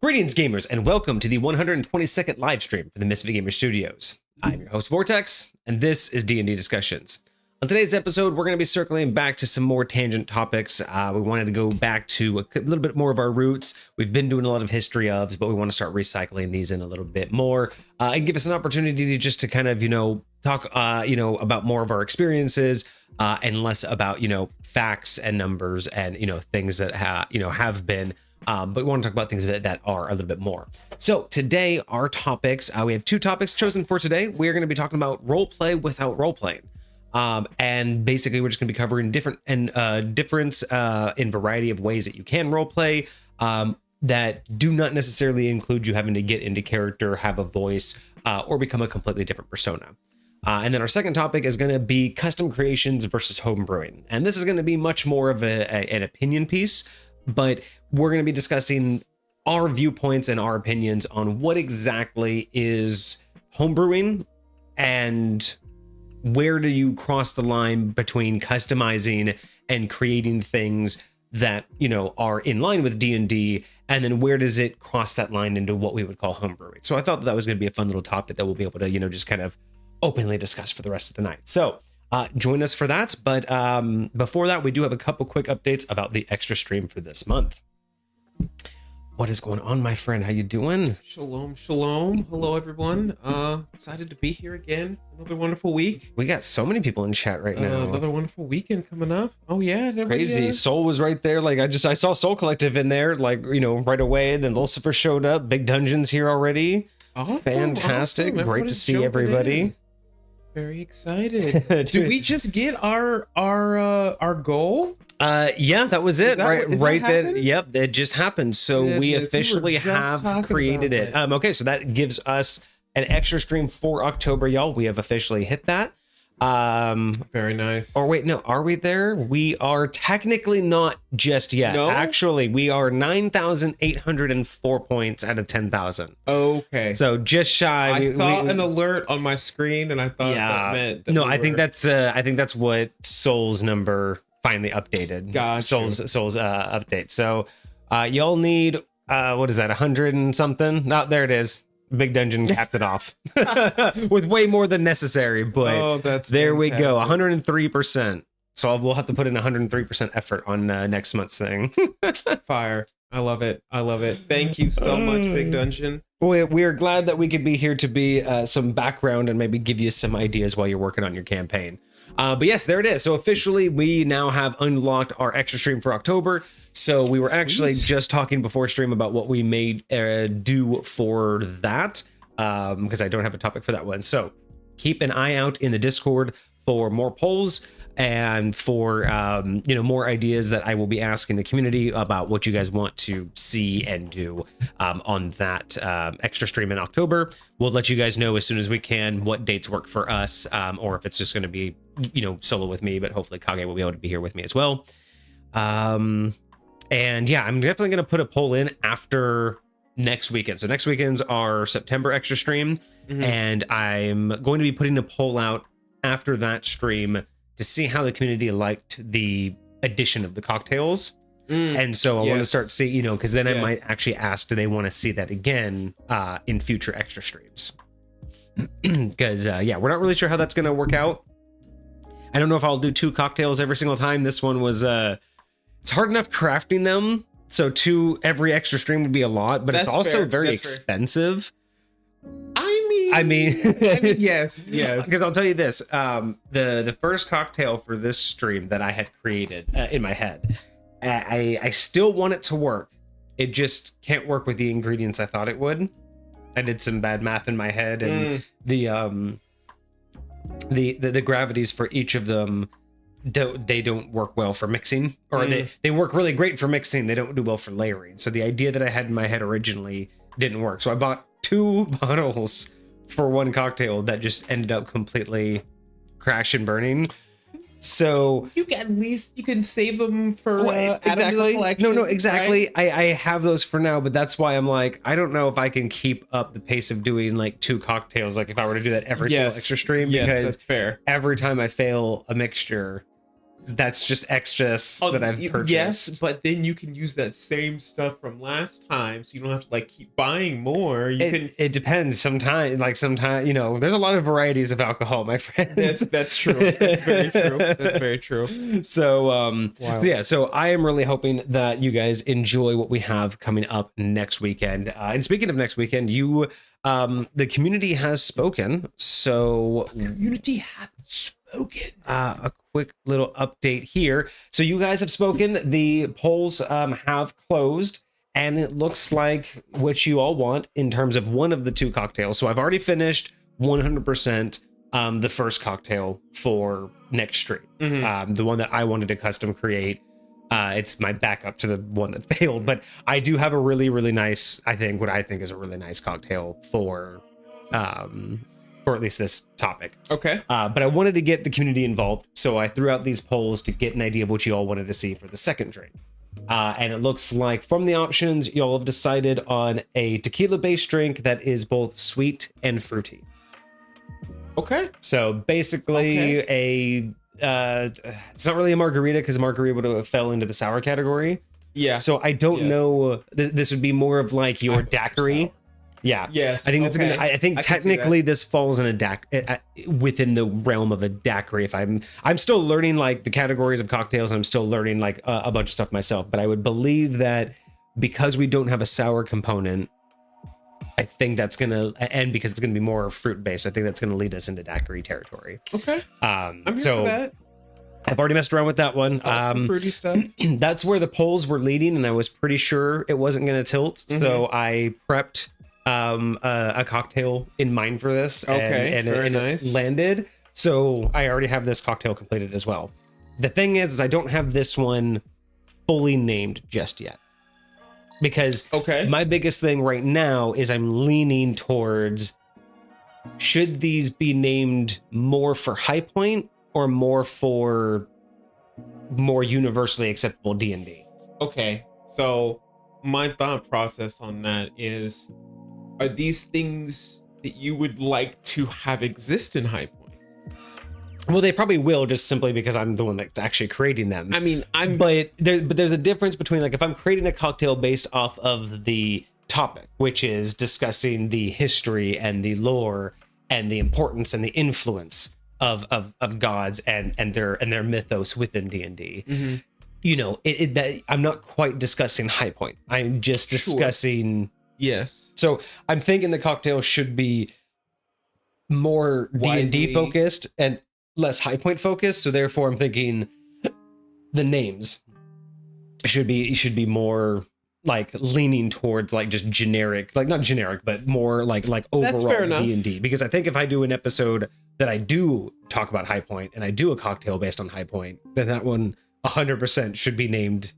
Greetings, gamers, and welcome to the 122nd live stream for the MisfitGamersStudios. I'm your host, Vortex, and this is D&D Discussions. On today's episode, we're going to be circling back to some more tangent topics. We wanted to go back to a little bit more of our roots. We've been doing a lot of history ofs, but we want to start recycling these in a little bit more and give us an opportunity to just to kind of, talk, about more of our experiences and less about, facts and numbers and, things that, have been. But we want to talk about things that are a little bit more. So today, our topics, we have two topics chosen for today. We're going to be talking about roleplay without roleplaying. And basically, we're just going to be covering difference in variety of ways that you can roleplay that do not necessarily include you having to get into character, have a voice, or become a completely different persona. And then our second topic is going to be custom creations versus homebrewing. And this is going to be much more of an opinion piece, but we're going to be discussing our viewpoints and our opinions on what exactly is homebrewing and where do you cross the line between customizing and creating things that, are in line with D&D, and then where does it cross that line into what we would call homebrewing? So I thought that was going to be a fun little topic that we'll be able to, just kind of openly discuss for the rest of the night. So join us for that. But before that, we do have a couple quick updates about the extra stream for this month. What is going on, my friend? How you doing? Shalom, shalom. Hello, everyone. Excited to be here again. Another wonderful week. We got so many people in chat right now. Another wonderful weekend coming up. Oh yeah, crazy. Soul was right there. Like I saw Soul Collective in there. Like right away. And then Lucifer showed up. Big Dungeons here already. Awesome, fantastic. Awesome. Great to see everybody. Very excited. Did we just get our goal? Yeah, that was it. Right then. Yep, it just happened. So we officially have created it. Okay, so that gives us an extra stream for October, y'all. We have officially hit that. Very nice. Or wait, no, are we there? We are technically not just yet. No? Actually, we are 9,804 points out of 10,000. Okay. So just shy. I saw an alert on my screen, and I thought that meant that no, I think that's what Soul's number finally updated. Gotcha. Soul's update. So y'all need what is that, 100 and something? No, there it is. Big Dungeon capped it off with way more than necessary, but that's there fantastic. we go, 103%. So we'll have to put in 103% effort on next month's thing. Fire. I love it. Thank you so much, Big Dungeon. We are glad that we could be here to be some background and maybe give you some ideas while you're working on your campaign. But yes, there it is. So officially, we now have unlocked our extra stream for October. So we were actually just talking before stream about what we may do for that, because I don't have a topic for that one. So keep an eye out in the Discord for more polls and for more ideas that I will be asking the community about what you guys want to see and do on that extra stream in October. We'll let you guys know as soon as we can what dates work for us, or if it's just going to be solo with me, but hopefully Kage will be able to be here with me as well. And yeah, I'm definitely going to put a poll in after next weekend. So next weekend's our September extra stream, and I'm going to be putting a poll out after that stream to see how the community liked the addition of the cocktails. And so I want to start seeing, because then I might actually ask, do they want to see that again in future extra streams? Because we're not really sure how that's going to work out. I don't know if I'll do 2 cocktails every single time. This one was it's hard enough crafting them, so 2 every extra stream would be a lot, but it's also very expensive. I mean, yes. Because I'll tell you this, the first cocktail for this stream that I had created in my head, I still want it to work. It just can't work with the ingredients I thought it would. I did some bad math in my head, and the gravities for each of them don't work well for mixing, or they work really great for mixing. They don't do well for layering. So the idea that I had in my head originally didn't work. So I bought 2 bottles for 1 cocktail that just ended up completely crash and burning. So you can save them for exactly. collection, No, exactly. Right? I have those for now, but that's why I'm like, I don't know if I can keep up the pace of doing like 2 cocktails. Like if I were to do that every single extra stream, because that's fair. Every time I fail a mixture, that's just excess that I've purchased. Yes, but then you can use that same stuff from last time, so you don't have to like keep buying more. It depends. Sometimes, you know, there's a lot of varieties of alcohol, my friend. That's true. That's very true. That's very true. So so I am really hoping that you guys enjoy what we have coming up next weekend. And speaking of next weekend, the community has spoken. So the community hath spoken. A quick little update here. So you guys have spoken. The polls have closed, and it looks like what you all want in terms of one of the two cocktails. So I've already finished 100% the first cocktail for next stream. The one that I wanted to custom create. It's my backup to the one that failed, but I do have a really, really nice, what I think is a really nice cocktail for at least this topic. Okay. But I wanted to get the community involved, so I threw out these polls to get an idea of what you all wanted to see for the second drink. And it looks like from the options, you all have decided on a tequila-based drink that is both sweet and fruity. Okay. So basically it's not really a margarita, because margarita would have fell into the sour category. Yeah. So I don't know. This would be more of like your daiquiri. Yeah. Yes. I think that's gonna. I think technically this falls in a within the realm of a daiquiri. If I'm still learning like the categories of cocktails, and I'm still learning like a bunch of stuff myself. But I would believe that because we don't have a sour component, I think that's gonna, and because it's gonna be more fruit based, I think that's gonna lead us into daiquiri territory. Okay. I'm here so for that. I've already messed around with that one. Some fruity stuff. That's where the polls were leading, and I was pretty sure it wasn't gonna tilt. So I prepped a cocktail in mind for this. And nice. It landed. So I already have this cocktail completed as well. The thing is I don't have this one fully named just yet. Because my biggest thing right now is I'm leaning towards, should these be named more for high point or more for more universally acceptable D&D? Okay, so my thought process on that is, are these things that you would like to have exist in high point? Well, they probably will, just simply because I'm the one that's actually creating them. I mean, but there's a difference between, like, if I'm creating a cocktail based off of the topic, which is discussing the history and the lore and the importance and the influence of gods and their mythos within D&D. Mm-hmm. You know, that I'm not quite discussing high point. I'm just discussing. Yes. So I'm thinking the cocktail should be more D&D focused and less high point focused. So therefore I'm thinking the names should be more like leaning towards like just generic, like not generic, but more like overall D&D. Because I think if I do an episode that I do talk about high point and I do a cocktail based on high point, then that one 100% should be named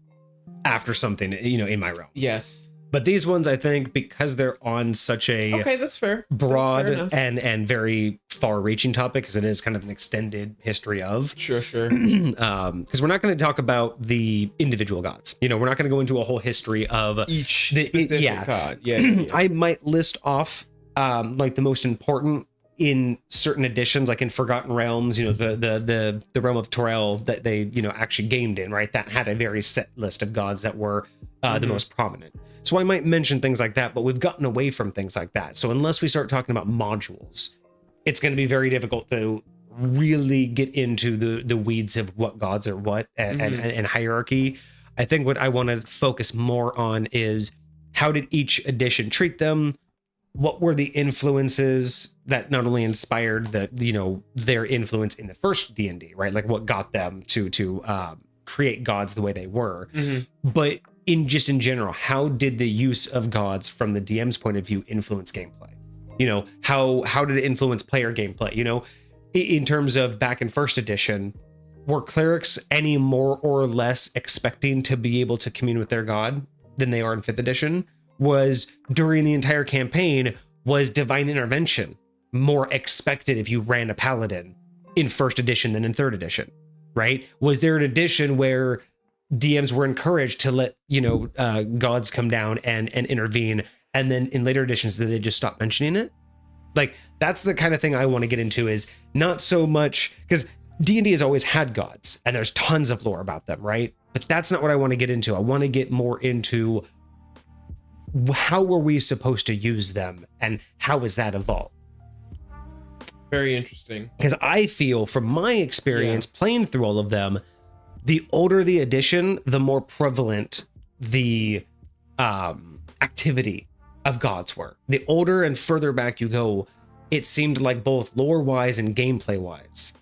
after something, you know, in my realm. Yes. But these ones, I think, because they're on such a that's fair. broad That's fair and very far-reaching topic, because it is kind of an extended history of. Sure. Because we're not going to talk about the individual gods. You know, we're not going to go into a whole history of each specific god. Yeah. I might list off like the most important in certain editions, like in Forgotten Realms, you know, the realm of Torel that they, you know, actually gamed in, right? That had a very set list of gods that were the most prominent. So I might mention things like that, but we've gotten away from things like that. So unless we start talking about modules, it's going to be very difficult to really get into the weeds of what gods are what and hierarchy. I think what I want to focus more on is, how did each edition treat them? What were the influences that not only inspired their influence in the first D&D, right? Like what got them to create gods the way they were, but in general, how did the use of gods from the DM's point of view influence gameplay? You know, how did it influence player gameplay? You know, in terms of back in first edition, were clerics any more or less expecting to be able to commune with their god than they are in fifth edition? Was during the entire campaign, was divine intervention more expected if you ran a paladin in first edition than in third edition, right? Was there an edition where DMs were encouraged to let, gods come down and intervene, and then in later editions, did they just stop mentioning it? Like, that's the kind of thing I want to get into, is not so much, because D&D has always had gods, and there's tons of lore about them, right? But that's not what I want to get into. I want to get more into how were we supposed to use them, and how has that evolved? Very interesting. Because I feel, from my experience playing through all of them, the older the edition, the more prevalent the activity of gods were. The older and further back you go, it seemed like both lore-wise and gameplay-wise,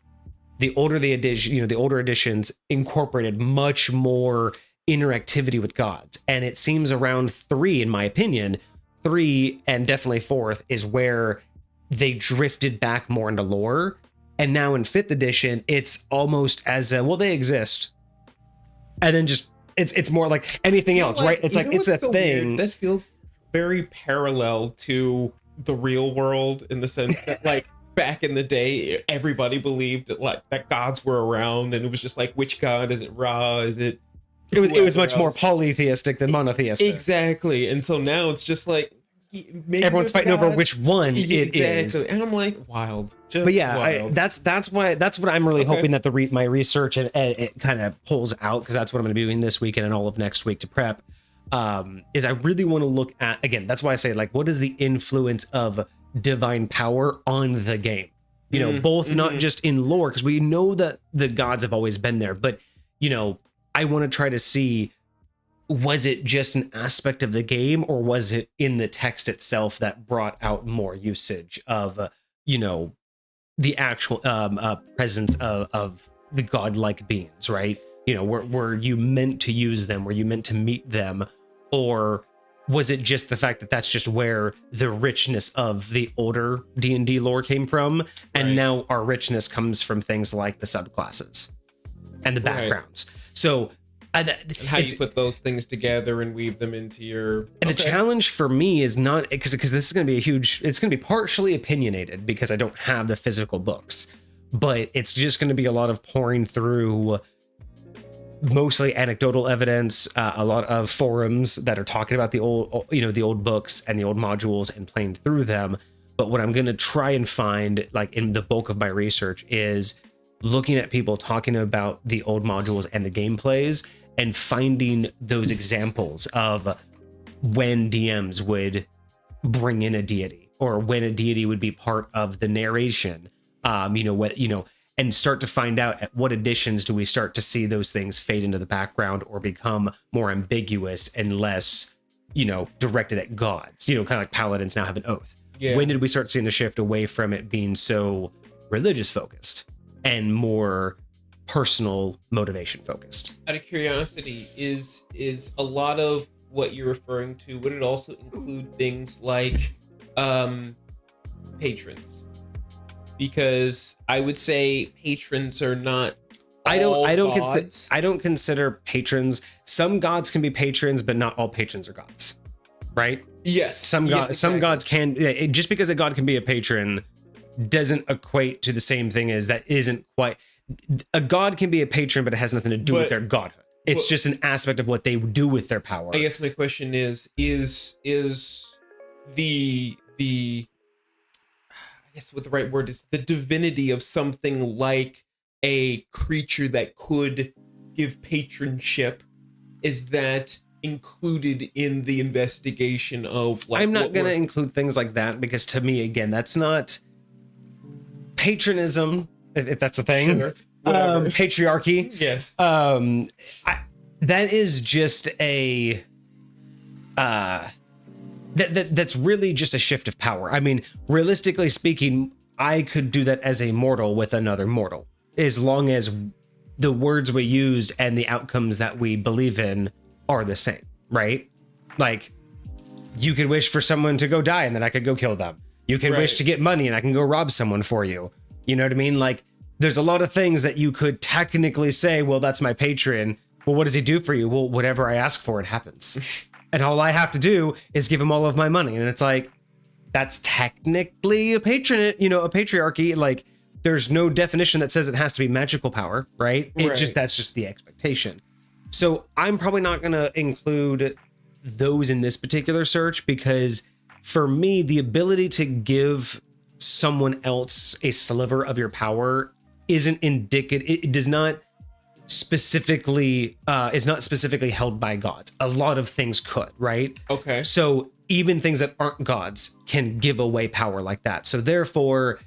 the older the edition, the older editions incorporated much more interactivity with gods. And it seems around 3, in my opinion, 3 and definitely 4th is where they drifted back more into lore. And now in 5th edition, it's almost as a, well, they exist. And then just, it's more like anything else, right? It's like, it's a so thing. Weird? That feels very parallel to the real world, in the sense that, like, back in the day, everybody believed that gods were around, and it was just like, which god is it? Ra? Is it? It was much more polytheistic than monotheistic. Exactly. And so now it's just like, everyone's fighting over which one it is. And I'm like, wild. But yeah, that's what I'm really hoping that my research and it kind of pulls out, because that's what I'm going to be doing this weekend and all of next week to prep. Is I really want to look at, again, that's why I say, like, what is the influence of divine power on the game? Both not just in lore, because we know that the gods have always been there, but I want to try to see, was it just an aspect of the game, or was it in the text itself that brought out more usage of the actual presence of the godlike beings, right? Were you meant to use them? Were you meant to meet them? Or was it just the fact that that's just where the richness of the older D&D lore came from? And now our richness comes from things like the subclasses and the backgrounds. So and how you put those things together and weave them into your... And the challenge for me is not, because this is going to be it's going to be partially opinionated because I don't have the physical books, but it's just going to be a lot of pouring through mostly anecdotal evidence, a lot of forums that are talking about the old books and the old modules and playing through them. But what I'm going to try and find, like in the bulk of my research, is looking at people talking about the old modules and the gameplays and finding those examples of when DMs would bring in a deity, or when a deity would be part of the narration, and start to find out at what editions do we start to see those things fade into the background or become more ambiguous and less, directed at gods, kind of like paladins now have an oath. Yeah. When did we start seeing the shift away from it being so religious focused and more personal motivation focused? Out of curiosity, is a lot of what you're referring to, would it also include things like patrons? Because I would say patrons are not I don't consider patrons. Some gods can be patrons, but not all patrons are gods, right? Yes. Some gods can, just because a god can be a patron doesn't equate to the same thing as that isn't quite. A god can be a patron, but it has nothing to do with their godhood. It's just an aspect of what they do with their power. I guess my question is the I guess what the right word is, the divinity of something like a creature that could give patronship, is that included in the investigation of, like, I'm not going to include things like that, because to me, again, that's not patronism, if that's a thing. Sure. Patriarchy. Yes. That is just a that's really just a shift of power. I mean, realistically speaking, I could do that as a mortal with another mortal, as long as the words we use and the outcomes that we believe in are the same, right? Like, you could wish for someone to go die and then I could go kill them. You can wish to get money and I can go rob someone for you. You know what I mean? Like, there's a lot of things that you could technically say, well, that's my patron. Well, what does he do for you? Well, whatever I ask for, it happens. And all I have to do is give him all of my money. And it's like, that's technically a patronage, a patriarchy. Like, there's no definition that says it has to be magical power, right? That's just the expectation. So I'm probably not going to include those in this particular search, because for me, the ability to give someone else a sliver of your power isn't indicative. It does not specifically is not specifically held by gods. A lot of things could, right? Okay. So even things that aren't gods can give away power like that. So therefore,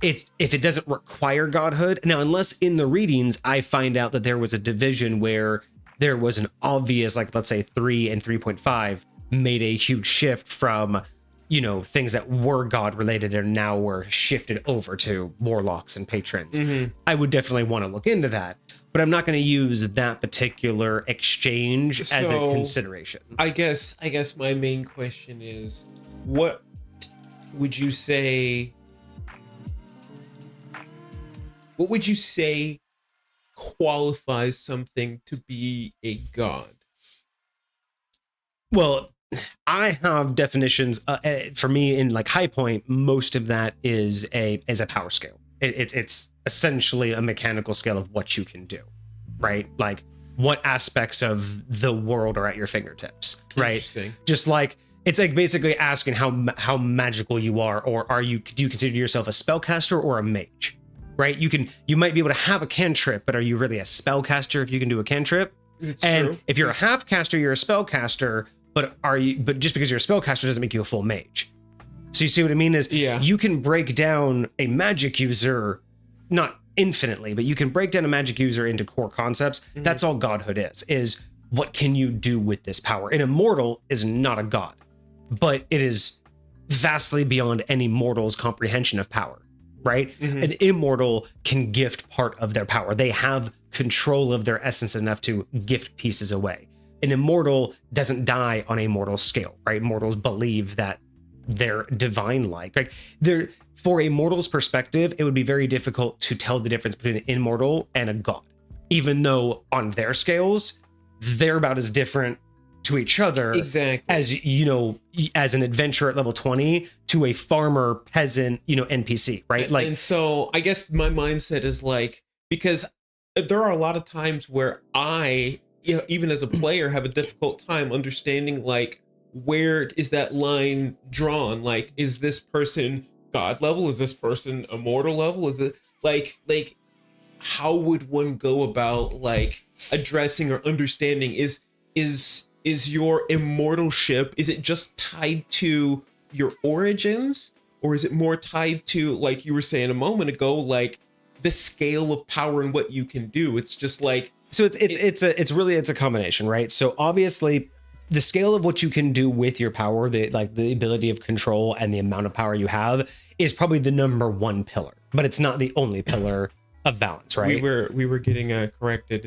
if it doesn't require godhood, now unless in the readings I find out that there was a division where there was an obvious, like let's say 3 and 3.5 made a huge shift from, you know, things that were god related and now were shifted over to warlocks and patrons. I would definitely want to look into that, but I'm not going to use that particular exchange as a consideration. I guess my main question is, what would you say qualifies something to be a god? Well, I have definitions for me in like High Point. Most of that is a power scale. It's essentially a mechanical scale of what you can do, right? Like what aspects of the world are at your fingertips, right? Just like it's like basically asking how magical you are, or do you consider yourself a spellcaster or a mage, right? You might be able to have a cantrip, but are you really a spellcaster if you can do a cantrip? It's and true. If you're a half caster, you're a spellcaster. But just because you're a spellcaster doesn't make you a full mage. So you see what I mean is you can break down a magic user, not infinitely, but you can break down a magic user into core concepts. That's all godhood is what can you do with this power? An immortal is not a god, but it is vastly beyond any mortal's comprehension of power, right? An immortal can gift part of their power. They have control of their essence enough to gift pieces away. An immortal doesn't die on a mortal scale, right? Mortals believe that they're divine-like. Right? For a mortal's perspective, it would be very difficult to tell the difference between an immortal and a god, even though on their scales, they're about as different to each other as, you know, as an adventurer at level 20 to a farmer, peasant, you know, NPC, right? Like, and so I guess my mindset is like, because there are a lot of times where I, you know, even as a player, have a difficult time understanding, like, where is that line drawn? Like, is this person god level? Is this person immortal level? Is it like how would one go about like addressing or understanding is your immortalship, is it just tied to your origins, or is it more tied to, like you were saying a moment ago, like the scale of power and what you can do? It's just like, so it's really a combination, right? So obviously the scale of what you can do with your power, the ability of control and the amount of power you have is probably the number one pillar, but it's not the only pillar of balance, right? We were getting corrected.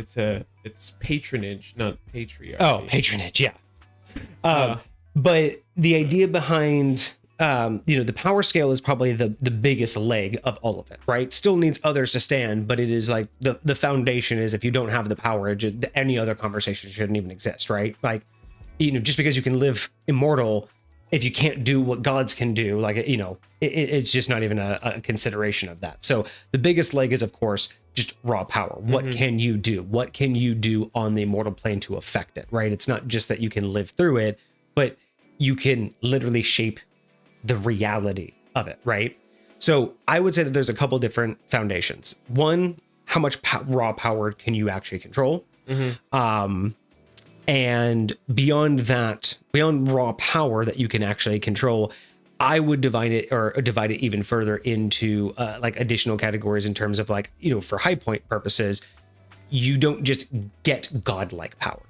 It's patronage, not patriarchy. Oh, patronage, yeah. But the idea behind the power scale is probably the biggest leg of all of it, right? Still needs others to stand, but it is like the foundation is, if you don't have the power, any other conversation shouldn't even exist, right? Like, you know, just because you can live immortal, if you can't do what gods can do, like, you know, it's just not even a consideration of that. So the biggest leg is, of course, just raw power. What can you do? What can you do on the immortal plane to affect it, right? It's not just that you can live through it, but you can literally shape the reality of it, right? So I would say that there's a couple different foundations. One, how much raw power can you actually control? And beyond that, beyond raw power that you can actually control, I would divide it even further into like additional categories in terms of, like, you know, for high point purposes, you don't just get godlike power,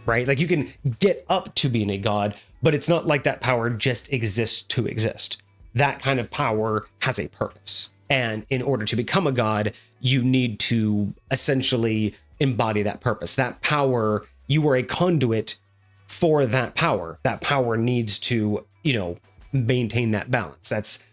right? Like, you can get up to being a god, but it's not like that power just exists to exist. That kind of power has a purpose. And in order to become a god, you need to essentially embody that purpose. That power, you are a conduit for that power. That power needs to, you know, maintain that balance. That's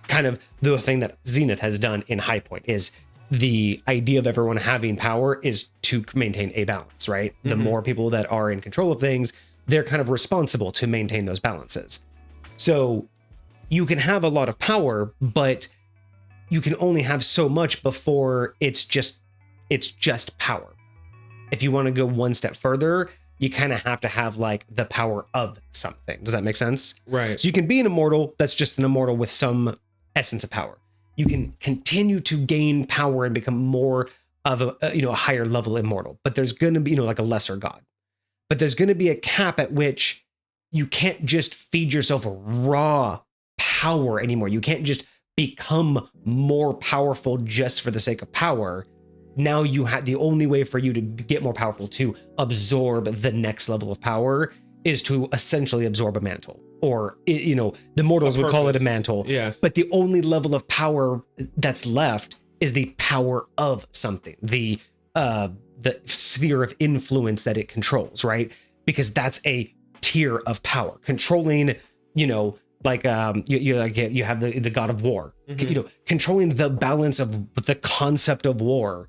kind of the thing that Zenith has done in High Point, is the idea of everyone having power is to maintain a balance, right? The more people that are in control of things, they're kind of responsible to maintain those balances. So you can have a lot of power, but you can only have so much before it's just power. If you want to go one step further, you kind of have to have like the power of something. Does that make sense? Right. So you can be an immortal that's just an immortal with some essence of power. you can continue to gain power and become more of a higher level immortal. But there's going to be, like a lesser god. But there's going to be a cap at which you can't just feed yourself raw power anymore. You can't just become more powerful just for the sake of power. Now you have the only way for you to get more powerful, to absorb the next level of power, is to essentially absorb a mantle, or the mortals would call it a mantle. Yes. But the only level of power that's left is the power of something, the sphere of influence that it controls, right? Because that's a tier of power. Controlling, you have the god of war. Mm-hmm. Controlling the balance of the concept of war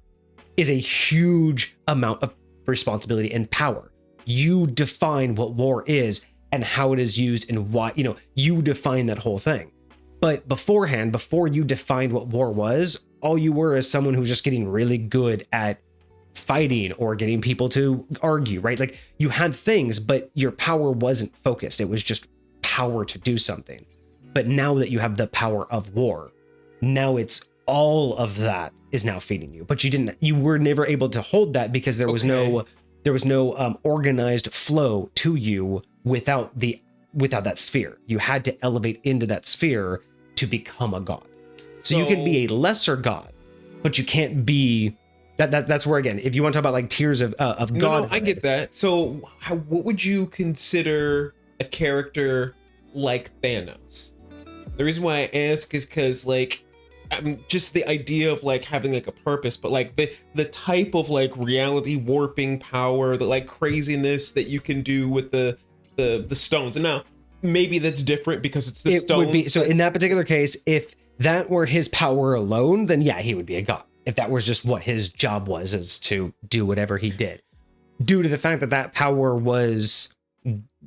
is a huge amount of responsibility and power. You define what war is and how it is used and why, you define that whole thing. But beforehand, before you defined what war was, all you were is someone who's just getting really good at fighting or getting people to argue, right? Like, you had things, but your power wasn't focused. It was just power to do something. But now that you have the power of war, now it's all of that is now feeding you. But you were never able to hold that because there was no organized flow to you without that sphere. You had to elevate into that sphere to become a god. So you can be a lesser god, but you can't be that's where, again, if you want to talk about like tiers of god. No, I get that. So what would you consider a character like Thanos? The reason why I ask is because, like, just the idea of like having like a purpose, but like the type of like reality warping power, the like craziness that you can do with the stones. And now maybe that's different because it's the stones. Would be, so in that particular case, if that were his power alone, then yeah, he would be a god. If that was just what his job was, is to do whatever he did, due to the fact that power was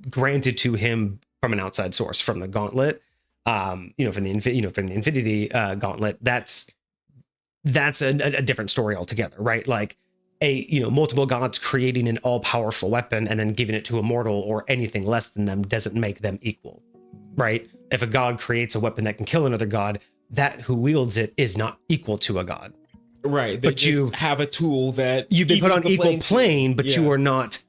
granted to him from an outside source, from the gauntlet, from the Infinity Gauntlet, that's a different story altogether, right? Like multiple gods creating an all-powerful weapon and then giving it to a mortal or anything less than them doesn't make them equal, right? If a god creates a weapon that can kill another god, that who wields it is not equal to a god. Right. But you have a tool that you've been put on equal plane, but you are not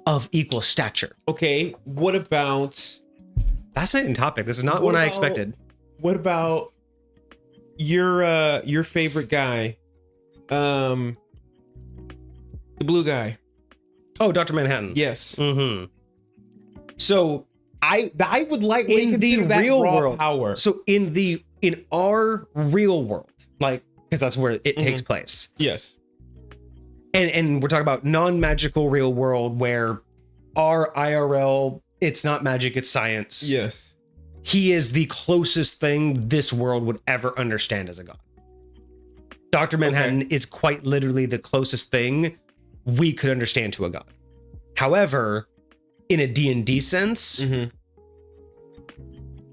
of equal stature. Okay. What about... Fascinating topic. This is not one I expected. What about your favorite guy? The blue guy. Oh, Dr. Manhattan. Yes. Mm-hmm. So I would like in the real world power. So in our real world, like, because that's where it takes place. Yes. And we're talking about non-magical real world where our IRL, it's not magic, it's science. Yes. He is the closest thing this world would ever understand as a god. Dr. Manhattan is quite literally the closest thing we could understand to a god. However, in a D&D sense,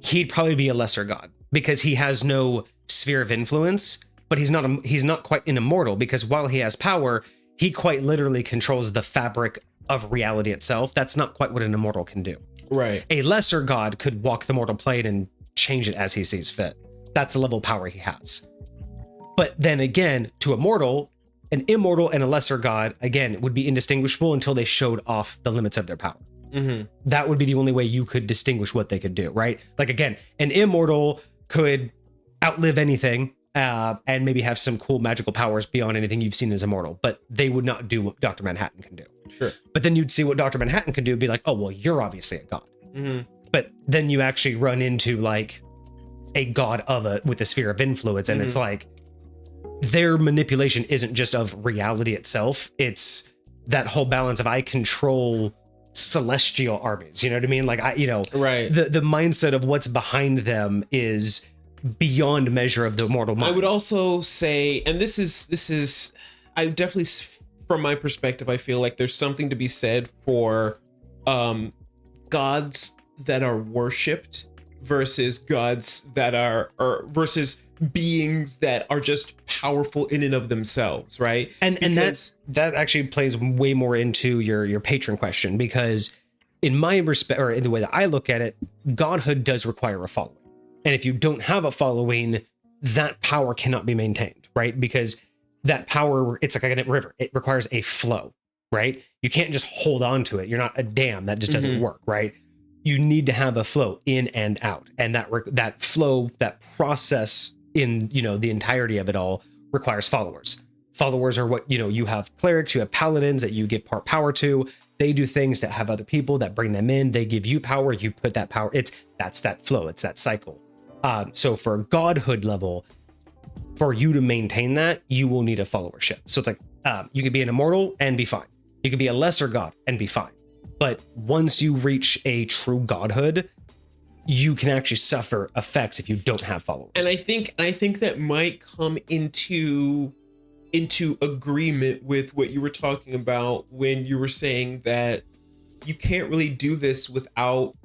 he'd probably be a lesser god because he has no sphere of influence, but he's not quite an immortal, because while he has power, he quite literally controls the fabric of reality itself. That's not quite what an immortal can do. Right. A lesser god could walk the mortal plane and change it as he sees fit. That's the level of power he has. But then again, to a mortal, an immortal and a lesser god, again, would be indistinguishable until they showed off the limits of their power. That would be the only way you could distinguish what they could do, right? Like, again, an immortal could outlive anything and maybe have some cool magical powers beyond anything you've seen as immortal, but they would not do what Dr. Manhattan can do. Sure. But then you'd see what Dr. Manhattan can do and be like, oh, well, you're obviously a god. But then you actually run into like a god with a sphere of influence, and it's like their manipulation isn't just of reality itself. It's that whole balance of I control celestial armies. You know what I mean? Like right. The mindset of what's behind them is beyond measure of the mortal mind. I would also say, and this is, I definitely, from my perspective, I feel like there's something to be said for gods that are worshipped versus gods that are, or versus beings that are just powerful in and of themselves, right? And that actually plays way more into your patron question, because in my respect, or in the way that I look at it, godhood does require a following. And if you don't have a following, that power cannot be maintained, right? Because that power, it's like a river. It requires a flow, right? You can't just hold on to it. You're not a dam. That just doesn't work, right? You need to have a flow in and out. And that flow, that process in, the entirety of it all requires followers. Followers are what, you have clerics, you have paladins that you give part power to. They do things that have other people that bring them in. They give you power. You put that power. That's that flow. It's that cycle. So for godhood level, for you to maintain that, you will need a followership. So it's like, you could be an immortal and be fine. You could be a lesser god and be fine. But once you reach a true godhood, you can actually suffer effects if you don't have followers. And I think that might come into agreement with what you were talking about when you were saying that you can't really do this without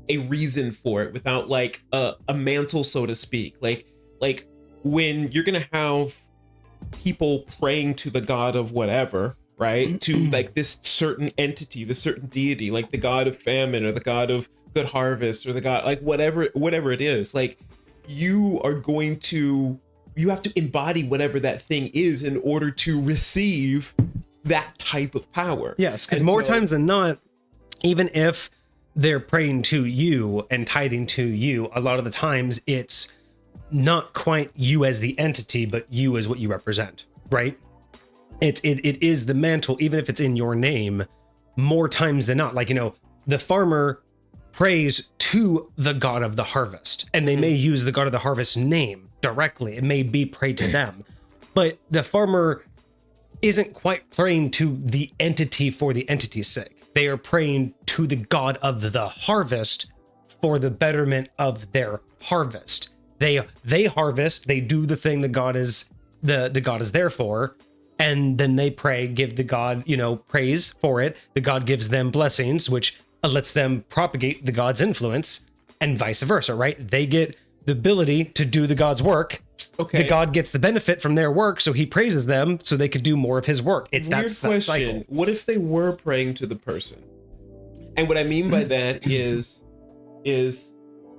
a reason for it, without like a mantle, so to speak. Like when you're gonna have people praying to the god of whatever, right? To like this certain entity, this certain deity, like the god of famine or the god of good harvest or the god, like whatever it is, like you have to embody whatever that thing is in order to receive that type of power. Yes, because more times than not, even if they're praying to you and tithing to you, a lot of the times it's not quite you as the entity, but you as what you represent, right? It is the mantle, even if it's in your name, more times than not. Like, the farmer prays to the god of the harvest, and they may use the god of the harvest name directly. It may be prayed to them, but the farmer isn't quite praying to the entity for the entity's sake. They are praying to the god of the harvest for the betterment of their harvest. They harvest, they do the thing the god is there for, and then they pray, give the god, praise for it. The god gives them blessings, which lets them propagate the god's influence, and vice versa, right? They get the ability to do the god's work. Okay. The god gets the benefit from their work, so he praises them so they could do more of his work. That's that cycle. What if they were praying to the person? And what I mean by that is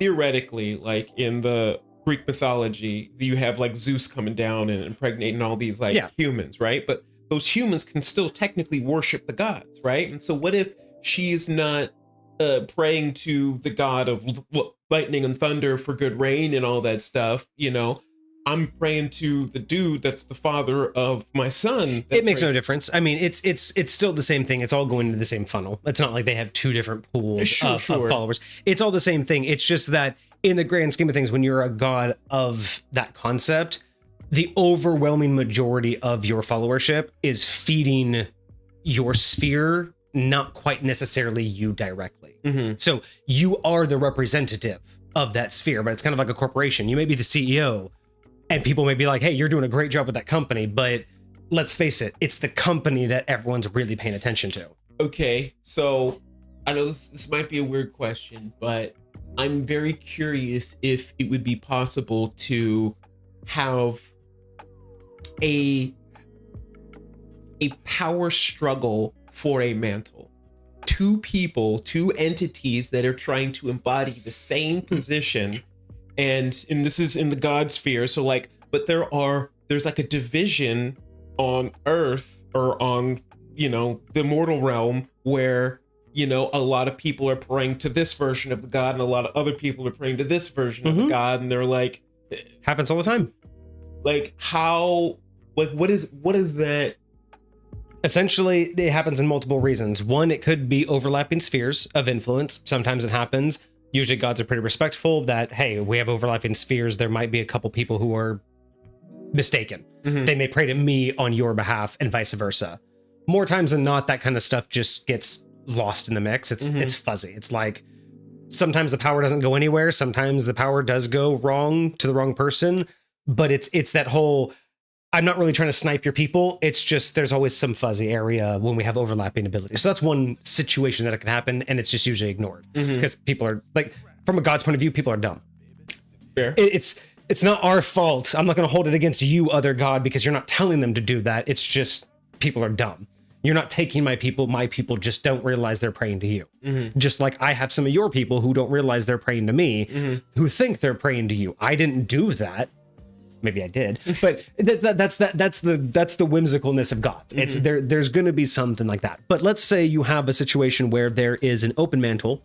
theoretically, like in the Greek mythology, you have like Zeus coming down and impregnating all these humans, right? But those humans can still technically worship the gods, right? And so what if she's not praying to the god of lightning and thunder for good rain and all that stuff? I'm praying to the dude that's the father of my son. It makes no difference. I mean, it's still the same thing. It's all going into the same funnel. It's not like they have two different pools of followers. It's all the same thing. It's just that in the grand scheme of things, when you're a god of that concept, the overwhelming majority of your followership is feeding your sphere, not quite necessarily you directly. So you are the representative of that sphere, but it's kind of like a corporation. You may be the CEO, and people may be like, hey, you're doing a great job with that company, but let's face it, it's the company that everyone's really paying attention to. Okay, so I know this might be a weird question, but I'm very curious if it would be possible to have a power struggle for a mantle. Two entities that are trying to embody the same position, and this is in the god sphere. So like, but there's like a division on Earth or on the mortal realm where a lot of people are praying to this version of the god and a lot of other people are praying to this version of the god, and they're like, happens all the time. Like how, like what is that? Essentially, it happens in multiple reasons. One, it could be overlapping spheres of influence. Sometimes it happens. Usually gods are pretty respectful that, hey, we have overlapping spheres. There might be a couple people who are mistaken. They may pray to me on your behalf and vice versa. More times than not, that kind of stuff just gets lost in the mix. It's fuzzy. It's like sometimes the power doesn't go anywhere. Sometimes the power does go wrong to the wrong person. But it's that whole, I'm not really trying to snipe your people. It's just there's always some fuzzy area when we have overlapping abilities. So that's one situation that it can happen, and it's just usually ignored because people are like, from a god's point of view, people are dumb. Fair. It's not our fault. I'm not going to hold it against you, other god, because you're not telling them to do that. It's just people are dumb. You're not taking my people. My people just don't realize they're praying to you. Just like I have some of your people who don't realize they're praying to me, who think they're praying to you. I didn't do that. maybe I did, but that's the whimsicalness of gods. It's there's going to be something like that. But let's say you have a situation where there is an open mantle,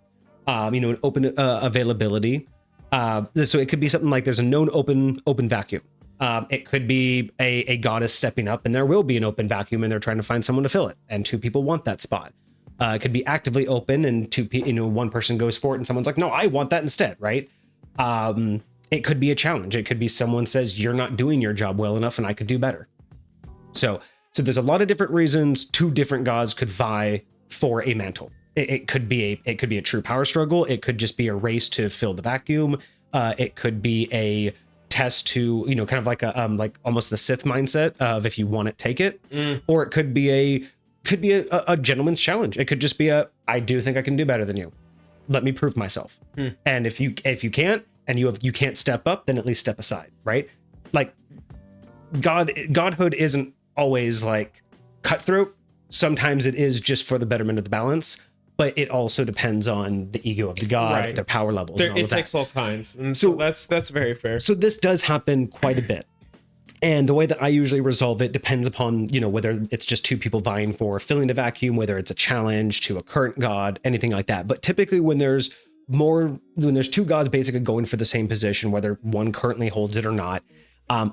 an open availability. So it could be something like there's a known open vacuum. It could be a goddess stepping up, and there will be an open vacuum, and they're trying to find someone to fill it, and two people want that spot. It could be actively open, and one person goes for it, and someone's like, "No, I want that instead," right? It could be a challenge. It could be someone says, "You're not doing your job well enough, and I could do better." So there's a lot of different reasons two different gods could vie for a mantle. It could be a true power struggle. It could just be a race to fill the vacuum. It could be a test to, kind of like like almost the Sith mindset of if you want it, take it. Or it could be a gentleman's challenge. It could just be I do think I can do better than you. Let me prove myself. And if you can't, and you can't step up, then at least step aside, right? Like godhood isn't always like cutthroat. Sometimes it is just for the betterment of the balance, but it also depends on the ego of the god, their power levels. It takes all kinds. And so that's very fair. So this does happen quite a bit. And the way that I usually resolve it depends upon, whether it's just two people vying for filling a vacuum, whether it's a challenge to a current god, anything like that. But typically when there's two gods basically going for the same position, whether one currently holds it or not,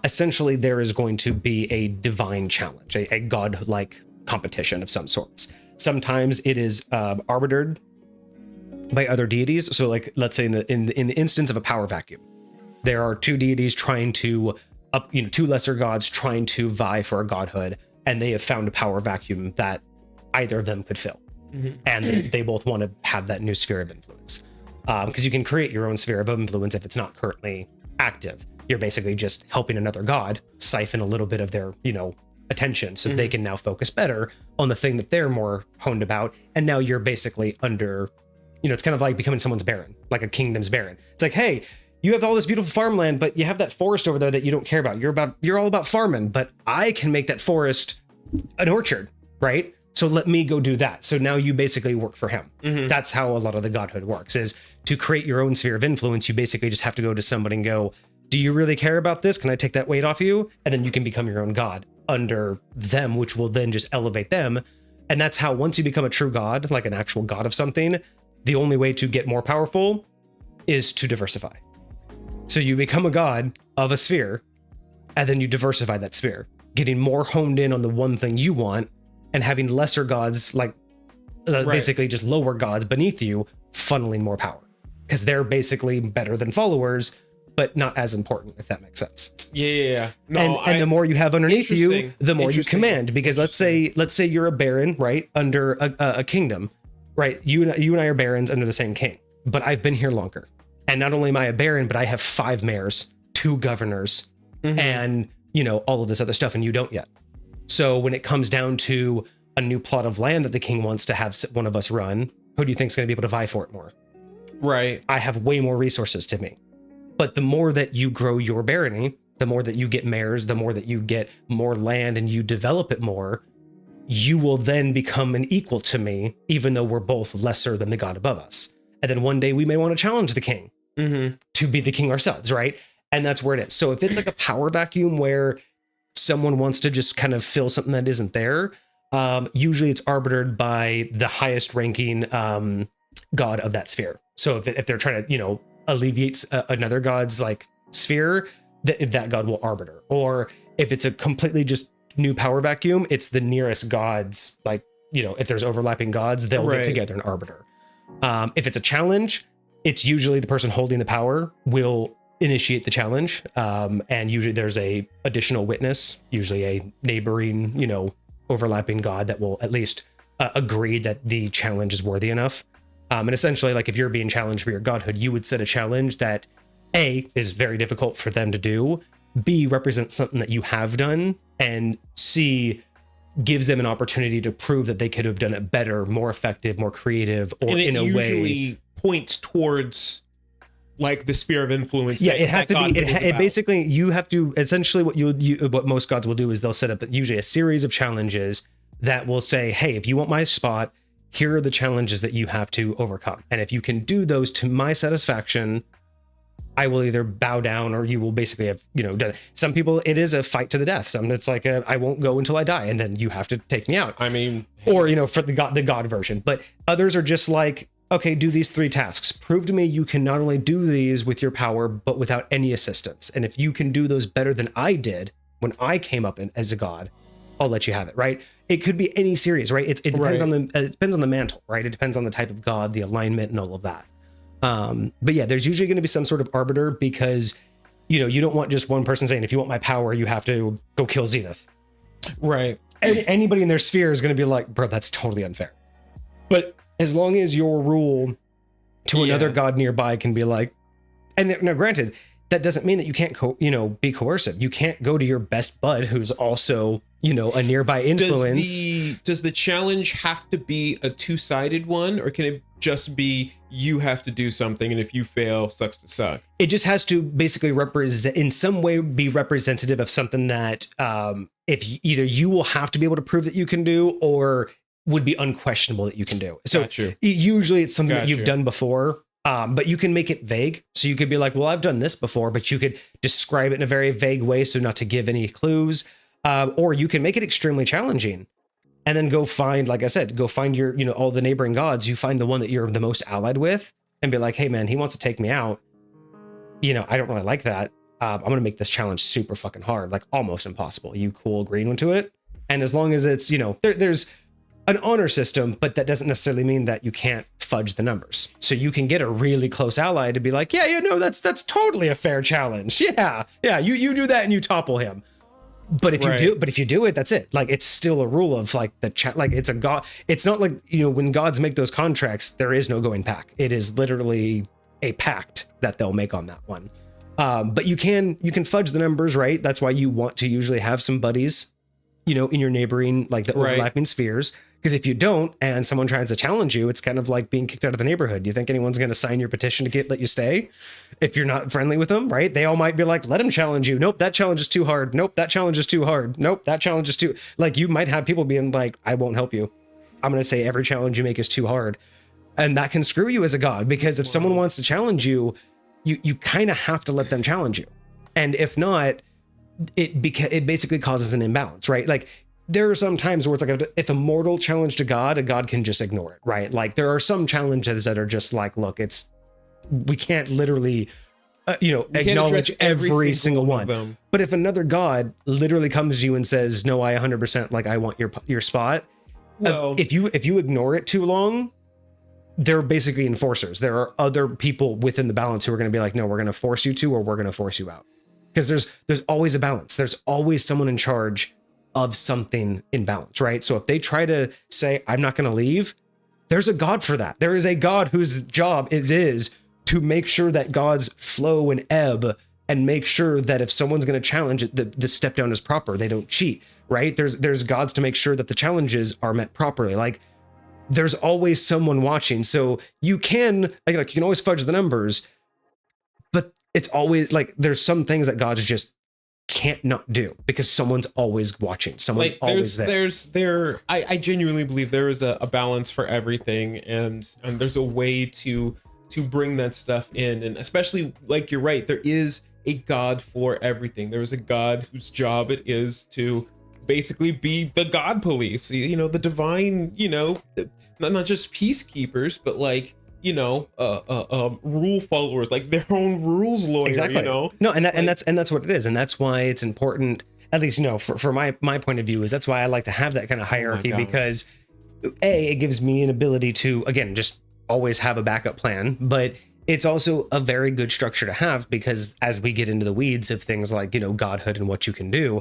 essentially there is going to be a divine challenge, a god-like competition of some sorts. Sometimes it is arbitered by other deities. So like, let's say in the instance of a power vacuum, there are two deities trying to two lesser gods trying to vie for a godhood, and they have found a power vacuum that either of them could fill. And they both want to have that new sphere of influence. Because you can create your own sphere of influence if it's not currently active. You're basically just helping another god siphon a little bit of their, attention, so they can now focus better on the thing that they're more honed about. And now you're basically under, it's kind of like becoming someone's baron, like a kingdom's baron. It's like, hey, you have all this beautiful farmland, but you have that forest over there that you don't care about. You're all about farming, but I can make that forest an orchard, right? So let me go do that. So now you basically work for him. That's how a lot of the godhood works, is to create your own sphere of influence. You basically just have to go to somebody and go, do you really care about this? Can I take that weight off you? And then you can become your own god under them, which will then just elevate them. And that's how, once you become a true god, like an actual god of something, the only way to get more powerful is to diversify. So you become a god of a sphere, and then you diversify that sphere, getting more honed in on the one thing you want, and having lesser gods, like basically just lower gods beneath you, funneling more power, because they're basically better than followers, but not as important, if that makes sense. Yeah. No, and the more you have underneath you, the more you command. Because let's say you're a baron, right, under a kingdom, right? You and I are barons under the same king, but I've been here longer. And not only am I a baron, but I have 5 mayors, 2 governors, and all of this other stuff, and you don't yet. So when it comes down to a new plot of land that the king wants to have one of us run, who do you think is going to be able to vie for it more? Right. I have way more resources to me. But the more that you grow your barony, the more that you get mayors, the more that you get more land and you develop it more, you will then become an equal to me, even though we're both lesser than the god above us. And then one day we may want to challenge the king to be the king ourselves, right? And that's where it is. So if it's like a power vacuum where someone wants to just kind of fill something that isn't there, usually it's arbitered by the highest ranking god of that sphere. So if they're trying to, alleviate another god's like sphere, that god will arbiter. Or if it's a completely just new power vacuum, it's the nearest gods, like, if there's overlapping gods, they'll get together and arbiter. If it's a challenge, it's usually the person holding the power will initiate the challenge. And usually there's a additional witness, usually a neighboring, overlapping god that will at least agree that the challenge is worthy enough. And essentially, like, if you're being challenged for your godhood, you would set a challenge that A, is very difficult for them to do, B, represents something that you have done, and C, gives them an opportunity to prove that they could have done it better, more effective, more creative, or in a way. It usually points towards, like, the sphere of influence. Yeah, it has to be. It basically, you have to, essentially what most gods will do is they'll set up usually a series of challenges that will say, hey, if you want my spot, here are the challenges that you have to overcome. And if you can do those to my satisfaction, I will either bow down or you will basically have, done it. Some people, it is a fight to the death. Some it's like I won't go until I die, and then you have to take me out. I mean, or for the God version. But others are just like, okay, do these 3 tasks. Prove to me you can not only do these with your power, but without any assistance. And if you can do those better than I did when I came up as a god, I'll let you have it, right? It could be any series, right? It depends it depends on the mantle, right? It depends on the type of god, the alignment, and all of that. But yeah, there's usually going to be some sort of arbiter because, you don't want just one person saying, if you want my power, you have to go kill Zenith. Right. Anybody in their sphere is going to be like, bro, that's totally unfair. But as long as your rule to another god nearby can be like, and now granted, that doesn't mean that you can't be coercive. You can't go to your best bud who's also, a nearby influence. Does the challenge have to be a 2-sided one, or can it just be you have to do something, and if you fail, sucks to suck? It just has to basically represent, in some way, be representative of something that either you will have to be able to prove that you can do, or would be unquestionable that you can do. So usually it's something that you've done before. But you can make it vague. So you could be like, well, I've done this before, but you could describe it in a very vague way, so not to give any clues. Or you can make it extremely challenging and then go find, like I said, your, all the neighboring gods. You find the one that you're the most allied with and be like, hey man, he wants to take me out. I don't really like that. I'm going to make this challenge super fucking hard, like almost impossible. You cool agreeing into it. And as long as it's, there's an honor system, but that doesn't necessarily mean that you can't fudge the numbers. So you can get a really close ally to be like, that's totally a fair challenge. Yeah, you do that and you topple him. But if you do it, that's it. Like, it's still a rule of like like it's a god. It's not like, when gods make those contracts, there is no going back. It is literally a pact that they'll make on that one. But you can fudge the numbers, right? That's why you want to usually have some buddies, in your neighboring, like the overlapping spheres. Because if you don't, and someone tries to challenge you, it's kind of like being kicked out of the neighborhood. Do you think anyone's going to sign your petition to let you stay if you're not friendly with them, right? They all might be like, let him challenge you. Nope, that challenge is too hard. Nope, that challenge is too hard. Nope, that challenge is too... Like, you might have people being like, I won't help you. I'm going to say every challenge you make is too hard. And that can screw you as a god, because if someone wants to challenge you, you kind of have to let them challenge you. And if not, it basically causes an imbalance, right? Like, there are some times where it's like, if a mortal challenged a god can just ignore it, right? Like, there are some challenges that are just like, look, we can't literally, acknowledge every single one. But if another god literally comes to you and says, no, I 100%, like, I want your spot. Well, if you ignore it too long, they're basically enforcers. There are other people within the balance who are going to be like, no, we're going to force you to, or we're going to force you out. Because there's always a balance. There's always someone in charge of something in balance, right? So if they try to say, I'm not going to leave, there's a god for that. There is a god whose job it is to make sure that gods flow and ebb, and make sure that if someone's going to challenge it, the step down is proper. They don't cheat, right? There's gods to make sure that the challenges are met properly. Like, there's always someone watching. So you can, like you can always fudge the numbers, but it's always like, there's some things that gods just can't not do, because someone's always watching. Someone's always there. I genuinely believe there is a balance for everything, and there's a way to bring that stuff in. And especially, like, you're right, there is a god for everything. There is a god whose job it is to basically be the god police, the divine, not just peacekeepers, but like, rule followers, like their own rules lawyer. Exactly. No, and that's what it is, and that's why it's important. At least, for my point of view, is that's why I like to have that kind of hierarchy, because it gives me an ability to, again, just always have a backup plan, but it's also a very good structure to have, because as we get into the weeds of things like, godhood and what you can do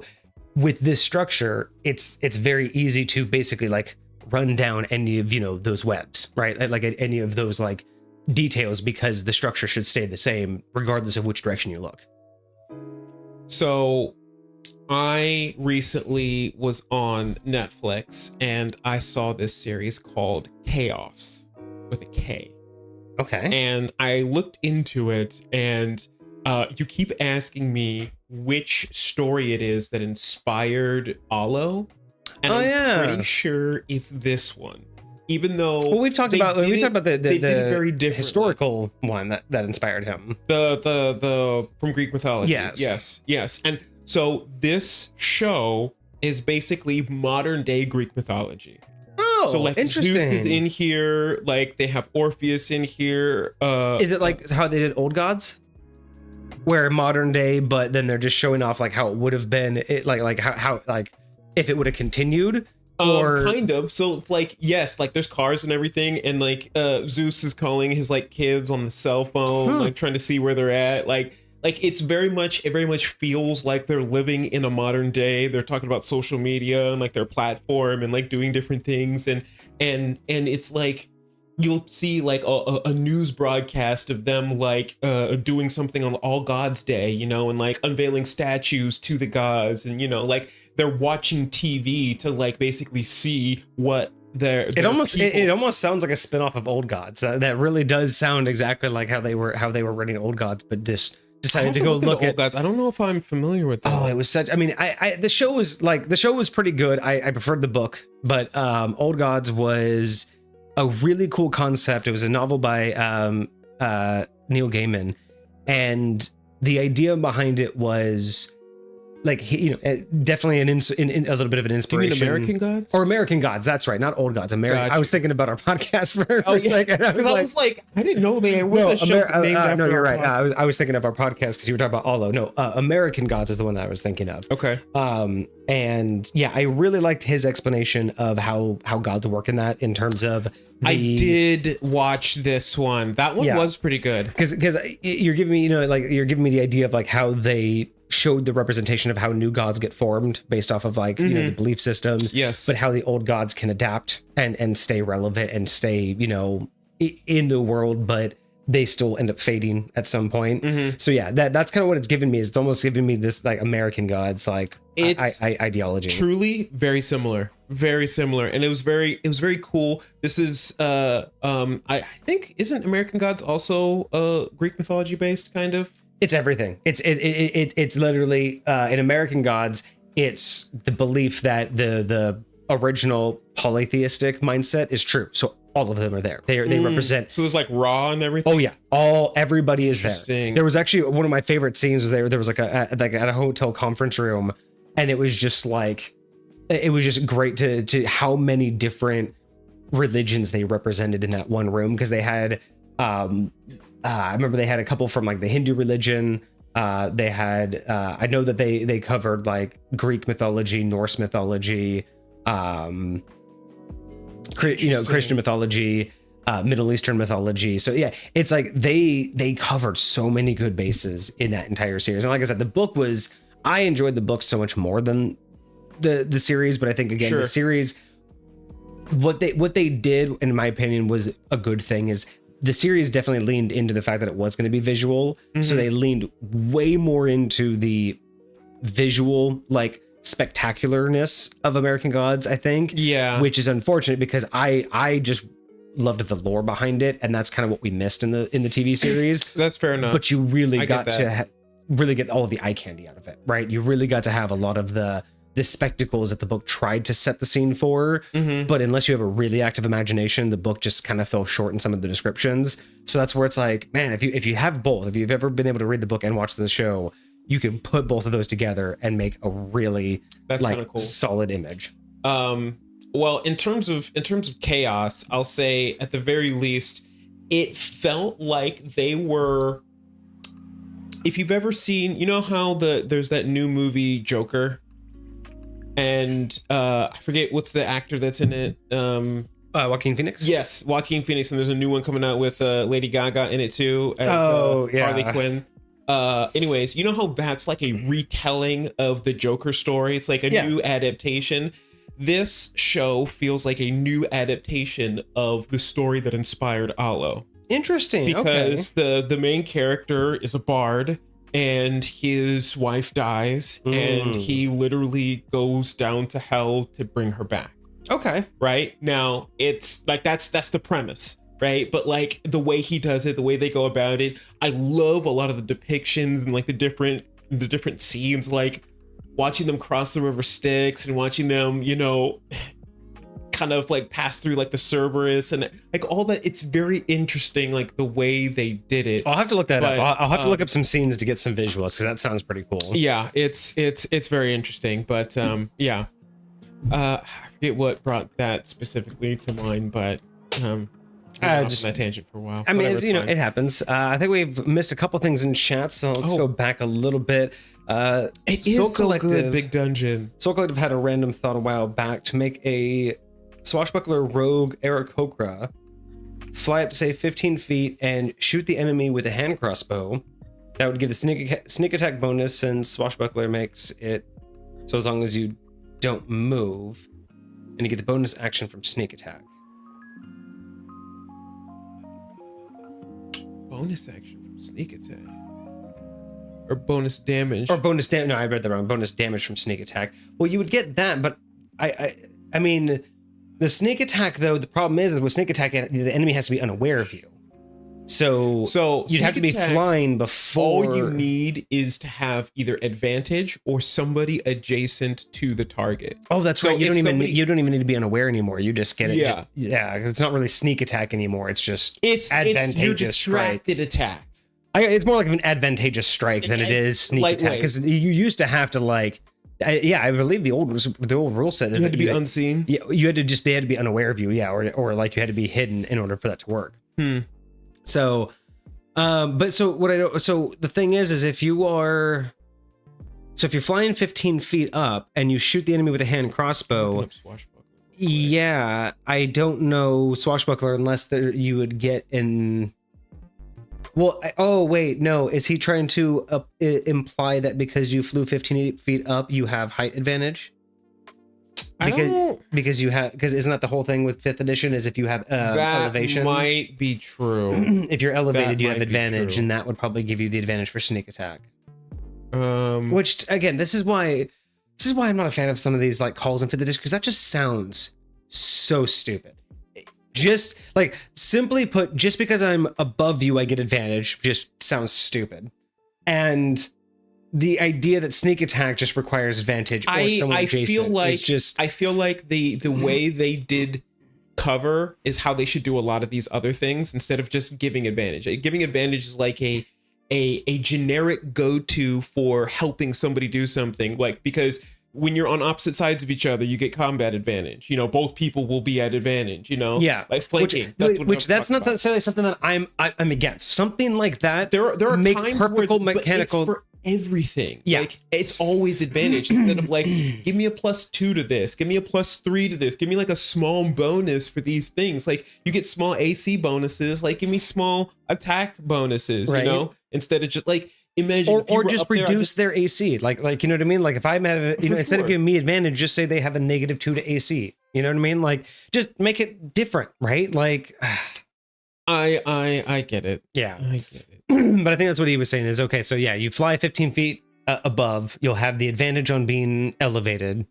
with this structure, it's very easy to basically like run down any of those webs, right? Like any of those like details, because the structure should stay the same regardless of which direction you look. So I recently was on Netflix and I saw this series called Chaos, with a K. Okay. And I looked into it, and you keep asking me which story it is that inspired Aloe. And I'm pretty sure it's this one. even though Well, we talked about the they did it very differently. historical one that inspired him. The from Greek mythology. Yes. Yes. And so this show is basically modern day Greek mythology. Oh, So like Zeus interesting. is in here, like they have Orpheus in here. Is it like how they did Old Gods, where modern day, but then they're just showing off like how it would have been, like how like if it would have continued, or kind of. So it's like, yes, like there's cars and everything, and like Zeus is calling his like kids on the cell phone, like trying to see where they're at. Like it very much feels like they're living in a modern day. They're talking about social media and like their platform and like doing different things, and it's like you'll see like a news broadcast of them like doing something on All Gods Day, you know, and like unveiling statues to the gods, and you know, like they're watching TV to like basically see what it almost sounds like a spin-off of Old Gods. That really does sound exactly like how they were running Old Gods, but just decided to go look at Gods. I don't know if I'm familiar with that. Oh, it was such. I mean, the show was pretty good. I preferred the book, but Old Gods was a really cool concept. It was a novel by Neil Gaiman, and the idea behind it was like definitely a little bit of an inspiration. Do you mean American Gods or American Gods? That's right, not Old Gods. American. Gotcha. I was thinking about our podcast for a second. I was like, I didn't know they was a show named after. No, you're right. I was thinking of our podcast because you were talking about Olo. No, American Gods is the one that I was thinking of. Okay. And yeah, I really liked his explanation of how gods work in that, in terms of I did watch this one. That one was pretty good. Because you're giving me, you're giving me the idea of like how they showed the representation of how new gods get formed based off of like, the belief systems. Yes. But how the old gods can adapt and stay relevant and stay, in the world, but they still end up fading at some point. So yeah, that's kind of what it's given me. It's almost giving me this like American Gods like ideology. Truly very similar, and it was very cool. This is I think, isn't American Gods also Greek mythology based kind of? It's everything. It's literally in American Gods. It's the belief that the original polytheistic mindset is true. So all of them are there. They represent. So there's like Ra and everything. Oh yeah, everybody is there. There was actually one of my favorite scenes was there was like at a hotel conference room, and it was just like it was just great to how many different religions they represented in that one room, because they had I remember they had a couple from like the Hindu religion. They had I know that they covered like Greek mythology, Norse mythology, Christian mythology, Middle Eastern mythology. So yeah, it's like they covered so many good bases in that entire series. And like I said, I enjoyed the book so much more than the series, but I think again the series, what they did, in my opinion, was a good thing. Is the series definitely leaned into the fact that it was going to be visual. So they leaned way more into the visual, like spectacularness of American Gods, I think. Yeah. Which is unfortunate because I just loved the lore behind it, and that's kind of what we missed in the TV series. That's fair enough. But you really got to really get all of the eye candy out of it, right? You really got to have a lot of the spectacles that the book tried to set the scene for, but unless you have a really active imagination, the book just kind of fell short in some of the descriptions. So that's where it's like, man, if you have both, if you've ever been able to read the book and watch the show, you can put both of those together and make a really cool, solid image. Well, in terms of chaos, I'll say at the very least, it felt like they were. If you've ever seen, you know how there's that new movie Joker, and I forget what's the actor that's in it. Joaquin Phoenix. Yes, Joaquin Phoenix, and there's a new one coming out with Lady Gaga in it too. As, Harley Quinn. Anyways, you know how that's like a retelling of the Joker story? It's like a new adaptation. This show feels like a new adaptation of the story that inspired Alo. Interesting. Because the main character is a bard, and his wife dies, and he literally goes down to hell to bring her back. Okay. Right? Now, it's like that's the premise. Right, but like the way he does it, the way they go about it, I love a lot of the depictions and like the different scenes, like watching them cross the river Styx and watching them, kind of like pass through like the Cerberus and like all that. It's very interesting, like the way they did it. I'll have to look that up. I'll have to look up some scenes to get some visuals because that sounds pretty cool. Yeah, it's very interesting. But yeah, I forget what brought that specifically to mind, but just on that tangent for a while. I mean, Whatever, it happens. I think we've missed a couple things in chat, so let's go back a little bit. It is Soul Collective, so good, Big Dungeon. Soul Collective had a random thought a while back to make a swashbuckler rogue Aarakocra fly up to say 15 feet and shoot the enemy with a hand crossbow. That would give the sneak attack bonus, and swashbuckler makes it so as long as you don't move, and you get the bonus action from sneak attack. Bonus action from sneak attack. Or bonus damage. Or bonus damage. No, I read that wrong. Bonus damage from sneak attack. Well, you would get that, but I mean, the sneak attack though. The problem is with sneak attack, the enemy has to be unaware of you. So you'd have to be flying before. All you need is to have either advantage or somebody adjacent to the target. Oh, that's right. You don't even need to be unaware anymore. You just get it. Yeah, because it's not really sneak attack anymore. It's just advantageous your distracted attack. It's more like an advantageous strike than it is sneak attack, because you used to have to I believe the old rule set is you had to be unseen. Yeah, you had to be unaware of you, or like you had to be hidden in order for that to work. So the thing is if you're flying 15 feet up and you shoot the enemy with a hand crossbow, yeah, I don't know swashbuckler unless you would get in. Well, oh wait, no. Is he trying to imply that because you flew 15 feet up, you have height advantage? Because isn't that the whole thing with 5th edition? Is if you have elevation, that might be true. If you're elevated, you have advantage, and that would probably give you the advantage for sneak attack. Which again, this is why I'm not a fan of some of these like calls in 5th edition, because that just sounds so stupid. Just like, simply put, just because I'm above you, I get advantage, just sounds stupid. And the idea that sneak attack just requires advantage or someone adjacent I feel like the way they did cover is how they should do a lot of these other things instead of just giving advantage. Giving advantage is like a generic go-to for helping somebody do something, like, because when you're on opposite sides of each other, you get combat advantage. Both people will be at advantage. Yeah, like flanking. That's not necessarily something that I'm against. Something like that. There are makes times perfect where mechanical. It's for everything. Yeah, like it's always advantage instead of like, give me a +2 to this, give me a +3 to this, give me like a small bonus for these things. Like you get small AC bonuses. Like give me small attack bonuses. Right. Instead of just like. Imagine or just reduce their AC, like you know what I mean. Like if I'm at instead of giving me advantage, just say they have a -2 to AC. You know what I mean? Like just make it different, right? Like I get it. Yeah, I get it. But I think that's what he was saying is okay. So yeah, you fly 15 feet above, you'll have the advantage on being elevated,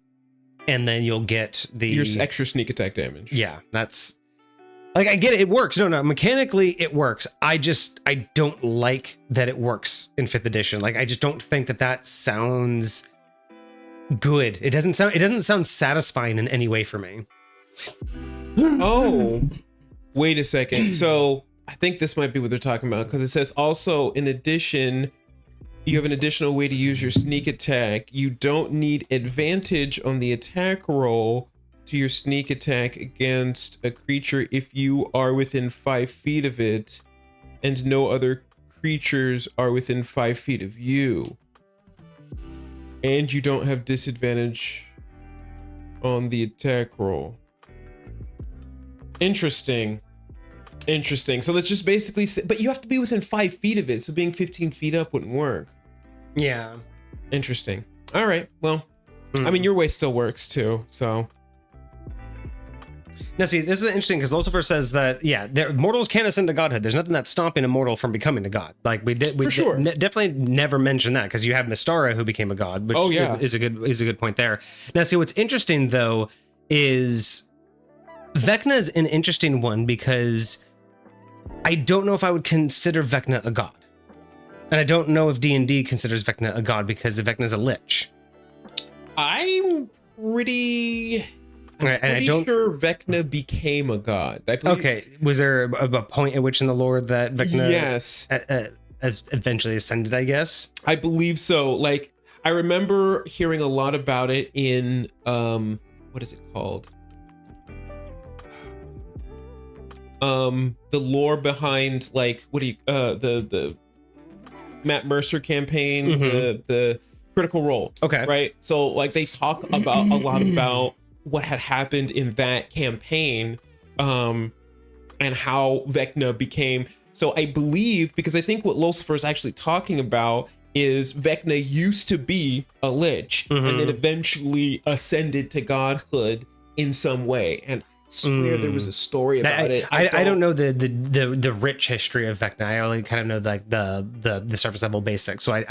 and then you'll get your extra sneak attack damage. Yeah, that's. Like, I get it. It works. No, mechanically it works. I don't like that it works in 5th edition. Like, I just don't think that sounds good. It doesn't sound satisfying in any way for me. Oh, wait a second. So I think this might be what they're talking about, because it says also, in addition, you have an additional way to use your sneak attack. You don't need advantage on the attack roll to your sneak attack against a creature if you are within 5 feet of it and no other creatures are within 5 feet of you, and you don't have disadvantage on the attack roll. Interesting. So let's just basically say, but you have to be within 5 feet of it, so being 15 feet up wouldn't work. Yeah. Interesting. All right, well, I mean, your way still works too, so. Now, see, this is interesting because Lucifer says that, mortals can't ascend to godhood. There's nothing that's stopping a mortal from becoming a god. Like we definitely never mentioned that, because you have Mystara who became a god, which is a good point there. Now, see, what's interesting though is Vecna is an interesting one, because I don't know if I would consider Vecna a god, and I don't know if D&D considers Vecna a god because Vecna is a lich. I'm pretty. And I Pretty don't. sure Vecna became a god. I believe, Okay, was there a point at which in the lore that Vecna yes, eventually ascended? I guess. I believe so. Like, I remember hearing a lot about it in what is it called? The lore behind, like, what do you the Matt Mercer campaign, the Critical Role. Okay. Right? So like they talk about a lot about what had happened in that campaign, and how Vecna became. So I believe, because I think what Lucifer is actually talking about is Vecna used to be a lich and then eventually ascended to godhood in some way. And I swear there was a story about it. I don't know the rich history of Vecna. I only kind of know like the surface level basics. So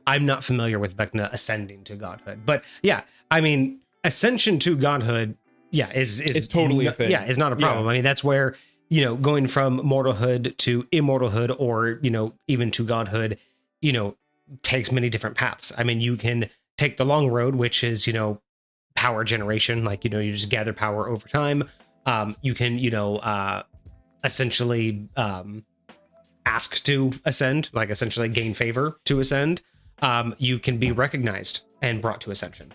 I'm not familiar with Vecna ascending to godhood. But yeah, I mean, ascension to godhood, yeah, is it's totally a thing. Yeah, is not a problem. Yeah. I mean, that's where, you know, going from mortalhood to immortalhood, or, you know, even to godhood, you know, takes many different paths. I mean, you can take the long road, which is, you know, power generation, like, you know, you just gather power over time. You can, you know, essentially ask to ascend, like essentially gain favor to ascend. You can be recognized and brought to ascension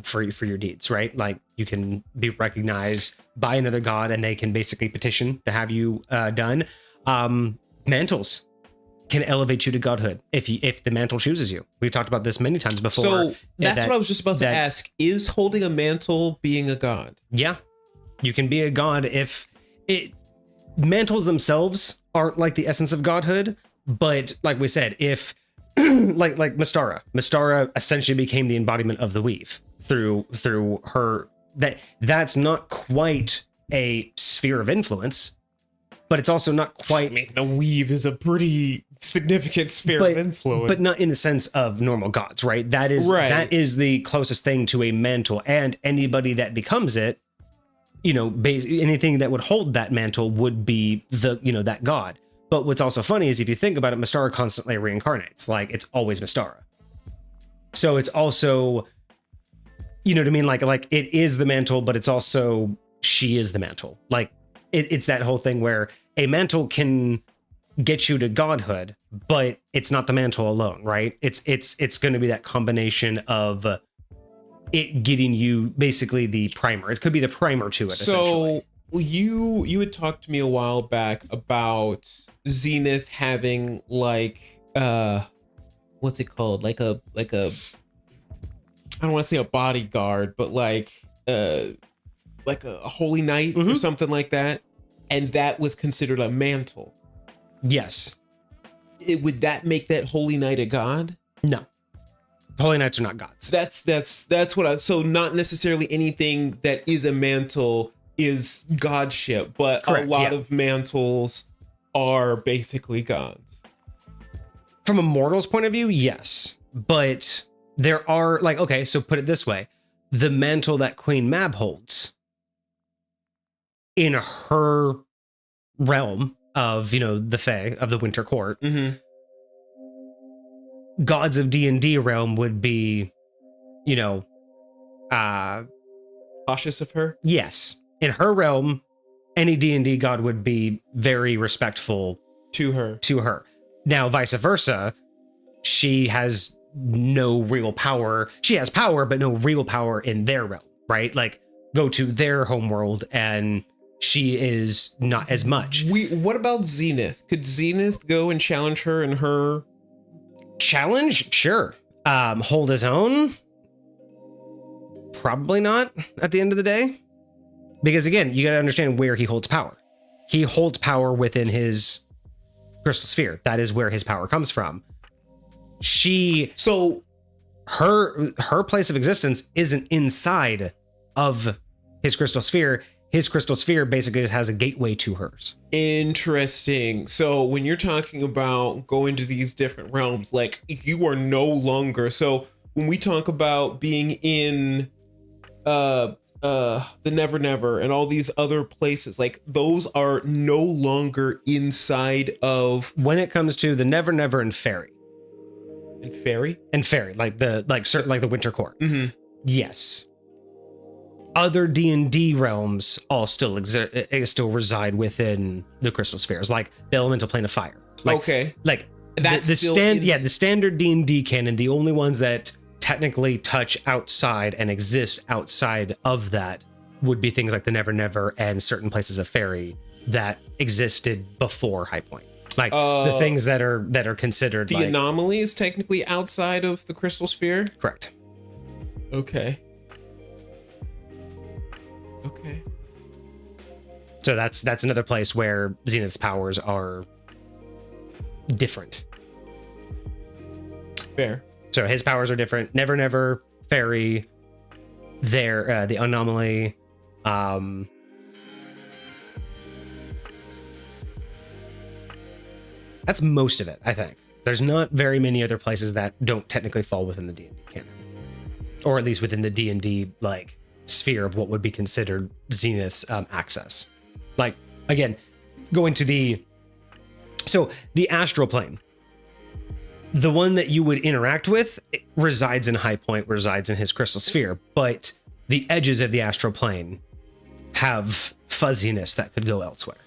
for your deeds, right? Like you can be recognized by another god and they can basically petition to have you done. Mantles can elevate you to godhood if the mantle chooses you. We've talked about this many times before. So that's what I was just about to ask. Is holding a mantle being a god? Yeah, you can be a god if it. Mantles themselves aren't like the essence of godhood, but like we said, if like Mystara essentially became the embodiment of the weave through her. That's not quite a sphere of influence, but it's also not quite. I mean, the weave is a pretty significant sphere of influence, but not in the sense of normal gods, right? That is the closest thing to a mantle, and anybody that becomes it, you know, anything that would hold that mantle would be that god. But what's also funny is if you think about it, Mystara constantly reincarnates. Like it's always Mystara. So it's also, you know what I mean? Like it is the mantle, but it's also she is the mantle. Like it's that whole thing where a mantle can get you to godhood, but it's not the mantle alone, right? It's going to be that combination of it getting you basically the primer. It could be the primer to it. So you had talked to me a while back about Zenith having like what's it called? Like a I don't want to say a bodyguard, but like a holy knight or something like that, and that was considered a mantle. Yes. Would that make that holy knight a god? No. Holy knights are not gods. That's what so not necessarily anything that is a mantle is godship, but correct, a lot of mantles are basically gods. From a mortal's point of view, yes. But there are like, okay, so put it this way. The mantle that Queen Mab holds in her realm of, you know, the Fae, of the Winter Court, gods of D&D realm would be, you know, cautious of her. Yes, in her realm, any D&D god would be very respectful to her. Now, vice versa, she has no real power. She has power, but no real power in their realm, right? Like, go to their homeworld and she is not as much. What about Zenith? Could Zenith go and challenge her in her... Challenge? Sure. Hold his own? Probably not at the end of the day. Because again, you got to understand where he holds power. He holds power within his crystal sphere. That is where his power comes from. Her place of existence isn't inside of his crystal sphere. His crystal sphere basically just has a gateway to hers. Interesting. So when you're talking about going to these different realms, like you are no longer. So when we talk about being in the Never Never and all these other places, like those are no longer inside of. When it comes to the Never Never and Fairy. And Fairy, like the Winter Court. Yes. other D&D realms all still still reside within the crystal spheres, like the elemental plane of fire. Like, okay. Like That's the still the standard D&D canon, the only ones that technically touch outside and exist outside of that would be things like the Never Never and certain places of fairy that existed before High Point. Like the things that are considered the like, anomaly is technically outside of the crystal sphere. correct. Okay. Okay. So that's another place where Zenith's powers are different. Fair. So his powers are different. Never Never, fairy, the anomaly. That's most of it, I think. There's not very many other places that don't technically fall within the D&D canon, or at least within the D&D like sphere of what would be considered Zenith's access. Like again, going to the astral plane, the one that you would interact with resides in High Point, resides in his crystal sphere, but the edges of the astral plane have fuzziness that could go elsewhere.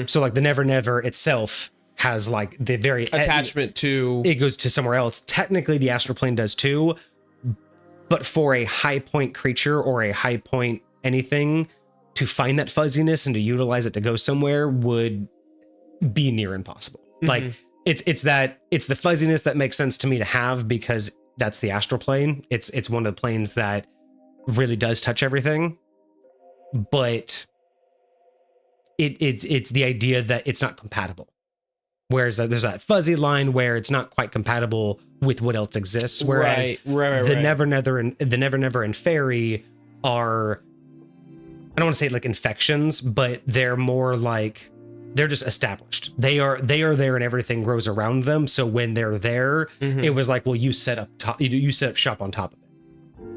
So like the Never Never itself has like the very attachment to, it goes to somewhere else. Technically the astral plane does too, but for a High Point creature or a High Point anything to find that fuzziness and to utilize it to go somewhere would be near impossible. Like it's the fuzziness that makes sense to me to have because that's the astral plane. It's one of the planes that really does touch everything, but it's the idea that it's not compatible. Whereas there's that fuzzy line where it's not quite compatible with what else exists. Whereas the Never Never and fairy are, I don't want to say like infections, but they're more like they're just established. They are there and everything grows around them. So when they're there, it was like, well, you set up shop on top of it.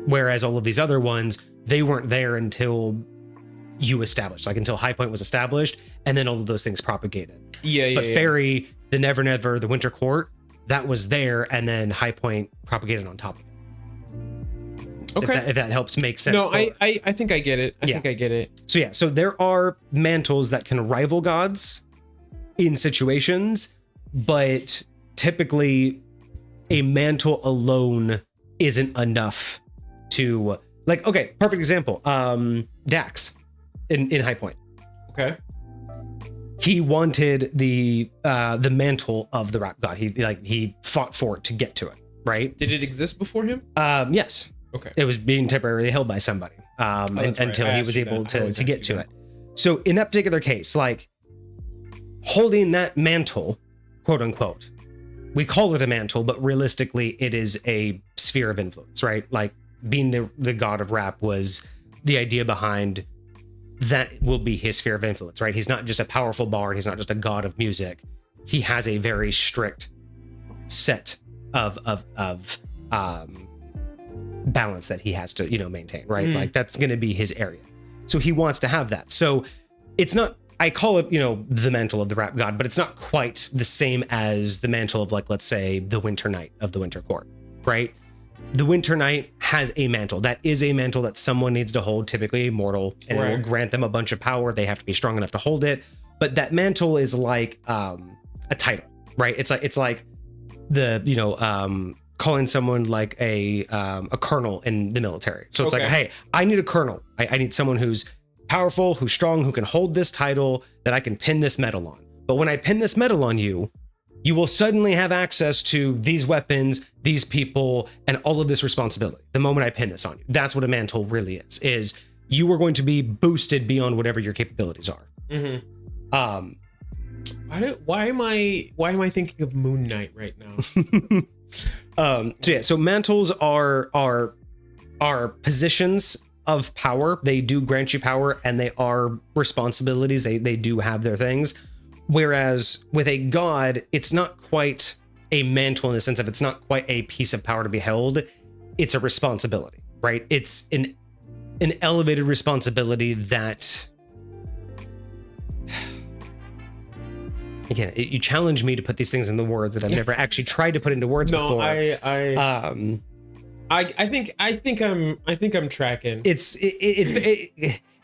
Whereas all of these other ones, they weren't there until you established, like until High Point was established, and then all of those things propagated. But fairy, the Never Never, the Winter Court, that was there, and then High Point propagated on top of it. Okay, if that helps make sense. No, I think I get it. I think I get it. So yeah, so there are mantles that can rival gods in situations, but typically a mantle alone isn't enough to, like, okay, perfect example. Dax in High Point. Okay. He wanted the mantle of the rap god. He fought for it to get to it, right? Did it exist before him? Yes. Okay. It was being temporarily held by somebody until he was able to get to it. So in that particular case, like holding that mantle, quote unquote, we call it a mantle, but realistically it is a sphere of influence, right? Like being the god of rap was the idea behind that will be his sphere of influence, right? He's not just a powerful bard. He's not just a god of music. He has a very strict set of balance that he has to, maintain, right? Like that's going to be his area. So he wants to have that. So it's not, I call it, the mantle of the rap god, but it's not quite the same as the mantle of, like, let's say the Winter Knight of the Winter Court, right? The Winter Knight has a mantle. That is a mantle that someone needs to hold, typically a mortal, and it will grant them a bunch of power. They have to be strong enough to hold it. But that mantle is like a title, right? It's like the, calling someone like a colonel in the military. So it's like, hey, I need a colonel. I need someone who's powerful, who's strong, who can hold this title that I can pin this medal on. But when I pin this medal on you, you will suddenly have access to these weapons, these people, and all of this responsibility the moment I pin this on you. That's what a mantle really is you are going to be boosted beyond whatever your capabilities are. Why am I thinking of Moon Knight right now? So mantles are positions of power. They do grant you power, and they are responsibilities. They do have their things. Whereas with a god, it's not quite a mantle in the sense of it's not quite a piece of power to be held. It's a responsibility, right? It's an elevated responsibility that, again, you challenge me to put these things in the words that I've never actually tried to put into words before. I think I'm tracking.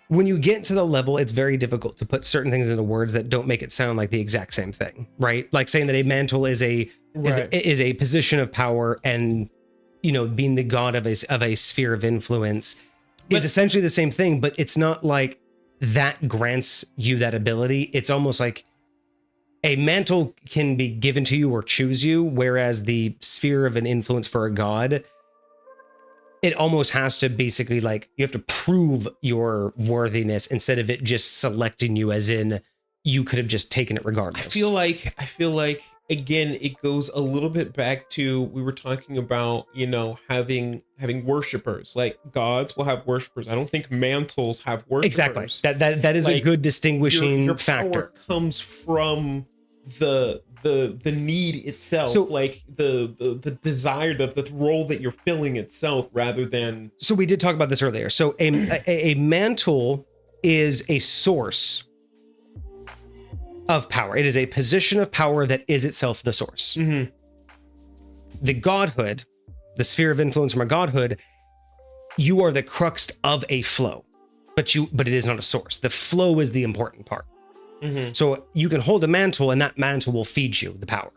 When you get to the level, it's very difficult to put certain things into words that don't make it sound like the exact same thing, right? Like saying that a mantle is a position of power, and being the god of a sphere of influence is essentially the same thing, but it's not like that grants you that ability. It's almost like a mantle can be given to you or choose you, whereas the sphere of an influence for a god, it almost has to basically, like, you have to prove your worthiness instead of it just selecting you, as in you could have just taken it regardless. I feel like again, it goes a little bit back to, we were talking about, having worshipers. Like, gods will have worshipers. I don't think mantles have worshipers. Exactly. That is like, a good distinguishing your factor. Power comes from the need itself, so, like the desire, the role that you're filling itself, rather than. So we did talk about this earlier. So a mantle is a source of power. It is a position of power that is itself the source. Mm-hmm. The godhood, the sphere of influence from a godhood, you are the crux of a flow, but it is not a source. The flow is the important part. Mm-hmm. So you can hold a mantle, and that mantle will feed you the power.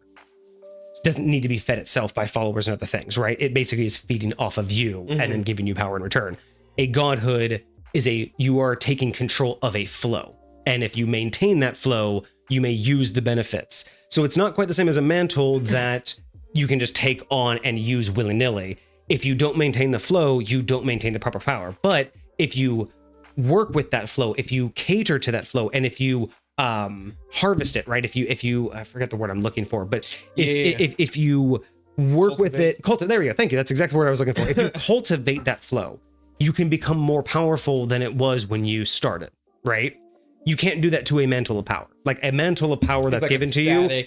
It doesn't need to be fed itself by followers and other things, right? It basically is feeding off of you, mm-hmm. and then giving you power in return. A godhood is you are taking control of a flow. And if you maintain that flow, you may use the benefits. So it's not quite the same as a mantle that you can just take on and use willy-nilly. If you don't maintain the flow, you don't maintain the proper power. But if you work with that flow, if you cater to that flow, and if you harvest it, right? If you I forget the word I'm looking for, but if you work with it, there we go. Thank you. That's exactly what I was looking for. If you cultivate that flow, you can become more powerful than it was when you started, right? You can't do that to a mantle of power. Like a mantle of power that's like given to you.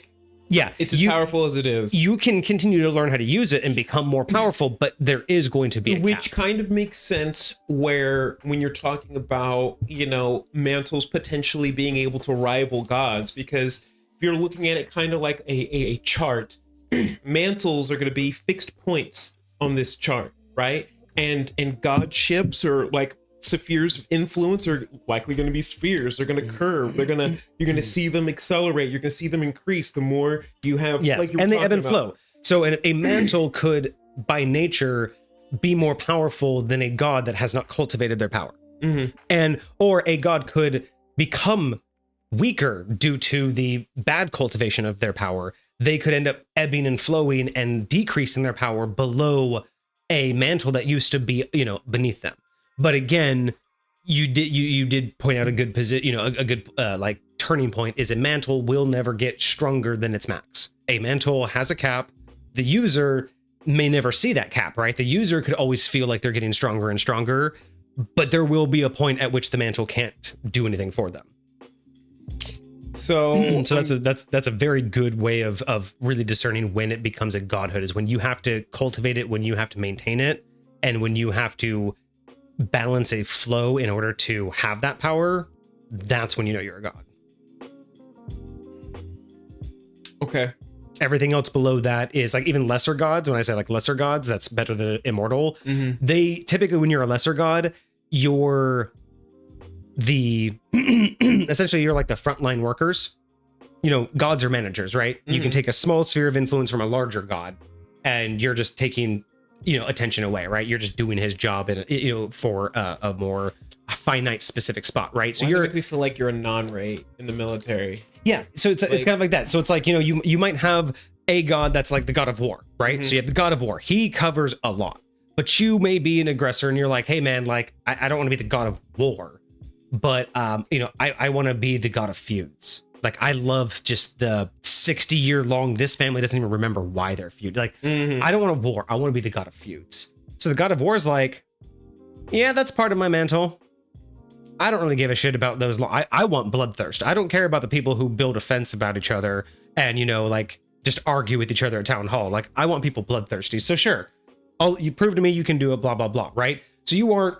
Yeah. It's as powerful as it is. You can continue to learn how to use it and become more powerful, but there is going to be a cap. Which kind of makes sense when you're talking about, mantles potentially being able to rival gods, because if you're looking at it kind of like a chart, mantles are going to be fixed points on this chart, right? And godships are like spheres of influence are likely going to be spheres. They're going to curve. You're going to see them accelerate. You're going to see them increase the more you have. Yes, like and they ebb and flow. So a mantle could, by nature, be more powerful than a god that has not cultivated their power. Mm-hmm. Or a god could become weaker due to the bad cultivation of their power. They could end up ebbing and flowing and decreasing their power below a mantle that used to be, beneath them. But again, you did point out a good position, a good like turning point is a mantle will never get stronger than its max. A mantle has a cap. The user may never see that cap, right? The user could always feel like they're getting stronger and stronger, but there will be a point at which the mantle can't do anything for them. So that's a very good way of really discerning when it becomes a godhood, is when you have to cultivate it, when you have to maintain it, and when you have to balance a flow in order to have that power. That's when you know you're a god. Okay. Everything else below that is like even lesser gods. When I say like lesser gods, that's better than immortal. Mm-hmm. They typically, when you're a lesser god, you're essentially you're like the frontline workers. Gods are managers, right? Mm-hmm. You can take a small sphere of influence from a larger god, and you're just taking attention away, right? You're just doing his job for a more finite specific spot, right? So you make me feel like you're a non-rate in the military. Yeah, so it's kind of like that. So it's like, you might have a god that's like the god of war, right? Mm-hmm. So you have the god of war. He covers a lot, but you may be an aggressor and you're like, hey man, like I don't want to be the god of war, but I want to be the god of feuds. Like, I love just the 60-year long, this family doesn't even remember why they're feud. Like, mm-hmm. I don't want a war. I want to be the god of feuds. So the god of war is like, yeah, that's part of my mantle. I don't really give a shit about those. I want bloodthirst. I don't care about the people who build a fence about each other and, like, just argue with each other at town hall. Like, I want people bloodthirsty. So sure, you prove to me you can do it, blah, blah, blah, right? So you aren't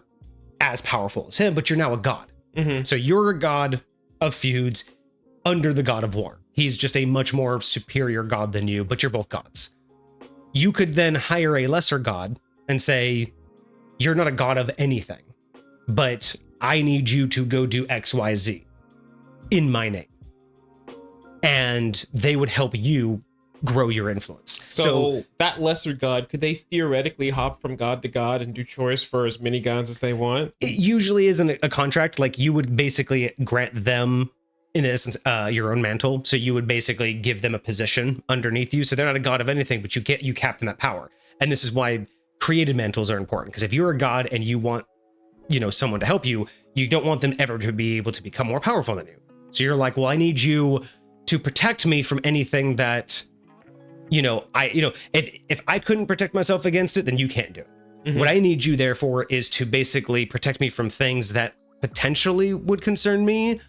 as powerful as him, but you're now a god. Mm-hmm. So you're a god of feuds under the god of war. He's just a much more superior god than you, but you're both gods. You could then hire a lesser god and say, you're not a god of anything, but I need you to go do XYZ in my name. And they would help you grow your influence. So that lesser god, could they theoretically hop from god to god and do chores for as many gods as they want? It usually isn't a contract. Like, you would basically grant them, in essence, your own mantle. So you would basically give them a position underneath you. So they're not a god of anything, but you cap them that power. And this is why created mantles are important. Because if you're a god and you want, someone to help you, you don't want them ever to be able to become more powerful than you. So you're like, well, I need you to protect me from anything that, if I couldn't protect myself against it, then you can't do it. Mm-hmm. What I need you there for is to basically protect me from things that potentially would concern me,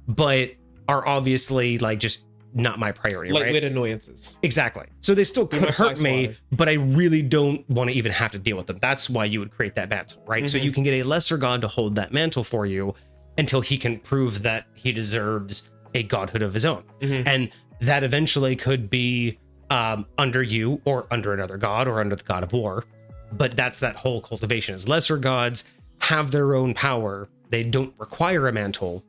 but are obviously like just not my priority. Lightweight right? Annoyances. Exactly. So they still could hurt me, but I really don't want to even have to deal with them. That's why you would create that mantle, right? Mm-hmm. So you can get a lesser god to hold that mantle for you until he can prove that he deserves a godhood of his own. Mm-hmm. And that eventually could be under you or under another god or under the god of war. But that's that whole cultivation, is lesser gods have their own power. They don't require a mantle,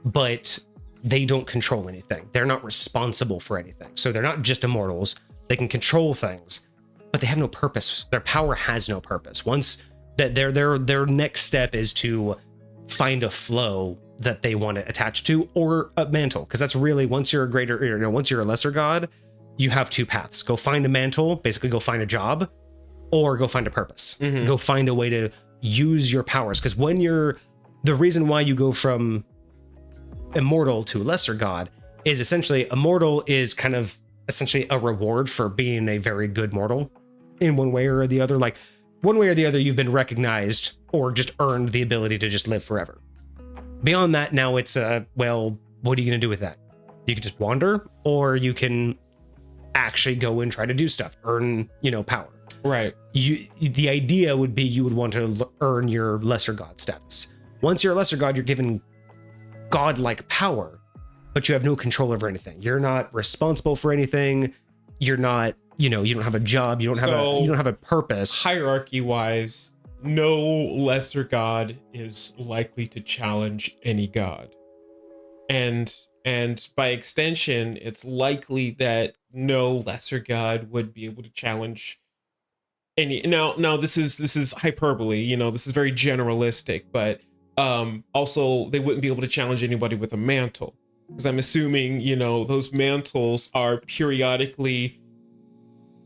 but they don't control anything. They're not responsible for anything. So they're not just immortals. They can control things, but they have no purpose. Their power has no purpose. Once that their next step is to find a flow that they want to attach to, or a mantle. Because that's really, once you're a lesser god, you have two paths. Go find a mantle, basically go find a job, or go find a purpose. Mm-hmm. Go find a way to use your powers. Because the reason why you go from immortal to lesser god is essentially, immortal is kind of essentially a reward for being a very good mortal in one way or the other. Like, one way or the other, you've been recognized or just earned the ability to just live forever. Beyond that, now it's well, what are you going to do with that? You can just wander, or you can actually go and try to do stuff, earn, power. Right. The idea would be you would want to earn your lesser god status. Once you're a lesser god, you're given godlike power, but you have no control over anything. You're not responsible for anything. You're not, you don't have a job. You don't have a purpose. Hierarchy wise, no lesser god is likely to challenge any god. And by extension, it's likely that no lesser god would be able to challenge any. Now this is hyperbole, this is very generalistic, but also they wouldn't be able to challenge anybody with a mantle, because I'm assuming, those mantles are periodically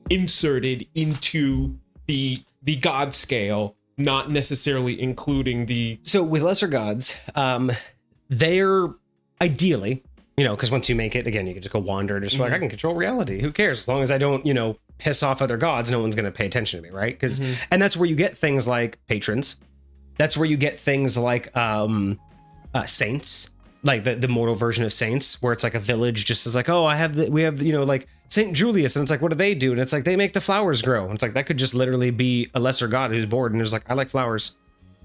inserted into the god scale, not necessarily including the. So with lesser gods, they're ideally, because once you make it, again, you can just go wander and just like, I can control reality. Who cares? As long as I don't, piss off other gods, no one's going to pay attention to me, right? Because, and that's where you get things like patrons. That's where you get things like saints, like the mortal version of saints, where it's like a village just is like, oh, we have like Saint Julius, and it's like, what do they do? And it's like, they make the flowers grow. And it's like, that could just literally be a lesser god who's bored and is like, I like flowers.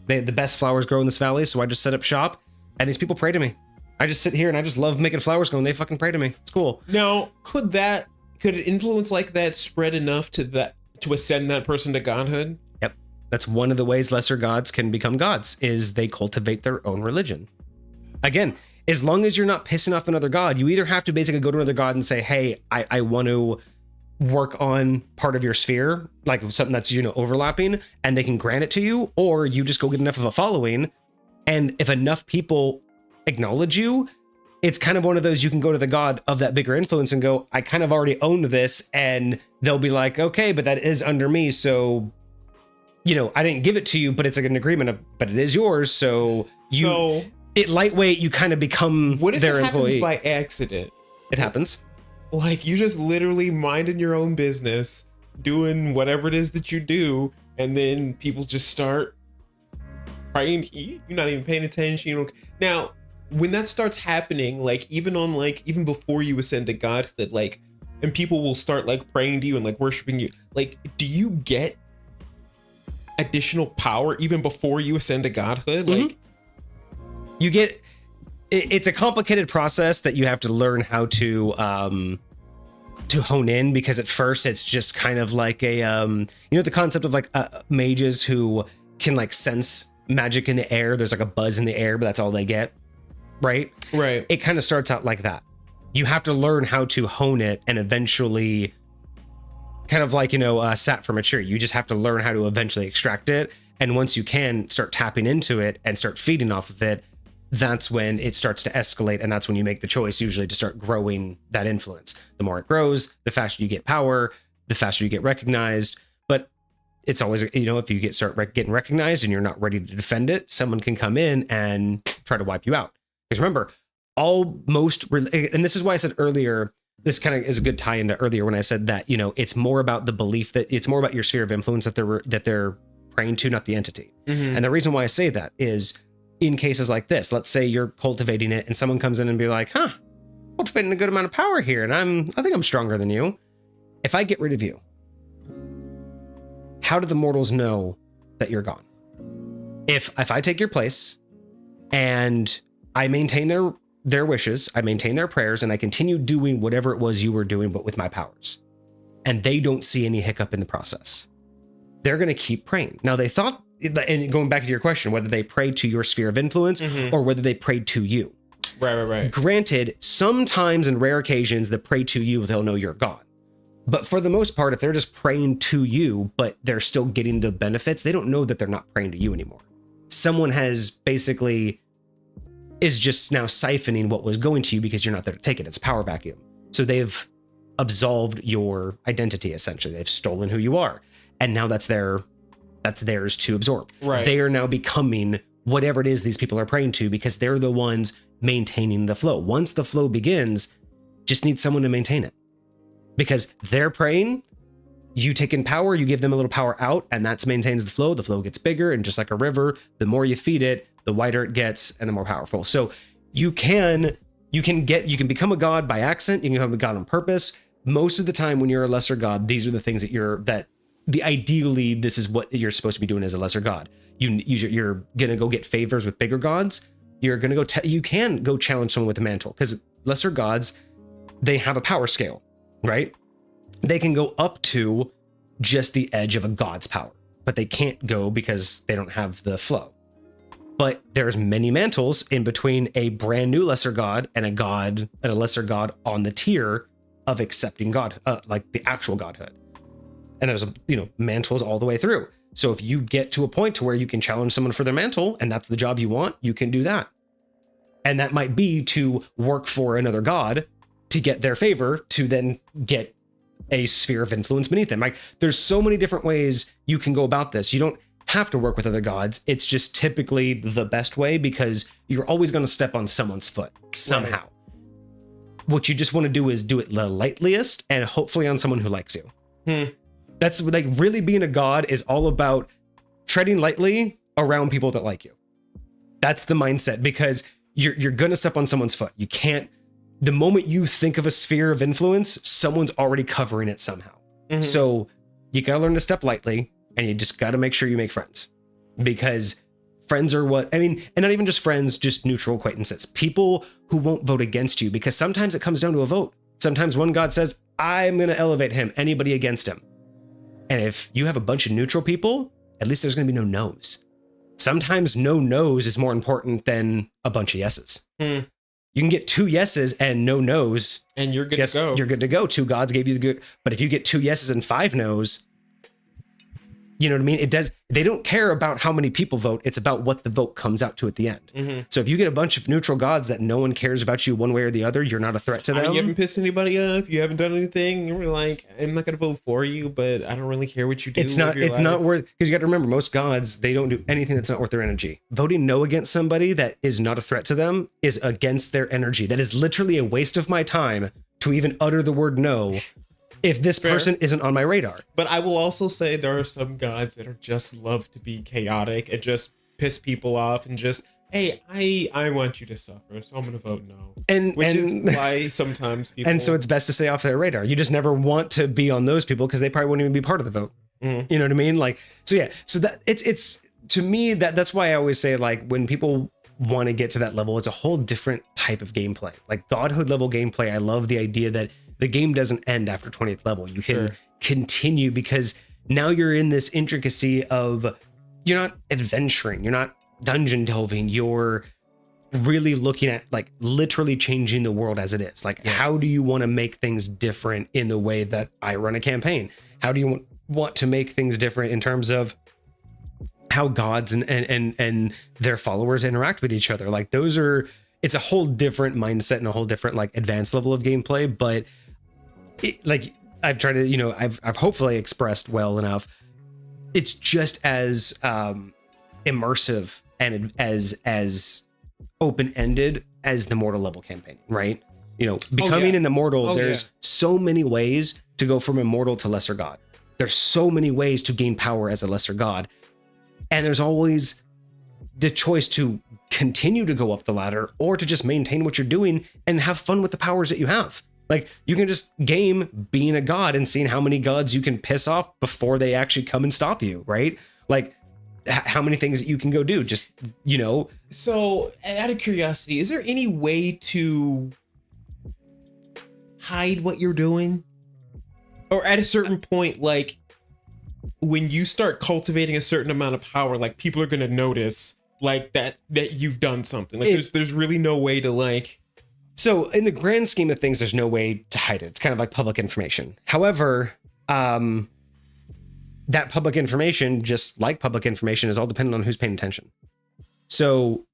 The best flowers grow in this valley, so I just set up shop, and these people pray to me. I just sit here and I just love making flowers grow, and they fucking pray to me. It's cool. Now, could an influence like that spread enough to ascend that person to godhood? Yep. That's one of the ways lesser gods can become gods, is they cultivate their own religion. Again, as long as you're not pissing off another god, you either have to basically go to another god and say, hey, I want to work on part of your sphere, like something that's, overlapping, and they can grant it to you, or you just go get enough of a following. And if enough people acknowledge you, it's kind of one of those, you can go to the god of that bigger influence and go, I kind of already own this, and they'll be like, okay, but that is under me, so I didn't give it to you, but it's like an agreement but it is yours, so lightweight, you kind of become their employee. What if it happens by accident? It happens. Like, you just literally minding your own business, doing whatever it is that you do, and then people just start praying. You're not even paying attention. Now, when that starts happening, like even before you ascend to godhood, like, and people will start like praying to you and like worshiping you, like, do you get additional power even before you ascend to godhood? Like, you get, it's a complicated process that you have to learn how to to hone in, because at first it's just kind of like a the concept of like mages who can like sense magic in the air. There's like a buzz in the air, but that's all they get, right? It kind of starts out like that. You have to learn how to hone it, and eventually, kind of like sap from a tree, you just have to learn how to eventually extract it. And once you can start tapping into it and start feeding off of it, that's when it starts to escalate, and that's when you make the choice usually to start growing that influence. The more it grows, the faster you get power, the faster you get recognized. But it's always, if you getting recognized and you're not ready to defend it, someone can come in and try to wipe you out. Because remember, and this is why I said earlier, this kind of is a good tie into earlier when I said that, it's more about the belief, that it's more about your sphere of influence that they're praying to, not the entity. And the reason why I say that is, in cases like this, let's say you're cultivating it and someone comes in and be like, cultivating a good amount of power here, and I think I'm stronger than you. If I get rid of you, how do the mortals know that you're gone? If I take your place and I maintain their wishes, I maintain their prayers, and I continue doing whatever it was you were doing, but with my powers, and they don't see any hiccup in the process, they're going to keep praying. Now, they thought, and going back to your question, whether they prayed to your sphere of influence or whether they prayed to you. Right. Granted, sometimes in rare occasions, the pray to you, they'll know you're gone. But for the most part, if they're just praying to you, but they're still getting the benefits, they don't know that they're not praying to you anymore. Someone is just now siphoning what was going to you because you're not there to take it. It's a power vacuum. So they've absolved your identity, essentially. They've stolen who you are. And now that's theirs to absorb. Right. They are now becoming whatever it is these people are praying to, because they're the ones maintaining the flow. Once the flow begins, just need someone to maintain it. Because they're praying, you take in power, you give them a little power out, and that maintains the flow. The flow gets bigger, and just like a river, the more you feed it, the wider it gets and the more powerful. So you can become a god by accident, you can become a god on purpose. Most of the time when you're a lesser god, these are the things ideally, this is what you're supposed to be doing as a lesser god. You're gonna go get favors with bigger gods. You're gonna go. You can go challenge someone with a mantle, because lesser gods, they have a power scale, right? They can go up to just the edge of a god's power, but they can't go because they don't have the flow. But there's many mantles in between a brand new lesser god and a lesser god on the tier of accepting God, like the actual godhood. And there's mantles all the way through. So if you get to a point to where you can challenge someone for their mantle, and that's the job you want, you can do that. And that might be to work for another god to get their favor, to then get a sphere of influence beneath them. Like, there's so many different ways you can go about this. You don't have to work with other gods. It's just typically the best way, because you're always going to step on someone's foot somehow. Right. What you just want to do is do it the lightliest, and hopefully on someone who likes you. That's like, really being a god is all about treading lightly around people that like you. That's the mindset, because you're going to step on someone's foot. You can't, the moment you think of a sphere of influence, someone's already covering it somehow. So you got to learn to step lightly, and you just got to make sure you make friends, because friends are and not even just friends, just neutral acquaintances, people who won't vote against you, because sometimes it comes down to a vote. Sometimes one god says, I'm going to elevate him, anybody against him. And if you have a bunch of neutral people, at least there's going to be no no's. Sometimes no no's is more important than a bunch of yeses. You can get 2 yeses and no no's, and you're good to go. You're good to go. 2 gods gave you the good. But if you get 2 yeses and 5 no's, you know what I mean? They don't care about how many people vote. It's about what the vote comes out to at the end. So if you get a bunch of neutral gods that no one cares about you one way or the other, you're not a threat to them. You haven't pissed anybody off. You haven't done anything. You're like, I'm not going to vote for you, but I don't really care what you do. It's not worth, because you got to remember, most gods, they don't do anything that's not worth their energy. Voting no against somebody that is not a threat to them is against their energy. That is literally a waste of my time to even utter the word no if this person isn't on my radar. But I will also say there are some gods that are just love to be chaotic and just piss people off and just, hey, I want you to suffer, so I'm gonna vote no. Which is why sometimes people... And so it's best to stay off their radar. You just never want to be on those people, because they probably wouldn't even be part of the vote. You know what I mean? Like, so yeah, so that it's to me, that's why I always say, like, when people want to get to that level, it's a whole different type of gameplay. Like, godhood level gameplay, I love the idea that The game doesn't end after 20th level. You can Sure. continue because now you're in this intricacy of you're not adventuring, you're not dungeon delving, you're really looking at like literally changing the world as it is. Like, Yes. how do you want to make things different in the way that I run a campaign? How do you want to make things different in terms of how gods and their followers interact with each other? Like it's a whole different mindset and a whole different like advanced level of gameplay. But like I've tried to, I've hopefully expressed well enough. It's just as immersive and as open-ended as the mortal level campaign, right? Becoming an immortal, there's so many ways to go from immortal to lesser god. There's so many ways to gain power as a lesser god. And there's always the choice to continue to go up the ladder or to just maintain what you're doing and have fun with the powers that you have. Like, you can just game being a god and seeing how many gods you can piss off before they actually come and stop you, right? Like, how many things that you can go do, just, So, out of curiosity, is there any way to hide what you're doing? Or at a certain point, like, when you start cultivating a certain amount of power, like, people are going to notice, like, that you've done something. Like, there's really no way to, like... So, in the grand scheme of things, there's no way to hide it. It's kind of like public information. However, that public information, just like public information, is all dependent on who's paying attention. So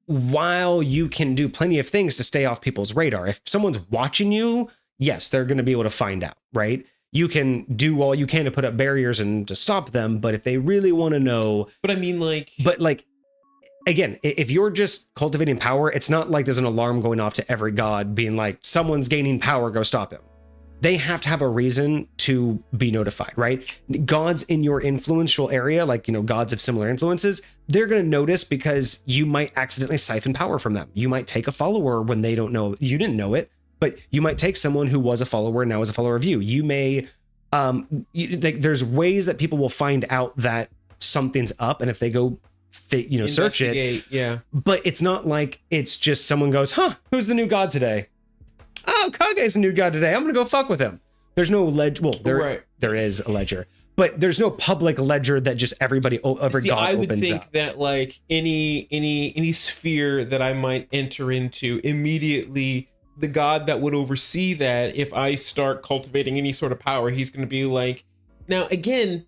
while you can do plenty of things to stay off people's radar, if someone's watching you, yes, they're going to be able to find out, right? You can do all you can to put up barriers and to stop them, but if they really want to know... But I mean, like... But like, again, if you're just cultivating power, it's not like there's an alarm going off to every god being like, someone's gaining power, go stop him. They have to have a reason to be notified, right? Gods in your influential area, like, gods of similar influences, they're going to notice because you might accidentally siphon power from them. You might take a follower when they don't know, you didn't know it, but you might take someone who was a follower and now is a follower of you. You may, there's ways that people will find out that something's up. And if they go, search it. Yeah. But it's not like it's just someone goes, who's the new god today? Oh, Kage's a new god today. I'm gonna go fuck with him. There's no ledger. Well, there is a ledger, but there's no public ledger that just every god opens up. I would think that like any sphere that I might enter into, immediately the god that would oversee that, if I start cultivating any sort of power, he's gonna be like, now again,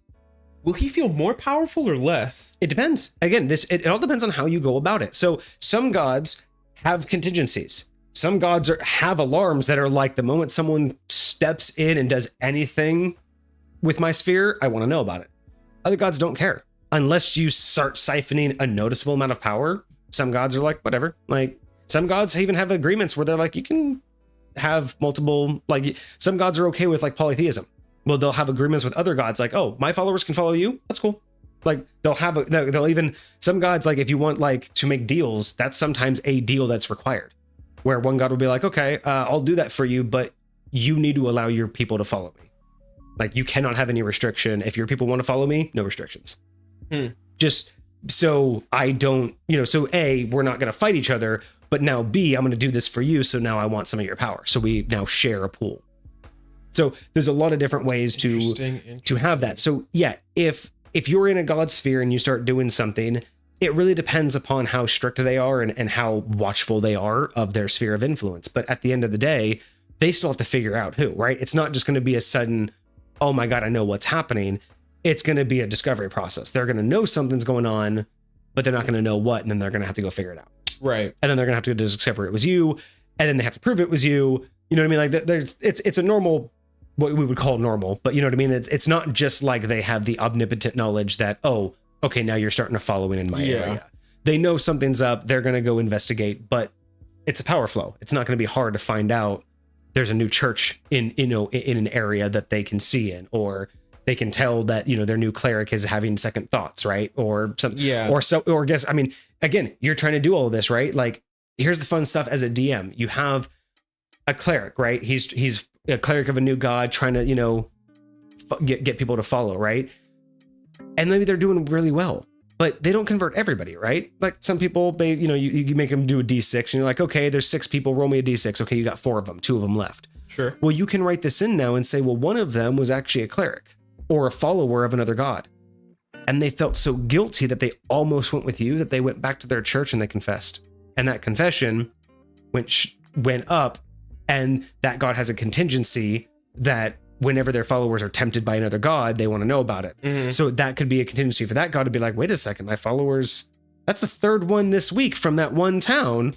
will he feel more powerful or less? It depends. Again, it all depends on how you go about it. So some gods have contingencies. Some gods have alarms that are like, the moment someone steps in and does anything with my sphere, I want to know about it. Other gods don't care. Unless you start siphoning a noticeable amount of power, some gods are like, whatever. Like, some gods even have agreements where they're like, you can have multiple, like, some gods are okay with like polytheism. Well, they'll have agreements with other gods like, oh, my followers can follow you. That's cool. Like, they'll even, some gods, like, if you want like to make deals, that's sometimes a deal that's required. Where one god will be like, okay, I'll do that for you, but you need to allow your people to follow me. Like, you cannot have any restriction. If your people want to follow me, no restrictions. Just so I don't, so A, we're not going to fight each other, but now B, I'm going to do this for you. So now I want some of your power. So we now share a pool. So there's a lot of different ways to have that. So yeah, if you're in a god sphere and you start doing something, it really depends upon how strict they are and how watchful they are of their sphere of influence. But at the end of the day, they still have to figure out who, right? It's not just going to be a sudden, oh my God, I know what's happening. It's going to be a discovery process. They're going to know something's going on, but they're not going to know what. And then they're going to have to go figure it out. Right. And then they're going to have to discover it was you. And then they have to prove it was you. You know what I mean? Like, it's a normal, what we would call normal, but you know what I mean? It's not just like they have the omnipotent knowledge that, oh, okay, now you're starting to follow in my area. They know something's up. They're going to go investigate, but it's a power flow. It's not going to be hard to find out there's a new church in an area that they can see in, or they can tell that, their new cleric is having second thoughts, right? Or something. Yeah. Or guess, I mean, again, you're trying to do all of this, right? Like, here's the fun stuff as a DM. You have a cleric, right? He's a cleric of a new god trying to, get people to follow, right? And maybe they're doing really well, but they don't convert everybody, right? Like, some people, they, you make them do a D6 and you're like, okay, there's 6 people, roll me a D6. Okay, you got 4 of them, 2 of them left. Sure. Well, you can write this in now and say, well, one of them was actually a cleric or a follower of another god. And they felt so guilty that they almost went with you that they went back to their church and they confessed. And that confession went up, and that god has a contingency that whenever their followers are tempted by another god, they want to know about it. Mm-hmm. So that could be a contingency for that god to be like, wait a second, my followers, that's the third one this week from that one town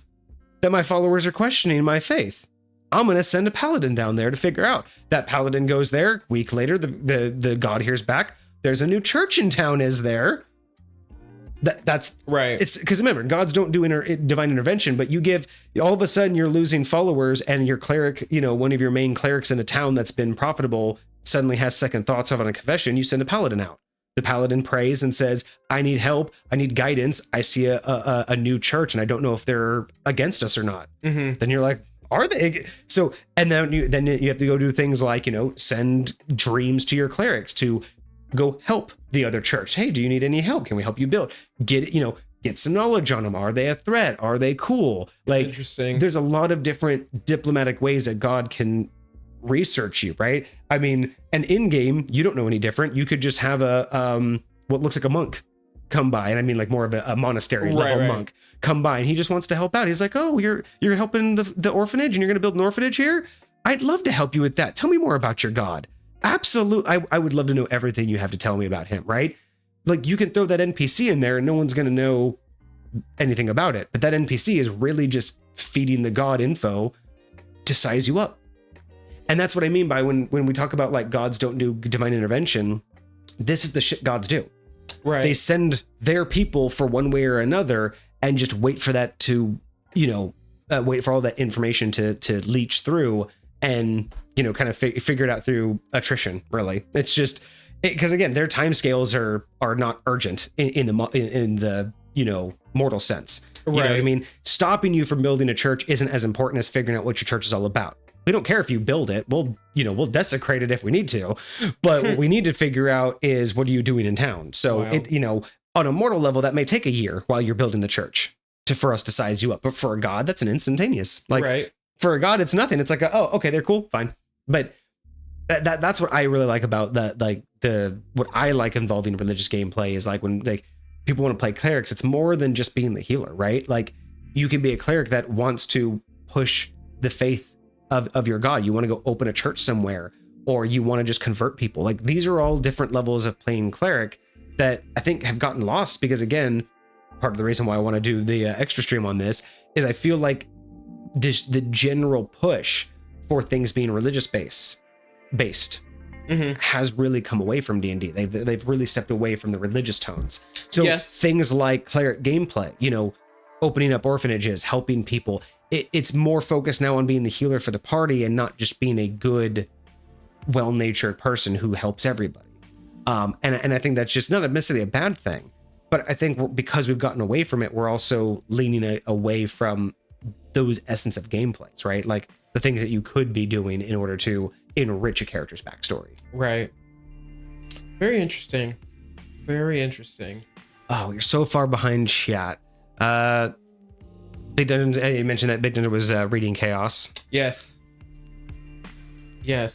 that my followers are questioning my faith. I'm going to send a paladin down there to figure out. That paladin goes there. Week later, the god hears back. There's a new church in town, is there? That's right. It's because remember, gods don't do divine intervention, but you give, all of a sudden you're losing followers, and your cleric, one of your main clerics in a town that's been profitable suddenly has second thoughts of on a confession. You send a paladin out. The paladin prays and says, I need help. I need guidance. I see a new church and I don't know if they're against us or not. Mm-hmm. Then you're like, are they? So, and then you have to go do things like, send dreams to your clerics to go help the other church. Hey, do you need any help? Can we help you build? Get some knowledge on them. Are they a threat? Are they cool? Like, interesting. There's a lot of different diplomatic ways that God can research you, right? I mean, and in game, you don't know any different. You could just have a what looks like a monk come by, and I mean like more of a monastery level monk come by, and he just wants to help out. He's like, oh, you're helping the orphanage, and you're going to build an orphanage here? I'd love to help you with that. Tell me more about your God. Absolutely. I would love to know everything you have to tell me about him, right? Like, you can throw that NPC in there and no one's going to know anything about it. But that NPC is really just feeding the God info to size you up. And that's what I mean by when we talk about like gods don't do divine intervention, this is the shit gods do. Right. They send their people for one way or another and just wait for that to, wait for all that information to leach through and, kind of figure it out through attrition, really. It's just, because again, their timescales are not urgent in the mortal sense. You know what I mean? Stopping you from building a church isn't as important as figuring out what your church is all about. We don't care if you build it. We'll desecrate it if we need to. But what we need to figure out is, what are you doing in town? So on a mortal level, that may take a year while you're building the church for us to size you up. But for a god, that's an instantaneous. Like, for a god, it's nothing. It's like, oh, okay, they're cool, fine. But that's what I really like about what I like involving religious gameplay is like when people want to play clerics, it's more than just being the healer, right? Like, you can be a cleric that wants to push the faith of your god. You want to go open a church somewhere, or you want to just convert people. Like, these are all different levels of playing cleric that I think have gotten lost, because again, part of the reason why I want to do the extra stream on this is I feel like the general push for things being religious based has really come away from D&D. They've really stepped away from the religious tones. So things like cleric gameplay, opening up orphanages, helping people, it's more focused now on being the healer for the party and not just being a good, well-natured person who helps everybody. And I think that's just not necessarily a bad thing, but I think because we've gotten away from it, we're also leaning away from those essence of gameplays, right? Like the things that you could be doing in order to enrich a character's backstory. Right. Very interesting. Very interesting. Oh, you're so far behind chat. Big Dungeons, you mentioned that Big Dungeon was reading Chaos. Yes.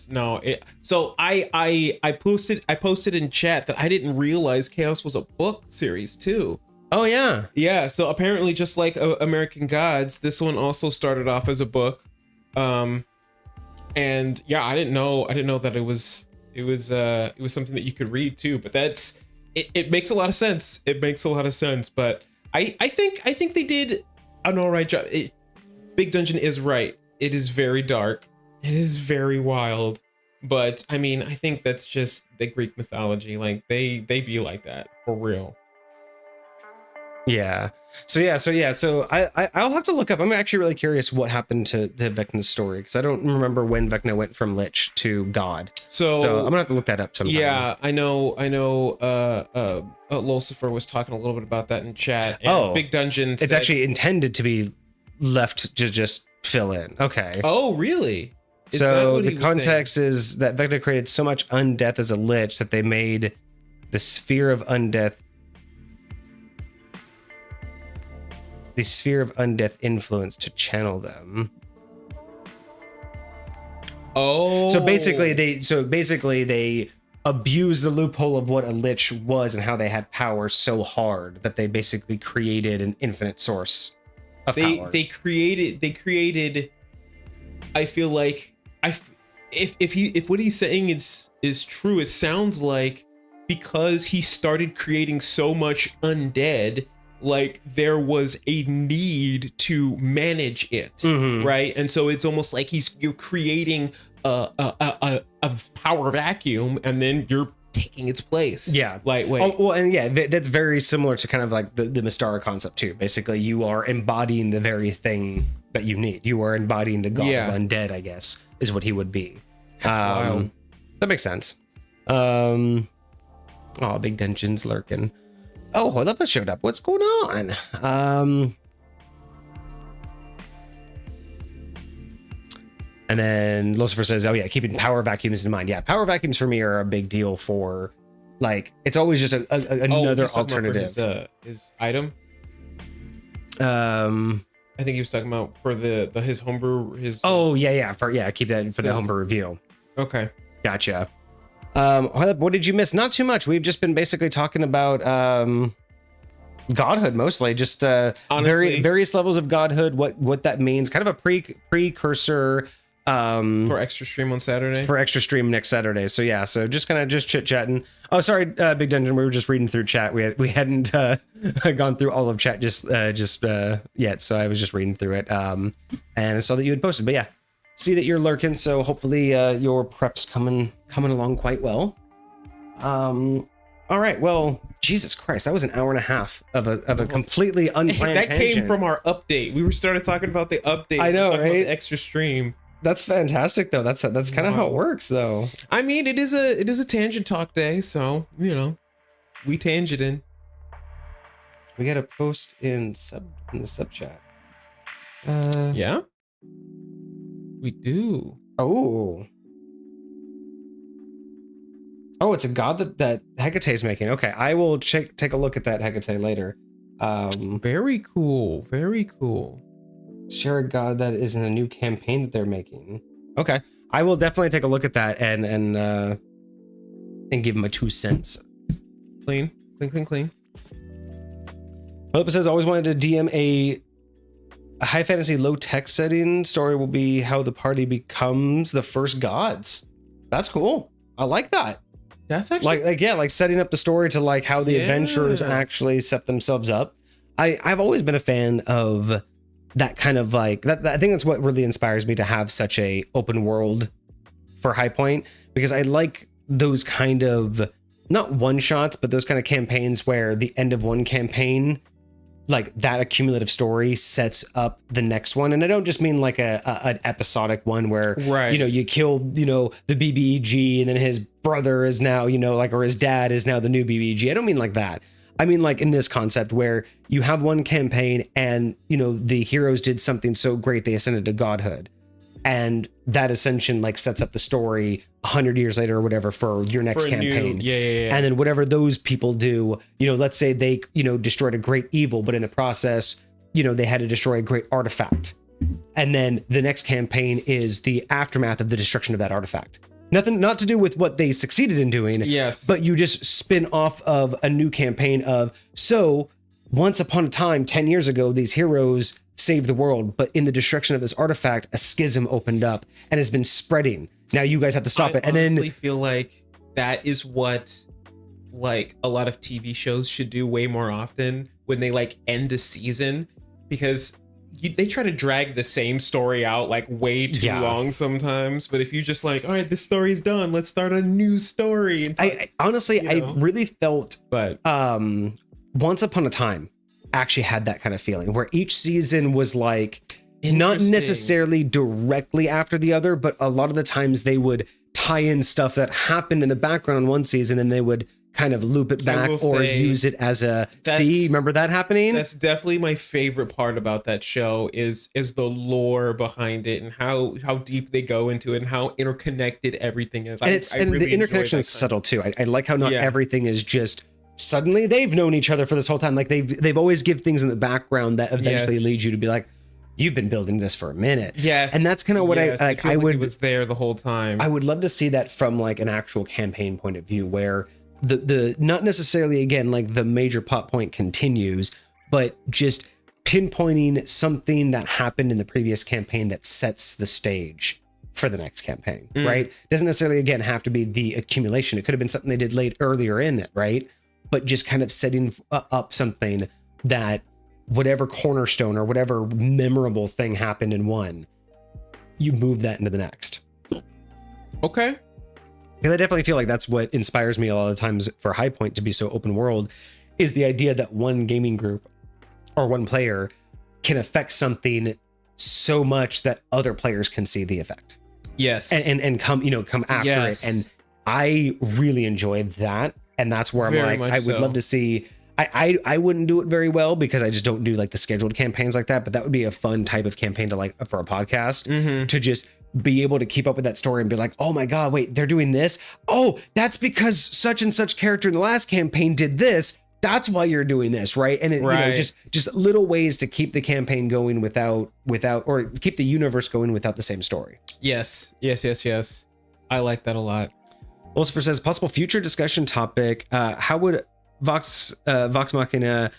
No. So I posted in chat that I didn't realize Chaos was a book series too. Oh yeah. Yeah. So apparently, just like American Gods, this one also started off as a book. And yeah, I didn't know that it was something that you could read too. But it makes a lot of sense. But I think they did an all right job. Big Dungeon is right. It is very dark. It is very wild. But I mean, I think that's just the Greek mythology. Like they be like that for real. Yeah. So I'll have to look up. I'm actually really curious what happened to Vecna's story, because I don't remember when Vecna went from Lich to God. So I'm gonna have to look that up sometime. Yeah, I know. Lucifer was talking a little bit about that in chat. And Big Dungeon. It's actually intended to be left to just fill in. Okay. Oh, really? So the context is that Vecna created so much undeath as a Lich that they made the sphere of undeath. The sphere of undeath influence to channel them. Oh, So basically they abused the loophole of what a lich was and how they had power so hard that they basically created an infinite source of power. they created. I feel like if what he's saying is true, it sounds like because he started creating so much undead, like there was a need to manage it, right? And so it's almost like you're creating a power vacuum, and then you're taking its place. Yeah. Lightweight. Oh, well, and yeah, that's very similar to kind of like the Mystara concept too. Basically, you are embodying the very thing that you need. You are embodying the god of undead, I guess, is what he would be. That's wild. That makes sense. Oh, Big Dungeon's lurking. Oh, Holepa showed up. What's going on? And then Lucifer says, oh yeah, keeping power vacuums in mind. Yeah, power vacuums for me are a big deal for, like, it's always just another alternative. His item? I think he was talking about for his homebrew, Oh, yeah. Keep that for the homebrew review. Okay. Gotcha. What did you miss? Not too much. We've just been basically talking about godhood mostly, just various levels of godhood, what that means, kind of a precursor for extra stream on Saturday. For extra stream next Saturday. So yeah, so just kind of just chit-chatting. Oh, sorry, Big Dungeon, we were just reading through chat. We hadn't gone through all of chat just yet, so I was just reading through it. And I saw that you had posted, but yeah, see that you're lurking, so hopefully your prep's coming along quite well. All right, well, Jesus Christ, that was an hour and a half of a completely unplanned that tangent. came from our update. We started talking about the update. I know, right? The extra stream. That's fantastic, though. That's kind of how it works, though. I mean, it is a tangent talk day, so we tangenting. We got a post in the sub chat. Yeah, we do. Oh, it's a god that Hecate is making. Okay, I will take a look at that Hecate later. Very cool. Very cool. Share a god that is in a new campaign that they're making. Okay, I will definitely take a look at that and give him a 2 cents. Clean. Philippa says, always wanted to DM a high fantasy low tech setting. Story will be how the party becomes the first gods. That's cool. I like that. That's actually like setting up the story to like how the adventurers actually set themselves up. I've always been a fan of that kind of like that. I think that's what really inspires me to have such a open world for High Point, because I like those kind of not one shots, but those kind of campaigns where the end of one campaign, like that accumulative story sets up the next one. And I don't just mean like an episodic one where, you kill, the BBEG and then his brother is now, or his dad is now the new BBEG. I don't mean like that. I mean, like in this concept where you have one campaign and, the heroes did something so great, they ascended to godhood. And that ascension like sets up the story 100 years later or whatever for your next campaign. And then whatever those people do, let's say they, destroyed a great evil, but in the process, they had to destroy a great artifact. And then the next campaign is the aftermath of the destruction of that artifact. Not to do with what they succeeded in doing. Yes. But you just spin off of a new campaign of, so once upon a time, 10 years ago, these heroes saved the world, but in the destruction of this artifact, a schism opened up and has been spreading. Now you guys have to stop it. And then I feel like that is what like a lot of TV shows should do way more often when they like end a season, because they try to drag the same story out like way too long sometimes. But if you just like, all right, this story's done, let's start a new story. And I honestly, I really felt, but Once Upon a Time actually had that kind of feeling where each season was like not necessarily directly after the other, but a lot of the times they would tie in stuff that happened in the background on one season and they would kind of loop it back or use it as a remember that happening? That's definitely my favorite part about that show is the lore behind it and how deep they go into it and how interconnected everything is. And the interconnection is subtle too. I like how not everything is just suddenly they've known each other for this whole time. Like they've always give things in the background that eventually lead you to be like, you've been building this for a minute. Yes. And that's kind of what yes, I like. it feels I like would it was there the whole time. I would love to see that from like an actual campaign point of view, where the not necessarily again like the major plot point continues, but just pinpointing something that happened in the previous campaign that sets the stage for the next campaign, right? Doesn't necessarily again have to be the accumulation. It could have been something they did late earlier in it, right? But just kind of setting up something that whatever cornerstone or whatever memorable thing happened in one, you move that into the next. Okay. Because I definitely feel like that's what inspires me a lot of times for High Point to be so open world, is the idea that one gaming group or one player can affect something so much that other players can see the effect. Yes. And come after Yes. it. And I really enjoyed that. And that's where I'm Very like, much I would so. love to see. I wouldn't do it very well because I just don't do like the scheduled campaigns like that. But that would be a fun type of campaign to like for a podcast to just be able to keep up with that story and be like, oh my God, wait, they're doing this. Oh, that's because such and such character in the last campaign did this. That's why you're doing this, right? And it, Right. just little ways to keep the campaign going without or keep the universe going without the same story. Yes. I like that a lot. Lucifer says possible future discussion topic. How would Vox Machina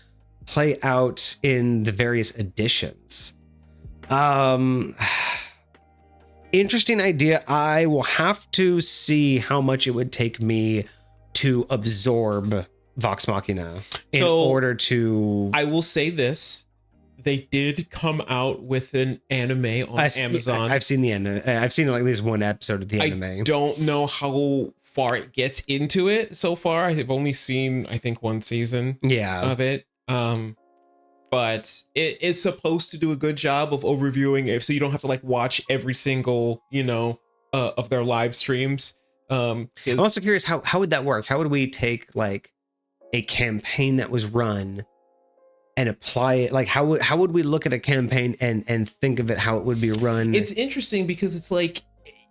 play out in the various editions? Interesting idea. I will have to see how much it would take me to absorb Vox Machina in order to. I will say this. They did come out with an anime on Amazon. I've seen the anime. I've seen like at least one episode of the anime. I don't know how far it gets into it so far. I've only seen, I think, one season of it. But it's supposed to do a good job of overviewing it, so you don't have to like watch every single, of their live streams. I'm also curious, how would that work? How would we take like a campaign that was run and apply it? Like how would we look at a campaign and think of it how it would be run? It's interesting because it's like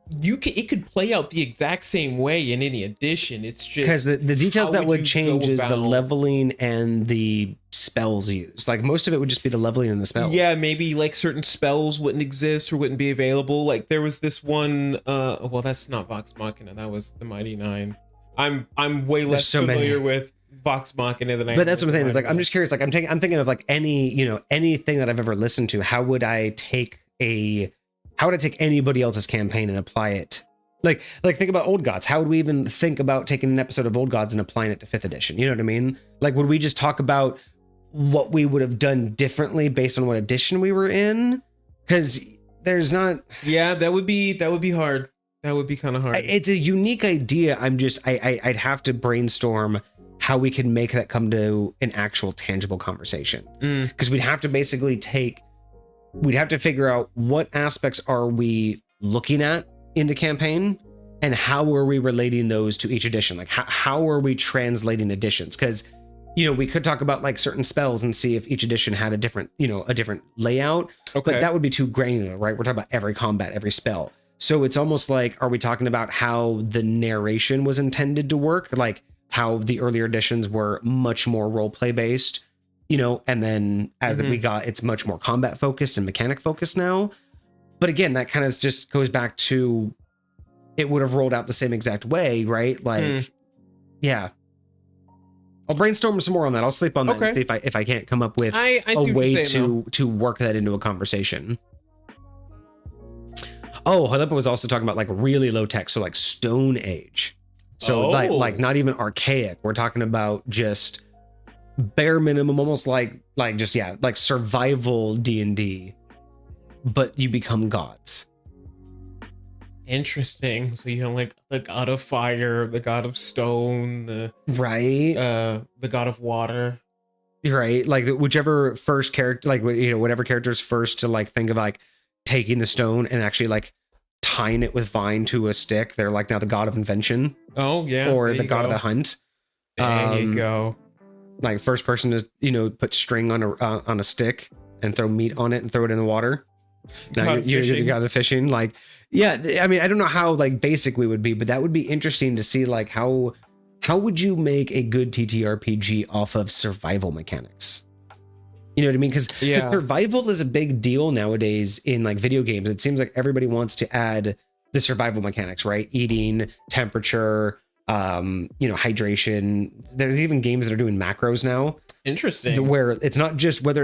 it could play out the exact same way in any edition. It's just because the details that would change is the about leveling and the spells used. Like most of it would just be the leveling and the spells. Yeah, maybe like certain spells wouldn't exist or wouldn't be available. Like there was this one well, that's not Vox Machina, that was the Mighty Nine. I'm way less familiar with Vox Machina than I am. But that's what I'm saying. Is like I'm just curious. Like I'm thinking of like anything that I've ever listened to. How would I take anybody else's campaign and apply it? Like think about Old Gods. How would we even think about taking an episode of Old Gods and applying it to 5th edition? You know what I mean? Like would we just talk about what we would have done differently based on what edition we were in? Because there's not. Yeah, that would be hard. That would be kind of hard. It's a unique idea. I'd have to brainstorm how we can make that come to an actual tangible conversation. Because we'd have to basically we'd have to figure out what aspects are we looking at in the campaign and how are we relating those to each edition? Like how are we translating editions? Because we could talk about like certain spells and see if each edition had a different layout. Okay. But that would be too granular, right? We're talking about every combat, every spell. So it's almost like, are we talking about how the narration was intended to work? Like how the earlier editions were much more role play based, and then as we got, it's much more combat focused and mechanic focused now. But again, that kind of just goes back to, it would have rolled out the same exact way, right? Like, yeah. I'll brainstorm some more on that. I'll sleep on that and see if I can't come up with a way to work that into a conversation. Oh, Halepa was also talking about like really low tech, so like Stone Age. So like not even archaic. We're talking about just bare minimum, almost like survival D&D, but you become gods. Interesting. So you have like the god of fire, the god of stone, the god of water. Right. Like whichever first character, like whatever character's first to like think of like taking the stone and actually like tying it with vine to a stick, they're like now the god of invention. Oh yeah. Or the god of the hunt. There you go. Like first person to put string on a stick and throw meat on it and throw it in the water. Now you're the god of fishing. Like, yeah, I mean, I don't know how like basic we would be, but that would be interesting to see like how would you make a good TTRPG off of survival mechanics? You know what I mean? Because Yeah. survival is a big deal nowadays in like video games. It seems like everybody wants to add the survival mechanics, right? Eating, temperature, hydration. There's even games that are doing macros now. Interesting. Where it's not just like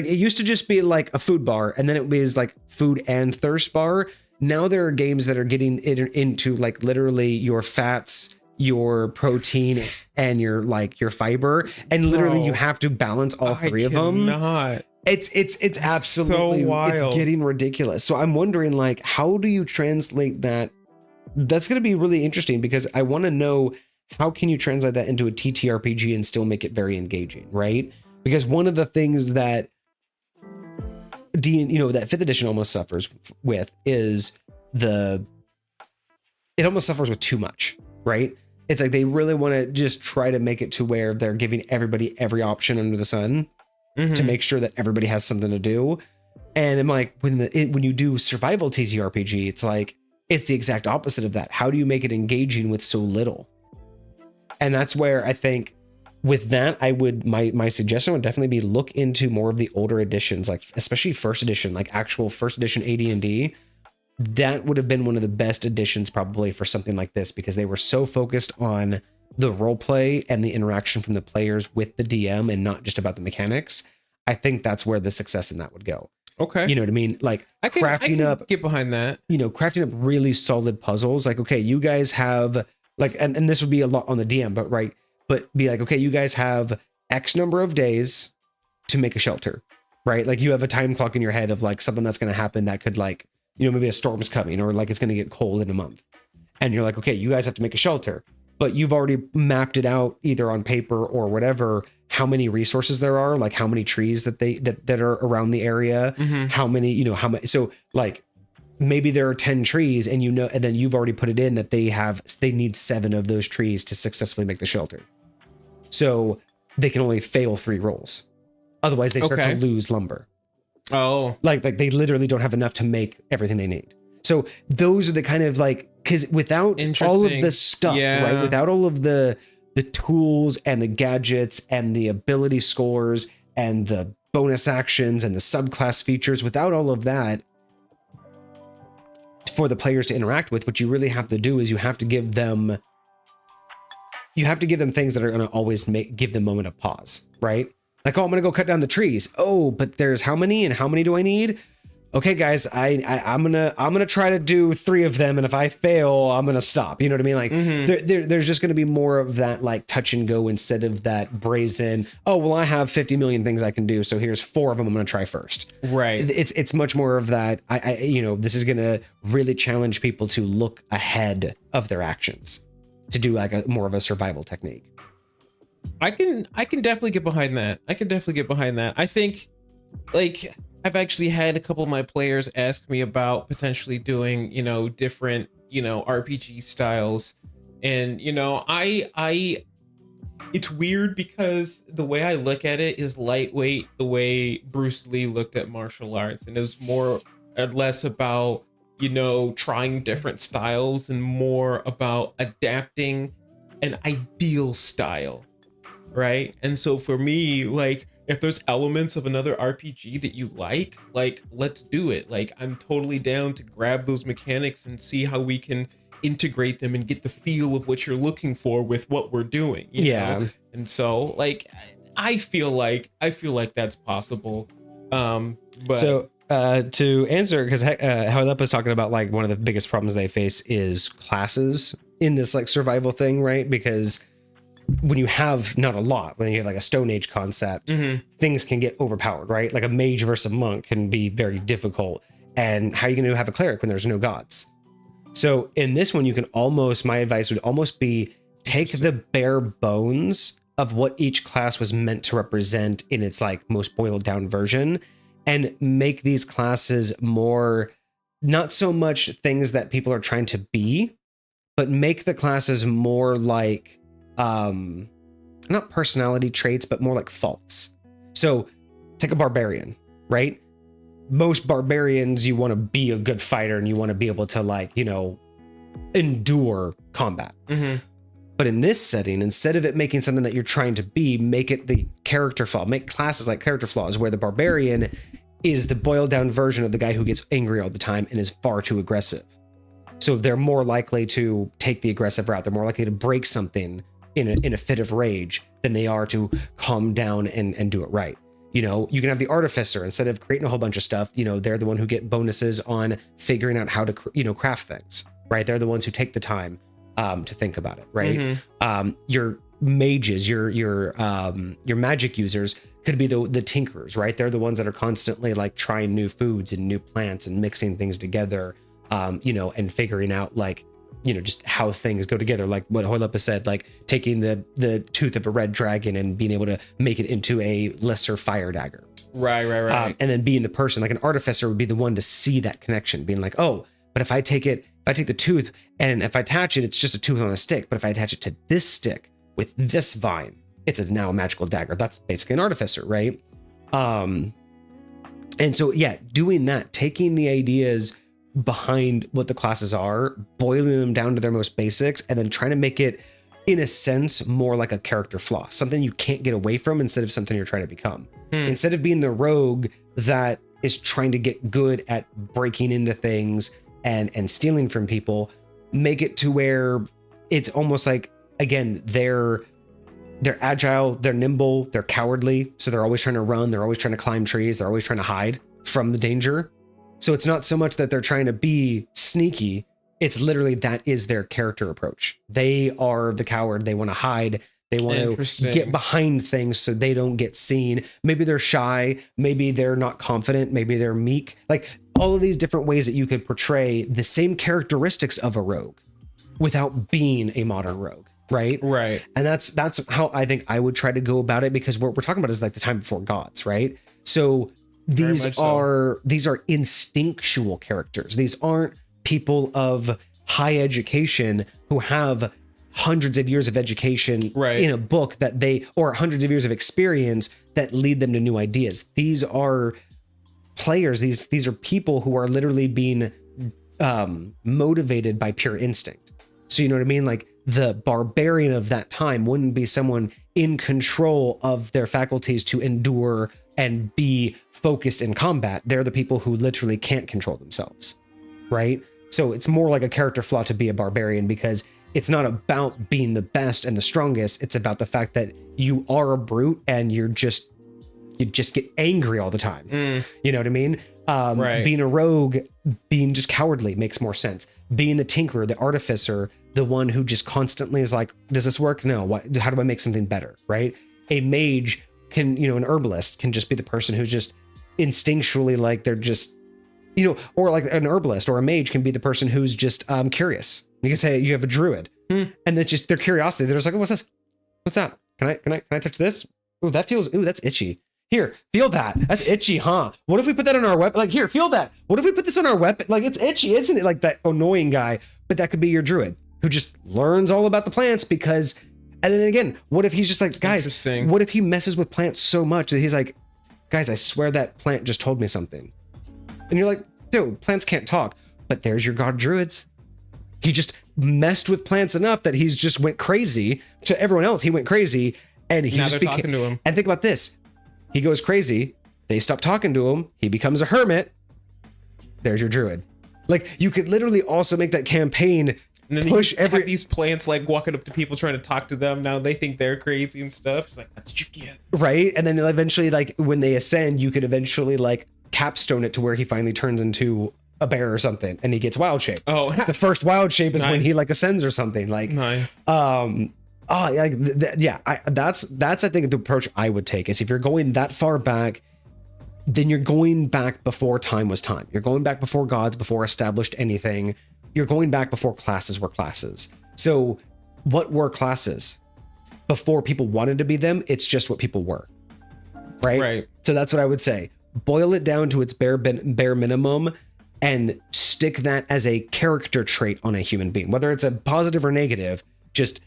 it used to just be like a food bar, and then it was like food and thirst bar. Now there are games that are getting into like literally your fats, your protein, and your fiber, and literally you have to balance all three of them. It's absolutely so wild. It's getting ridiculous. So I'm wondering, like, how do you translate that? That's going to be really interesting, because I want to know, how can you translate that into a TTRPG and still make it very engaging, right? Because one of the things that that 5th edition almost suffers with is it almost suffers with too much, right? It's like they really want to just try to make it to where they're giving everybody every option under the sun to make sure that everybody has something to do. And I'm like, when you do survival TTRPG, it's like, it's the exact opposite of that. How do you make it engaging with so little? And that's where I think with that, my suggestion would definitely be look into more of the older editions, like especially 1st edition, like actual 1st edition AD&D. That would have been one of the best editions probably for something like this, because they were so focused on the role play and the interaction from the players with the DM and not just about the mechanics. I think that's where the success in that would go. Okay. You know what I mean? Like I can get behind that. Crafting up really solid puzzles. Like, okay, you guys have like, and this would be a lot on the DM, but be like, okay, you guys have X number of days to make a shelter, right? Like you have a time clock in your head of like something that's going to happen that could like, maybe a storm's coming, or like it's going to get cold in a month. And you're like, okay, you guys have to make a shelter, but you've already mapped it out either on paper or whatever, how many resources there are, like how many trees that are around the area, how many, how many. So like maybe there are 10 trees and and then you've already put it in that they need 7 of those trees to successfully make the shelter. So they can only fail 3 rolls. Otherwise they start to lose lumber. Oh, like they literally don't have enough to make everything they need. So those are the kind of like, because without all of the stuff, right? Without all of the tools and the gadgets and the ability scores and the bonus actions and the subclass features, without all of that for the players to interact with, what you really have to do is you have to give them things that are going to always give them a moment of pause, right? Like, oh, I'm going to go cut down the trees. Oh, but there's how many, and how many do I need? Okay, guys, I'm gonna try to do 3 of them, and if I fail, I'm gonna stop. You know what I mean? Like, there's just gonna be more of that like touch and go instead of that brazen. Oh, well, I have 50 million things I can do, so here's 4 of them I'm gonna try first. Right. It's much more of that. This is gonna really challenge people to look ahead of their actions, to do like a more of a survival technique. I can definitely get behind that. I think, like, I've actually had a couple of my players ask me about potentially doing, different, RPG styles. And, I it's weird because the way I look at it is lightweight, the way Bruce Lee looked at martial arts. And it was more or less about, trying different styles and more about adapting an ideal style. Right. And so for me, like, if there's elements of another RPG that you like, let's do it. Like, I'm totally down to grab those mechanics and see how we can integrate them and get the feel of what you're looking for with what we're doing. You know? And so, like, I feel like that's possible. But so to answer, because Howlep was talking about like one of the biggest problems they face is classes in this like survival thing, right? Because when you have not a lot, when you have like a Stone Age concept, things can get overpowered, right? Like a mage versus a monk can be very difficult. And how are you going to have a cleric when there's no gods? So in this one, my advice would almost be take the bare bones of what each class was meant to represent in its like most boiled down version, and make these classes more, not so much things that people are trying to be, but make the classes more like, not personality traits, but more like faults. So take a barbarian, right? Most barbarians, you want to be a good fighter and you want to be able to like, endure combat. But in this setting, instead of it making something that you're trying to be, make it the character flaw. Make classes like character flaws, where the barbarian is the boiled down version of the guy who gets angry all the time and is far too aggressive. So they're more likely to take the aggressive route. They're more likely to break something in a fit of rage than they are to calm down and do it right. You know, you can have the artificer. Instead of creating a whole bunch of stuff, you know, they're the one who get bonuses on figuring out how to, you know, craft things, right? They're the ones who take the time to think about it, right? Your mages, your magic users could be the tinkerers, right? They're the ones that are constantly like trying new foods and new plants and mixing things together, you know, and figuring out like, you know, just how things go together. Like what ChillHop said, like taking the tooth of a red dragon and being able to make it into a lesser fire dagger. Right. And then being the person, like an artificer would be the one to see that connection, being like, oh, but if I take the tooth and if I attach it, it's just a tooth on a stick. But if I attach it to this stick with this vine, it's now a magical dagger. That's basically an artificer, right? And so, yeah, doing that, taking the ideas behind what the classes are, boiling them down to their most basics, and then trying to make it, in a sense, more like a character flaw, something you can't get away from instead of something you're trying to become. Instead of being the rogue that is trying to get good at breaking into things and stealing from people, make it to where it's almost like, again, they're agile, they're nimble, they're cowardly, so they're always trying to run, they're always trying to climb trees, they're always trying to hide from the danger. So it's not so much that they're trying to be sneaky, it's literally that is their character approach. They are the coward, they want to hide, they want to get behind things so they don't get seen. Maybe they're shy, maybe they're not confident, maybe they're meek. Like all of these different ways that you could portray the same characteristics of a rogue without being a modern rogue. Right. And that's how I think I would try to go about it, because what we're talking about is like the time before gods, right? So these are instinctual characters. These aren't people of high education who have hundreds of years of education in a book or hundreds of years of experience that lead them to new ideas. These are players. These are people who are literally being motivated by pure instinct. So you know what I mean? Like the barbarian of that time wouldn't be someone in control of their faculties to endure and be focused in combat. They're the people who literally can't control themselves, right? So it's more like a character flaw to be a barbarian, because it's not about being the best and the strongest. It's about the fact that you are a brute and you just get angry all the time. You know what I mean? Being a rogue, being just cowardly makes more sense. Being the tinkerer, the artificer, the one who just constantly is like, does this work? No. How do I make something better? Right? A mage can, you know, an herbalist can just be the person who's just instinctually like, they're just, you know, or like an herbalist or a mage can be the person who's just curious. You can say you have a druid and it's just their curiosity. They're just like, oh, what's this? What's that? Can I touch this? Oh, that feels, ooh, that's itchy. Here, feel that. That's itchy, huh? What if we put that on our weapon? Like, here, feel that. What if we put this on our weapon? Like, it's itchy, isn't it? Like that annoying guy, but that could be your druid who just learns all about the plants because, and then again, what if he's just like, guys, what if he messes with plants so much that he's like, guys, I swear that plant just told me something. And you're like, dude, plants can't talk, but there's your god druids. He just messed with plants enough that he's just went crazy. To everyone else, he went crazy, and he just talking to him. And think about this. He goes crazy. They stop talking to him. He becomes a hermit. There's your druid. Like, you could literally also make that campaign and then push these plants like walking up to people trying to talk to them. Now they think they're crazy and stuff. It's like, what did you get? Right. And then eventually, like when they ascend, you could eventually like capstone it to where he finally turns into a bear or something and he gets wild shape. Oh, the first wild shape is when he like ascends or something. Like, nice. Yeah, that's I think the approach I would take is if you're going that far back, then you're going back before time was time. You're going back before gods, before established anything. You're going back before classes were classes. So what were classes? Before people wanted to be them, it's just what people were. Right? So that's what I would say. Boil it down to its bare minimum and stick that as a character trait on a human being. Whether it's a positive or negative, just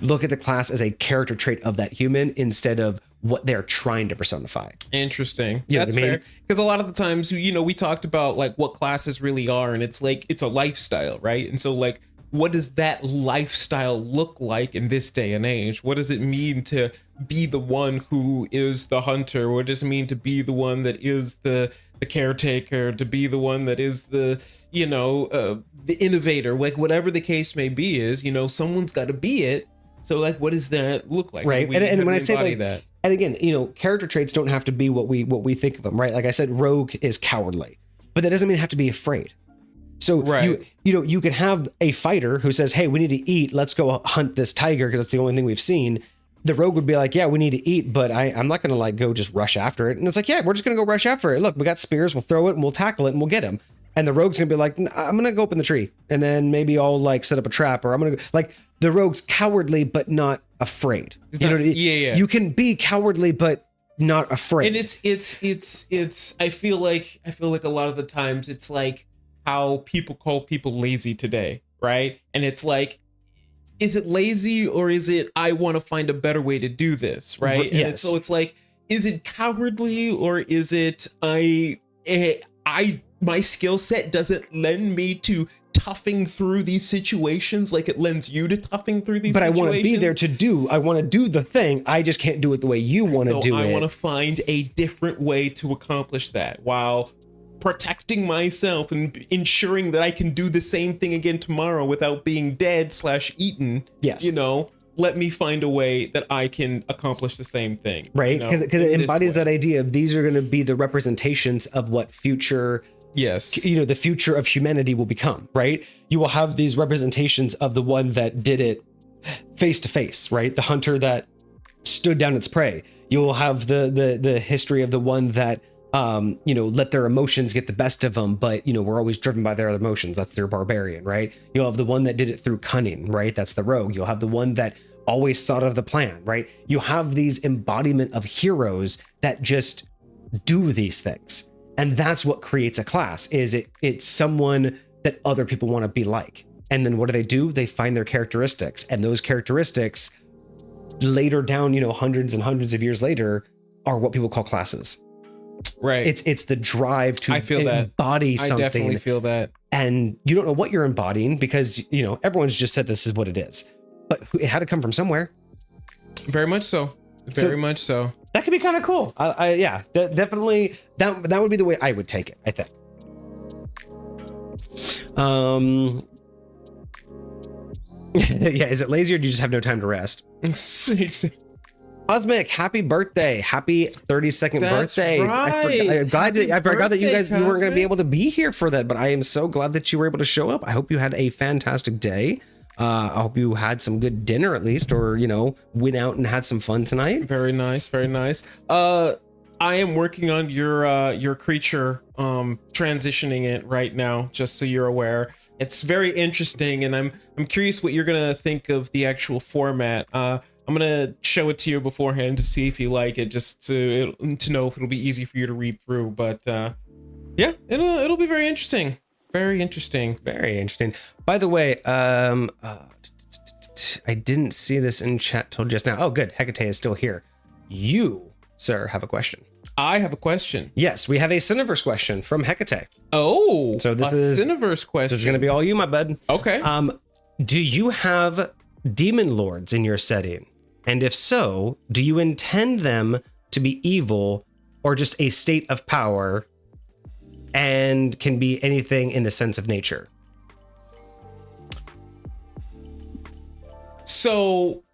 look at the class as a character trait of that human instead of what they're trying to personify. Interesting. Yeah, that's fair. Because a lot of the times, you know, we talked about like what classes really are, and it's like it's a lifestyle, right? And so like what does that lifestyle look like in this day and age? What does it mean to be the one who is the hunter? What does it mean to be the one that is the caretaker, to be the one that is the, the innovator, like whatever the case may be is, someone's got to be it. So like, what does that look like? Right. And when I say like that, and again, character traits don't have to be what we think of them, right? Like I said, rogue is cowardly, but that doesn't mean you have to be afraid. So right. you can have a fighter who says, hey, we need to eat. Let's go hunt this tiger because it's the only thing we've seen. The rogue would be like, yeah, we need to eat, but I'm not going to like go just rush after it. And it's like, yeah, we're just going to go rush after it. Look, we got spears. We'll throw it and we'll tackle it and we'll get him. And the rogue's going to be like, I'm going to go up in the tree and then maybe I'll like set up a trap, or I'm going to like, the rogue's cowardly, but not afraid. You can be cowardly, but not afraid. And it's, I feel like a lot of the times it's like how people call people lazy today. Right. And it's like, is it lazy or is it, I want to find a better way to do this? Right. Yes. And so it's like, is it cowardly or is it, my skill set doesn't lend me to toughing through these situations like it lends you to toughing through these situations. I want to be there I want to do the thing. I just can't do it the way you want to do it. I want to find a different way to accomplish that while protecting myself and ensuring that I can do the same thing again tomorrow without being dead/eaten. Yes. Let me find a way that I can accomplish the same thing. Right. Because it embodies that idea of these are going to be the representations of what future, the future of humanity will become, right? You will have these representations of the one that did it face to face, right? The hunter that stood down its prey. You will have the history of the one that let their emotions get the best of them, but we're always driven by their emotions. That's their barbarian, right? You'll have the one that did it through cunning, right? That's the rogue. You'll have the one that always thought of the plan, right? You have these embodiment of heroes that just do these things. And that's what creates a class, is it's someone that other people want to be like. And then what do? They find their characteristics, and those characteristics later down, hundreds and hundreds of years later, are what people call classes. Right. It's the drive to embody something. I definitely feel that. And you don't know what you're embodying because, everyone's just said this is what it is. But it had to come from somewhere. Very much so. Very much so. That could be kind of cool. Definitely. That would be the way I would take it, I think. Yeah, is it lazy or do you just have no time to rest? Cosmic, happy birthday. Happy 32nd birthday. Right. I forgot that you weren't going to be able to be here for that, but I am so glad that you were able to show up. I hope you had a fantastic day. I hope you had some good dinner at least, or, went out and had some fun tonight. Very nice. Very nice. I am working on your creature, transitioning it right now, just so you're aware. It's very interesting, and I'm curious what you're going to think of the actual format. I'm gonna show it to you beforehand to see if you like it, just to know if it'll be easy for you to read through. But yeah, it'll be very interesting. Very interesting. Very interesting. By the way, I didn't see this in chat till just now. Oh, good. Hecate is still here. You, sir, have a question. I have a question. Yes, we have a Cineverse question from Hecate. Oh, so this is Cineverse question. This is gonna be all you, my bud. Okay. Do you have demon lords in your setting? And if so, do you intend them to be evil or just a state of power and can be anything in the sense of nature? So,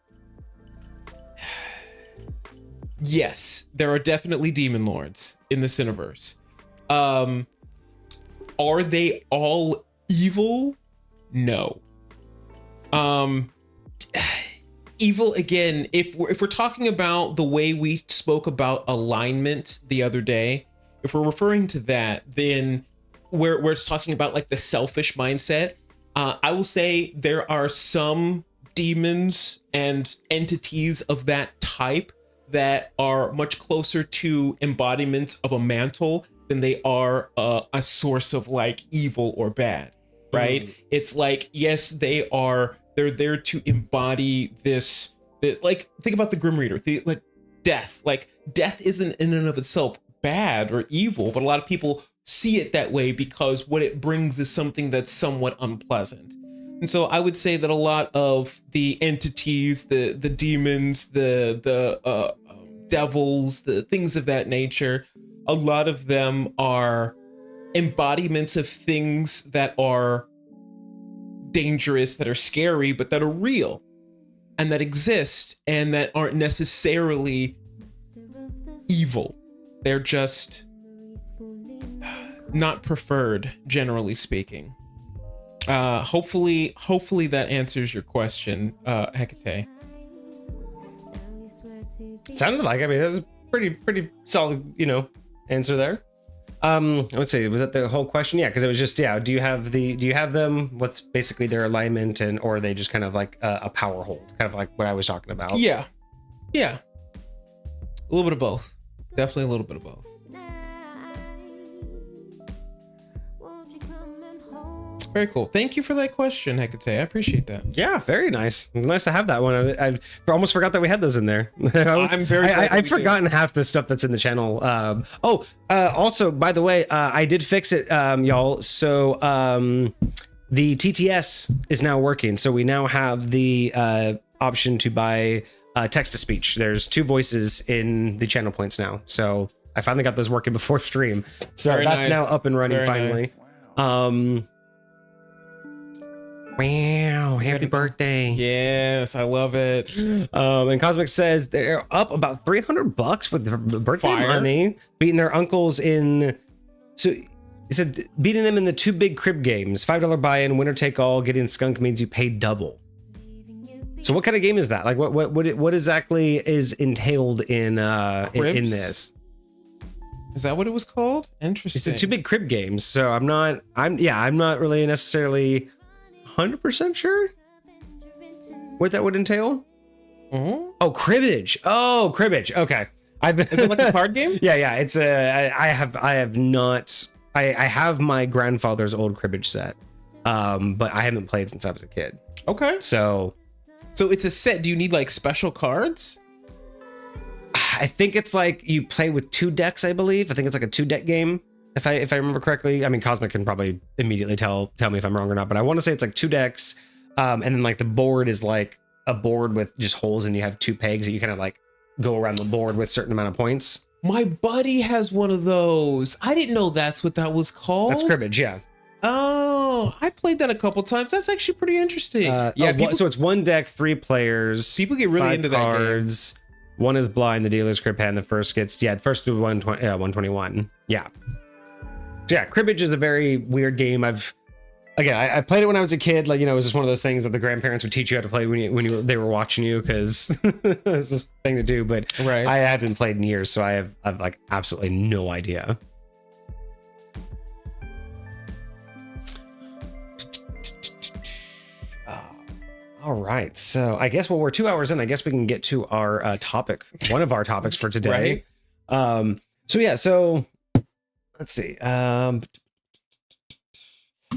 yes, there are definitely demon lords in the Cineverse. Are they all evil? No. Evil, again, if we're talking about the way we spoke about alignment the other day, if we're referring to that, then where it's talking about like the selfish mindset, I will say there are some demons and entities of that type that are much closer to embodiments of a mantle than they are a source of like evil or bad, right? It's like, yes, they're there to embody this like, think about the Grim Reader, death. Like, death isn't in and of itself bad or evil, but a lot of people see it that way because what it brings is something that's somewhat unpleasant. And so I would say that a lot of the entities, the demons, the devils, the things of that nature, a lot of them are embodiments of things that are dangerous, that are scary, but that are real and that exist and that aren't necessarily evil. They're just not preferred, generally speaking. Hopefully that answers your question, Hecate. Sounded like, I mean, that was a pretty solid, answer there. Let's see, was that the whole question? Yeah, because it was just, do you have them? What's basically their alignment, or are they just kind of like a power hold, kind of like what I was talking about? Yeah. A little bit of both. Definitely a little bit of both. Very cool. Thank you for that question, Hecate. I appreciate that. Yeah, very nice. Nice to have that one. I almost forgot that we had those in there. I've forgotten half the stuff that's in the channel. Also, by the way, I did fix it, y'all. So the TTS is now working. So we now have the option to buy text to speech. There's 2 voices in the channel points now. So I finally got those working before stream. So very that's nice. now up and running. Very finally. Nice. Wow, happy birthday. Yes, I love it. And Cosmic says they're up about $300 with the birthday money, beating their uncles in. So he said beating them in the 2 big crib games, $5 buy-in, winner take all. Getting skunk means you pay double. So what kind of game is that? Like what exactly is entailed in this? Is that what it was called? Interesting. It's the 2 big crib games. So I'm not really necessarily 100% sure what that would entail. Mm-hmm. Oh, cribbage. Okay. Is it like a card game? Yeah. It's I have my grandfather's old cribbage set, but I haven't played since I was a kid. Okay. So it's a set. Do you need like special cards? I think it's like you play with 2 decks. I believe. I think it's like a 2-deck game. If I remember correctly. I mean, Cosmic can probably immediately tell me if I'm wrong or not, but I want to say it's like 2 decks. And then like the board is like a board with just holes, and you have 2 pegs that you kind of like go around the board with a certain amount of points. My buddy has one of those. I didn't know that's what that was called. That's cribbage, yeah. Oh, I played that a couple times. That's actually pretty interesting. So it's 1 deck, 3 players. People get really into cards. That game. 1 is blind. The dealer's crib hand. The first gets first to 121. Yeah. So yeah, cribbage is a very weird game. I played it when I was a kid. Like, it was just one of those things that the grandparents would teach you how to play when they were watching you, because it's just a thing to do. But right. I haven't played in years, so I've like absolutely no idea. All right, so I guess we're 2 hours in. I guess we can get to our topic, one of our topics for today. Right. So let's see. So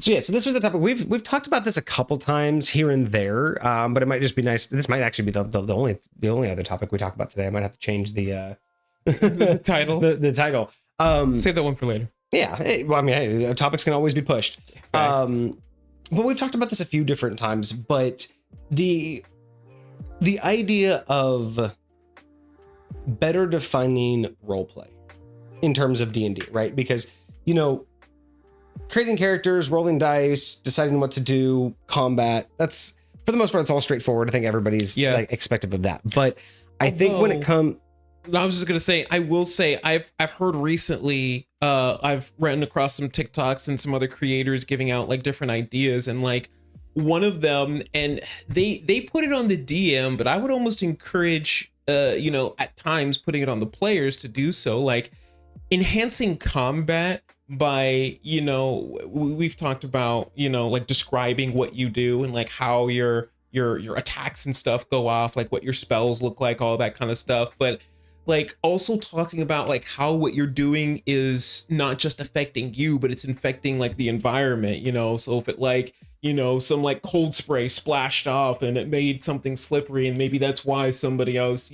this was the topic we've talked about this a couple times here and there, but it might just be nice. This might actually be the only other topic we talk about today. I might have to change the the title. The title. Save that one for later. Yeah. Topics can always be pushed. But we've talked about this a few different times. But the idea of better defining roleplay in terms of D&D, right? Because, creating characters, rolling dice, deciding what to do, combat, that's, for the most part, it's all straightforward. I think everybody's like expective of that. But I think when it comes... I was just going to say, I will say, I've heard recently, I've ran across some TikToks and some other creators giving out like different ideas, and like one of them, and they put it on the DM, but I would almost encourage, at times putting it on the players to do so, like enhancing combat by, we've talked about, like describing what you do and like how your attacks and stuff go off, like what your spells look like, all that kind of stuff. But like also talking about like how what you're doing is not just affecting you, but it's infecting like the environment, so if it like, some like cold spray splashed off and it made something slippery, and maybe that's why somebody else,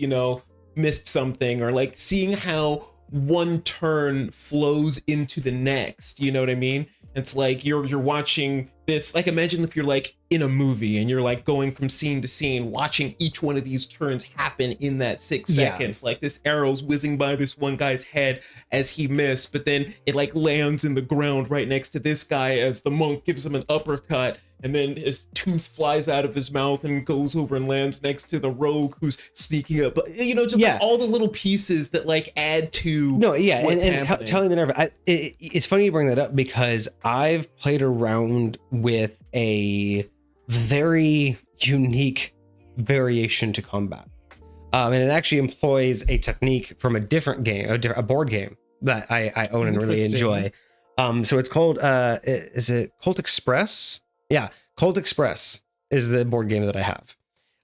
missed something, or like seeing how one turn flows into the next, you know what I mean? It's like you're watching this, like, imagine if you're like in a movie and you're like going from scene to scene, watching each one of these turns happen in that 6 Yeah. seconds. Like this arrow's whizzing by this one guy's head as he missed, but then it like lands in the ground right next to this guy as the monk gives him an uppercut, and then his tooth flies out of his mouth and goes over and lands next to the rogue who's sneaking up. You know, just Yeah. like all the little pieces that like add to No, yeah, what's and happening. telling the nerve. It's funny you bring that up because I've played around with a very unique variation to combat, and it actually employs a technique from a different game, a board game that I own and really enjoy. So it's called is it Colt Express? Yeah, Colt Express is the board game that I have.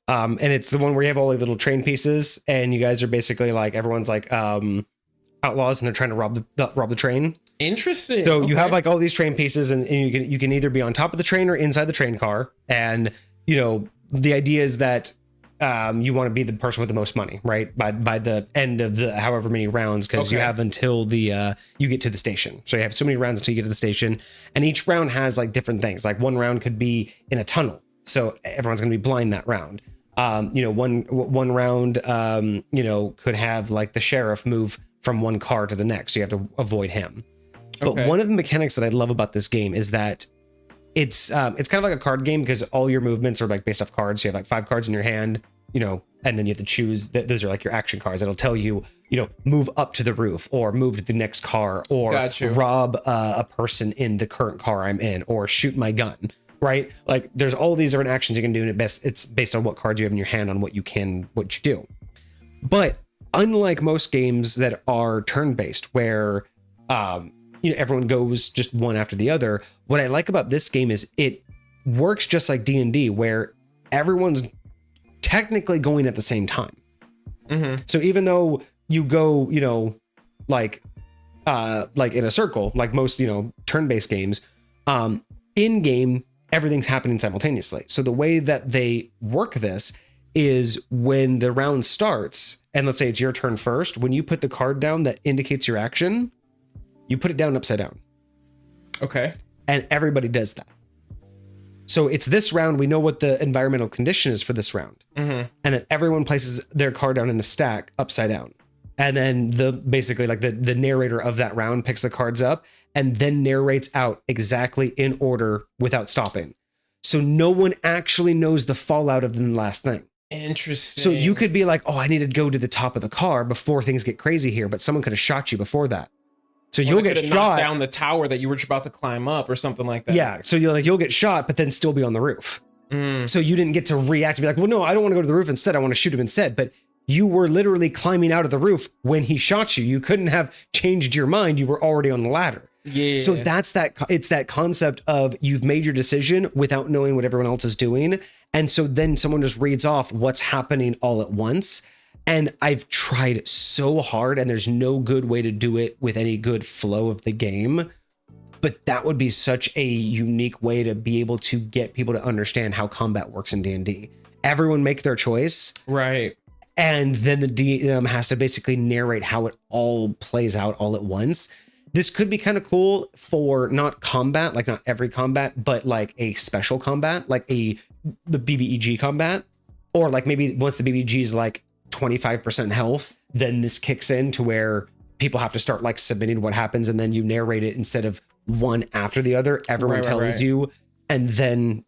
And it's the one where you have all the little train pieces, and you guys are basically like everyone's like outlaws, and they're trying to rob the train. Interesting. So you have like all these train pieces, and you can either be on top of the train or inside the train car. And you know the idea is that you want to be the person with the most money, right? By the end of the however many rounds, because you have until the you get to the station. So you have so many rounds until you get to the station, and each round has like different things. Like one round could be in a tunnel, so everyone's gonna be blind that round. You know, one round, you know, could have like the sheriff move from one car to the next, so you have to avoid him. But one of the mechanics that I love about this game is that it's kind of like a card game because all your movements are like based off cards. So you have like 5 cards in your hand, you know, and then you have to choose that those are like your action cards. It'll tell you, you know, move up to the roof or move to the next car or rob a person in the current car I'm in or shoot my gun. Right? Like there's all these different actions you can do, and it's based on what cards you have in your hand on what you do. But unlike most games that are turn-based where you know, everyone goes just one after the other, what I like about this game is it works just like D&D, where everyone's technically going at the same time. So even though you go, you know, like in a circle, like most, you know, turn-based games, in game everything's happening simultaneously. So the way that they work this is when the round starts, and let's say it's your turn first, when you put the card down that indicates your action, you put it down upside down. Okay. And everybody does that. So it's this round, we know what the environmental condition is for this round. And then everyone places their card down in a stack upside down. And then basically like the narrator of that round picks the cards up and then narrates out exactly in order without stopping. So no one actually knows the fallout of the last thing. Interesting. So you could be like, oh, I need to go to the top of the car before things get crazy here, but someone could have shot you before that. So you'll get shot down the tower that you were about to climb up or something like that. Yeah. So you'll get shot, but then still be on the roof. So you didn't get to react and be like, well, no, I don't want to go to the roof instead. I want to shoot him instead. But you were literally climbing out of the roof when he shot you. You couldn't have changed your mind. You were already on the ladder. Yeah. So it's that concept of you've made your decision without knowing what everyone else is doing. And so then someone just reads off what's happening all at once. And I've tried so hard, and there's no good way to do it with any good flow of the game. But that would be such a unique way to be able to get people to understand how combat works in D&D. Everyone make their choice. Right. And then the DM has to basically narrate how it all plays out all at once. This could be kind of cool for not combat, like not every combat, but like a special combat, like the BBEG combat, or like maybe once the BBG is like 25% health, then this kicks in to where people have to start like submitting what happens, and then you narrate it instead of one after the other. Everyone tells you, and then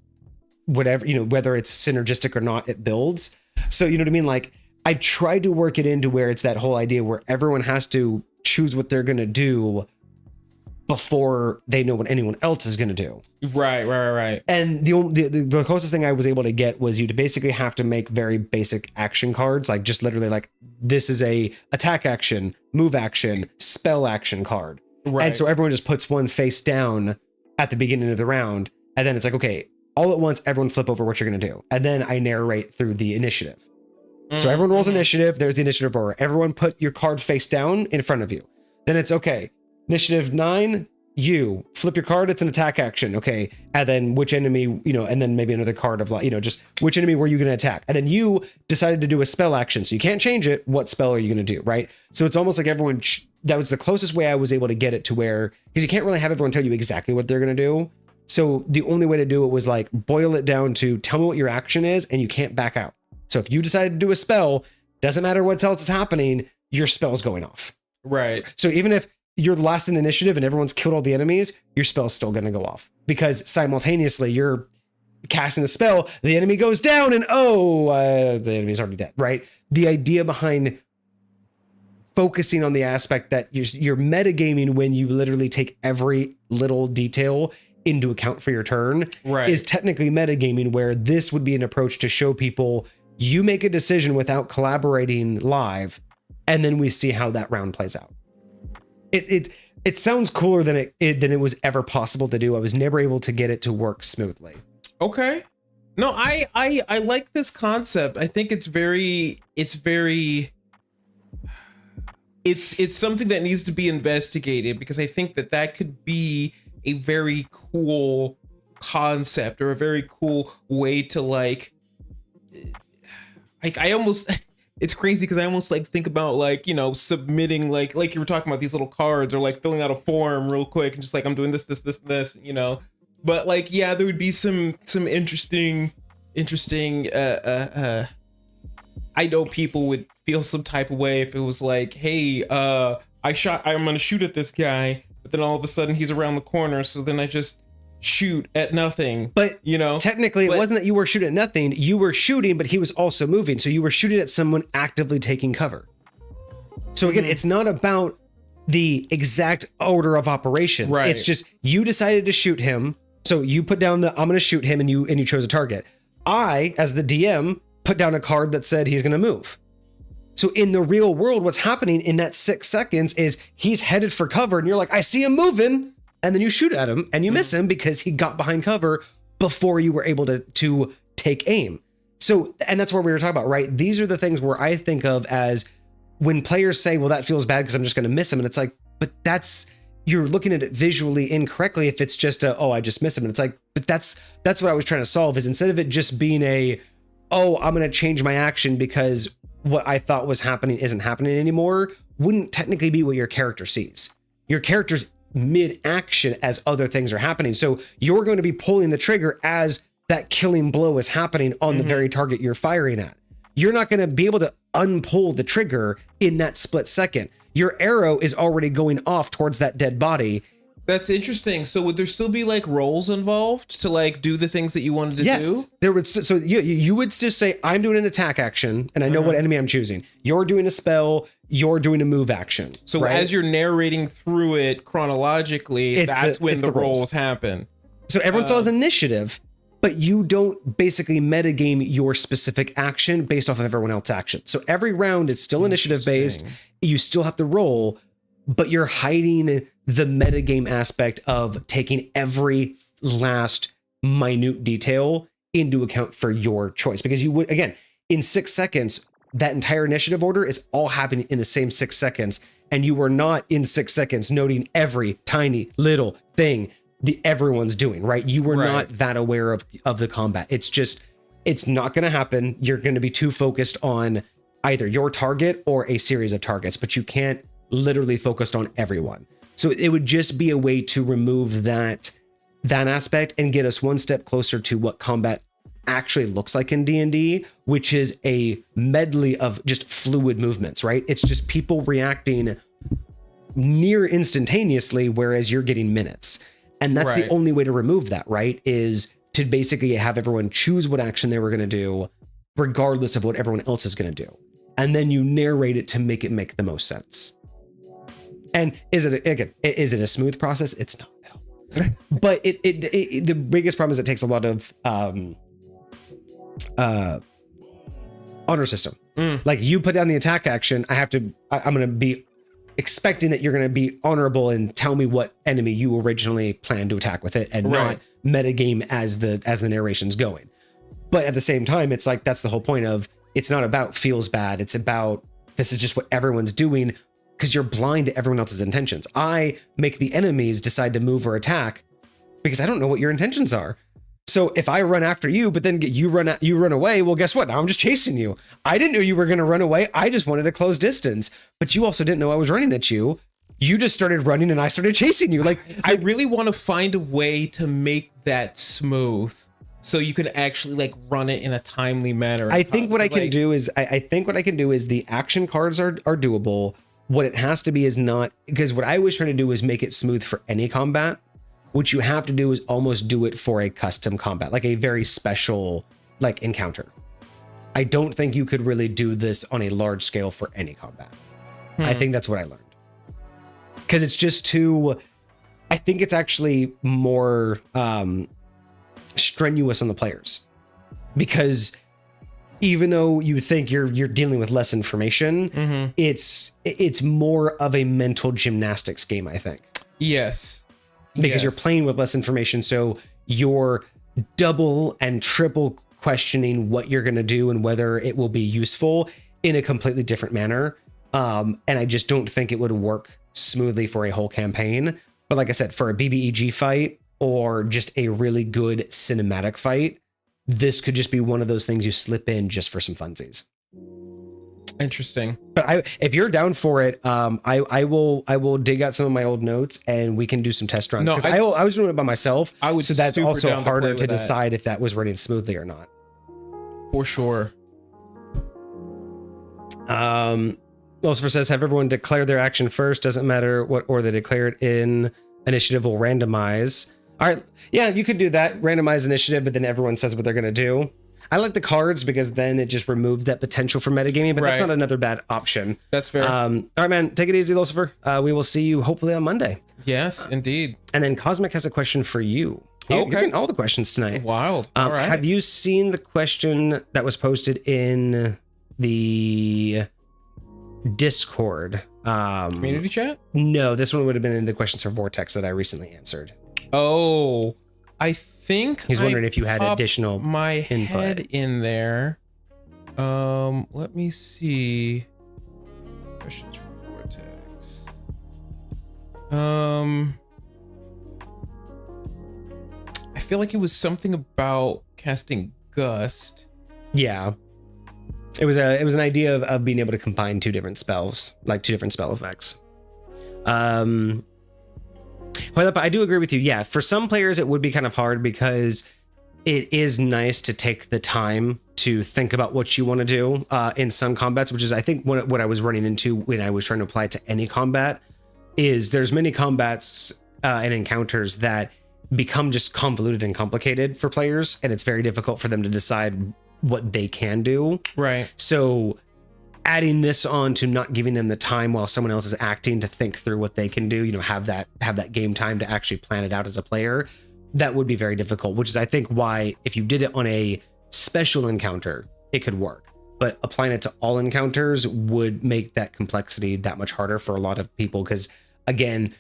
whatever, you know, whether it's synergistic or not, it builds. So you know what I mean? Like I tried to work it into where it's that whole idea where everyone has to choose what they're gonna do before they know what anyone else is gonna do. Right. And the closest thing I was able to get was you to basically have to make very basic action cards, like just literally like this is a attack action, move action, spell action card. Right. And so everyone just puts one face down at the beginning of the round, and then it's like, okay, all at once, everyone flip over what you're gonna do, and then I narrate through the initiative. So everyone rolls initiative. There's the initiative order. Everyone put your card face down in front of you. Then it's okay. Initiative 9, you flip your card. It's an attack action. Okay. And then which enemy, you know, and then maybe another card of like, you know, just which enemy were you going to attack? And then you decided to do a spell action. So you can't change it. What spell are you going to do? Right. So it's almost like everyone, that was the closest way I was able to get it to where, because you can't really have everyone tell you exactly what they're going to do. So So the only way to do it was like boil it down to tell me what your action is and you can't back out. So if you decide to do a spell, doesn't matter what else is happening, your spell's going off. Right. So even if you're the last in initiative and everyone's killed all the enemies, your spell's still going to go off because simultaneously you're casting the spell, the enemy goes down and the enemy's already dead, right? The idea behind focusing on the aspect that you're metagaming when you literally take every little detail into account for your turn is technically metagaming, where this would be an approach to show people you make a decision without collaborating live, and then we see how that round plays out. It sounds cooler than it was ever possible to do. I was never able to get it to work smoothly. Okay. No, I like this concept. I think it's something that needs to be investigated, because I think that could be a very cool concept, or a very cool way to like I almost it's crazy because I almost like think about like, you know, submitting like you were talking about these little cards, or like filling out a form real quick and just like, I'm doing this, you know. But like, yeah, there would be some interesting I know people would feel some type of way if it was like, hey, I'm gonna shoot at this guy, but then all of a sudden he's around the corner, so then I just shoot at nothing. But you know, technically it wasn't that you were shooting at nothing, you were shooting, but he was also moving, so you were shooting at someone actively taking cover. So again, it's not about the exact order of operations, right? It's just you decided to shoot him, so you put down the I'm gonna shoot him, and you chose a target. I, as the DM, put down a card that said he's gonna move. So in the real world, what's happening in that 6 seconds is he's headed for cover, and you're like, I see him moving. And then you shoot at him and you miss him because he got behind cover before you were able to take aim. So, and that's what we were talking about, right? These are the things where I think of as when players say, well, that feels bad because I'm just going to miss him. And it's like, but you're looking at it visually incorrectly if it's just I just miss him. And it's like, but that's what I was trying to solve, is instead of it just being I'm going to change my action because what I thought was happening isn't happening anymore, wouldn't technically be what your character sees. Your character's mid-action as other things are happening. So you're going to be pulling the trigger as that killing blow is happening on the very target you're firing at. You're not going to be able to unpull the trigger in that split second. Your arrow is already going off towards that dead body. That's interesting. So would there still be like roles involved to like do the things that you wanted to do? There would. So you would just say, I'm doing an attack action and I know what enemy I'm choosing. You're doing a spell. You're doing a move action. So as you're narrating through it chronologically, that's when the roles happen. So everyone still has initiative, but you don't basically metagame your specific action based off of everyone else's action. So every round is still initiative based. You still have to roll, but you're hiding the metagame aspect of taking every last minute detail into account for your choice. Because you would, again, in 6 seconds, that entire initiative order is all happening in the same 6 seconds. And you were not in 6 seconds noting every tiny little thing everyone's doing, right? You were not that aware of the combat. It's not going to happen. You're going to be too focused on either your target or a series of targets, but you can't literally focus on everyone. So it would just be a way to remove that aspect and get us one step closer to what combat actually looks like in D&D, which is a medley of just fluid movements, right? It's just people reacting near instantaneously, whereas you're getting minutes. And that's the only way to remove that, right? Is to basically have everyone choose what action they were going to do, regardless of what everyone else is going to do. And then you narrate it to make it make the most sense. And is it a smooth process? It's not at all. But the biggest problem is it takes a lot of honor system. Like you put down the attack action, I'm going to be expecting that you're going to be honorable and tell me what enemy you originally planned to attack with it, and not metagame as the narration's going. But at the same time, it's like, that's the whole point of, it's not about feels bad. It's about, this is just what everyone's doing, because you're blind to everyone else's intentions. I make the enemies decide to move or attack because I don't know what your intentions are. So if I run after you, but then you run away, well, guess what? Now I'm just chasing you. I didn't know you were going to run away. I just wanted a close distance, but you also didn't know I was running at you. you just started running and I started chasing you. Like, I really want to find a way to make that smooth so you can actually like run it in a timely manner. I think what I can do is I think what I can do is the action cards are doable. What it has to be is not, because what I was trying to do is make it smooth for any combat. What you have to do is almost do it for a custom combat, like a very special like encounter. I don't think you could really do this on a large scale for any combat. I think that's what I learned. Because it's just too, I think it's actually more strenuous on the players. Because even though you think you're dealing with less information, it's more of a mental gymnastics game, I think. Yes. Because you're playing with less information, so you're double and triple questioning what you're going to do and whether it will be useful in a completely different manner. And I just don't think it would work smoothly for a whole campaign. But like I said, for a BBEG fight or just a really good cinematic fight, this could just be one of those things you slip in just for some funsies. Interesting. But if you're down for it, I will dig out some of my old notes and we can do some test runs. Because I was doing it by myself. So that's also harder to decide if that was running smoothly or not. For sure. Lucifer says, have everyone declare their action first. Doesn't matter what order they declare it in. Initiative will randomize. All right. Yeah, you could do that. Randomize initiative, but then everyone says what they're going to do. I like the cards because then it just removes that potential for metagaming, but that's not another bad option. That's fair. All right, man. Take it easy, Lucifer. We will see you hopefully on Monday. Yes, indeed. And then Cosmic has a question for you. You're getting all the questions tonight. Wild. All right. Have you seen the question that was posted in the Discord? Community chat? No, this one would have been in the questions for Vortex that I recently answered. Oh, I think he's wondering if you had additional my input. Head in there. Let me see. Questions for Vortex. I feel like it was something about casting Gust. Yeah. It was an idea of being able to combine two different spells, like two different spell effects. But I do agree with you. Yeah, for some players it would be kind of hard because it is nice to take the time to think about what you want to do in some combats, which is I think what I was running into when I was trying to apply it to any combat is there's many combats and encounters that become just convoluted and complicated for players, and it's very difficult for them to decide what they can do. Right. So adding this on to not giving them the time while someone else is acting to think through what they can do, have that game time to actually plan it out as a player, that would be very difficult, which is I think why if you did it on a special encounter, it could work. But applying it to all encounters would make that complexity that much harder for a lot of people because, again,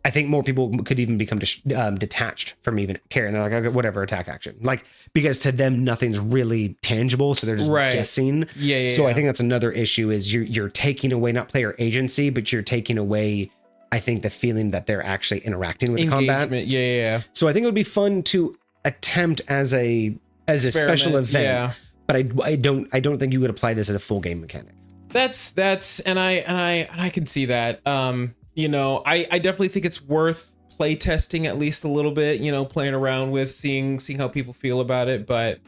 I think more people could even become detached from even caring. They're like, okay, whatever, attack action. Like, because to them, nothing's really tangible. So they're just guessing. Yeah. So I think that's another issue is you're taking away not player agency, but you're taking away, I think, the feeling that they're actually interacting with the combat. Yeah. So I think it would be fun to attempt as a special event. Yeah. But I don't think you would apply this as a full game mechanic. That's and I can see that. I definitely think it's worth play testing at least a little bit, playing around with, seeing how people feel about it. But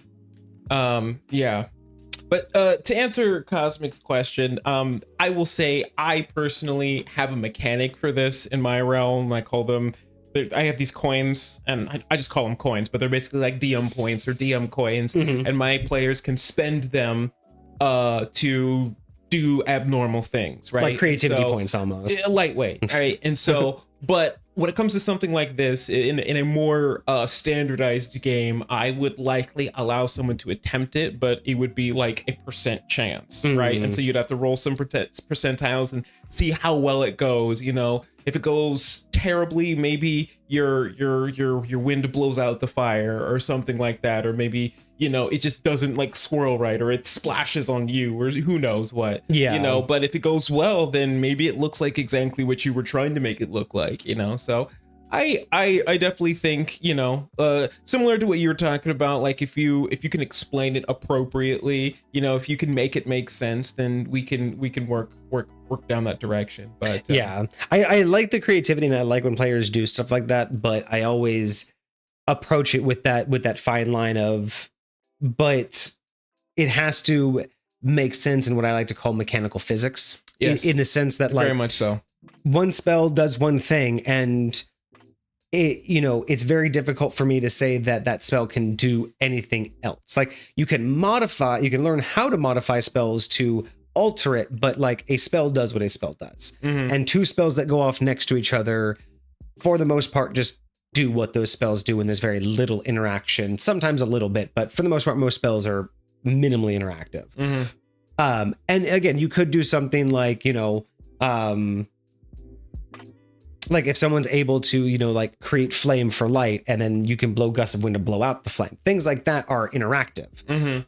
yeah. But to answer Cosmic's question, I will say I personally have a mechanic for this in my realm. I call them, I have these coins, and I just call them coins, but they're basically like DM points or DM coins, and my players can spend them to do abnormal things, right? Like creativity points almost. Lightweight, right? And so, but when it comes to something like this, in a more standardized game, I would likely allow someone to attempt it, but it would be like a % chance, right? And so you'd have to roll some percentiles and see how well it goes. If it goes terribly, maybe your wind blows out the fire or something like that, or maybe it just doesn't like swirl right, or it splashes on you, or who knows what. Yeah. But if it goes well, then maybe it looks like exactly what you were trying to make it look like. So I definitely think, similar to what you were talking about, like if you can explain it appropriately, if you can make it make sense, then we can work down that direction. But yeah, I like the creativity, and I like when players do stuff like that, but I always approach it with that fine line of, but it has to make sense in what I like to call mechanical physics. Yes, in the sense that, like, very much so. One spell does one thing, and it's very difficult for me to say that spell can do anything else. Like, you can learn how to modify spells to alter it, but like a spell does what a spell does. And two spells that go off next to each other, for the most part, just do what those spells do, and there's very little interaction. Sometimes a little bit, but for the most part, most spells are minimally interactive. And again, you could do something like, like if someone's able to, like create flame for light, and then you can blow gusts of wind to blow out the flame. Things like that are interactive,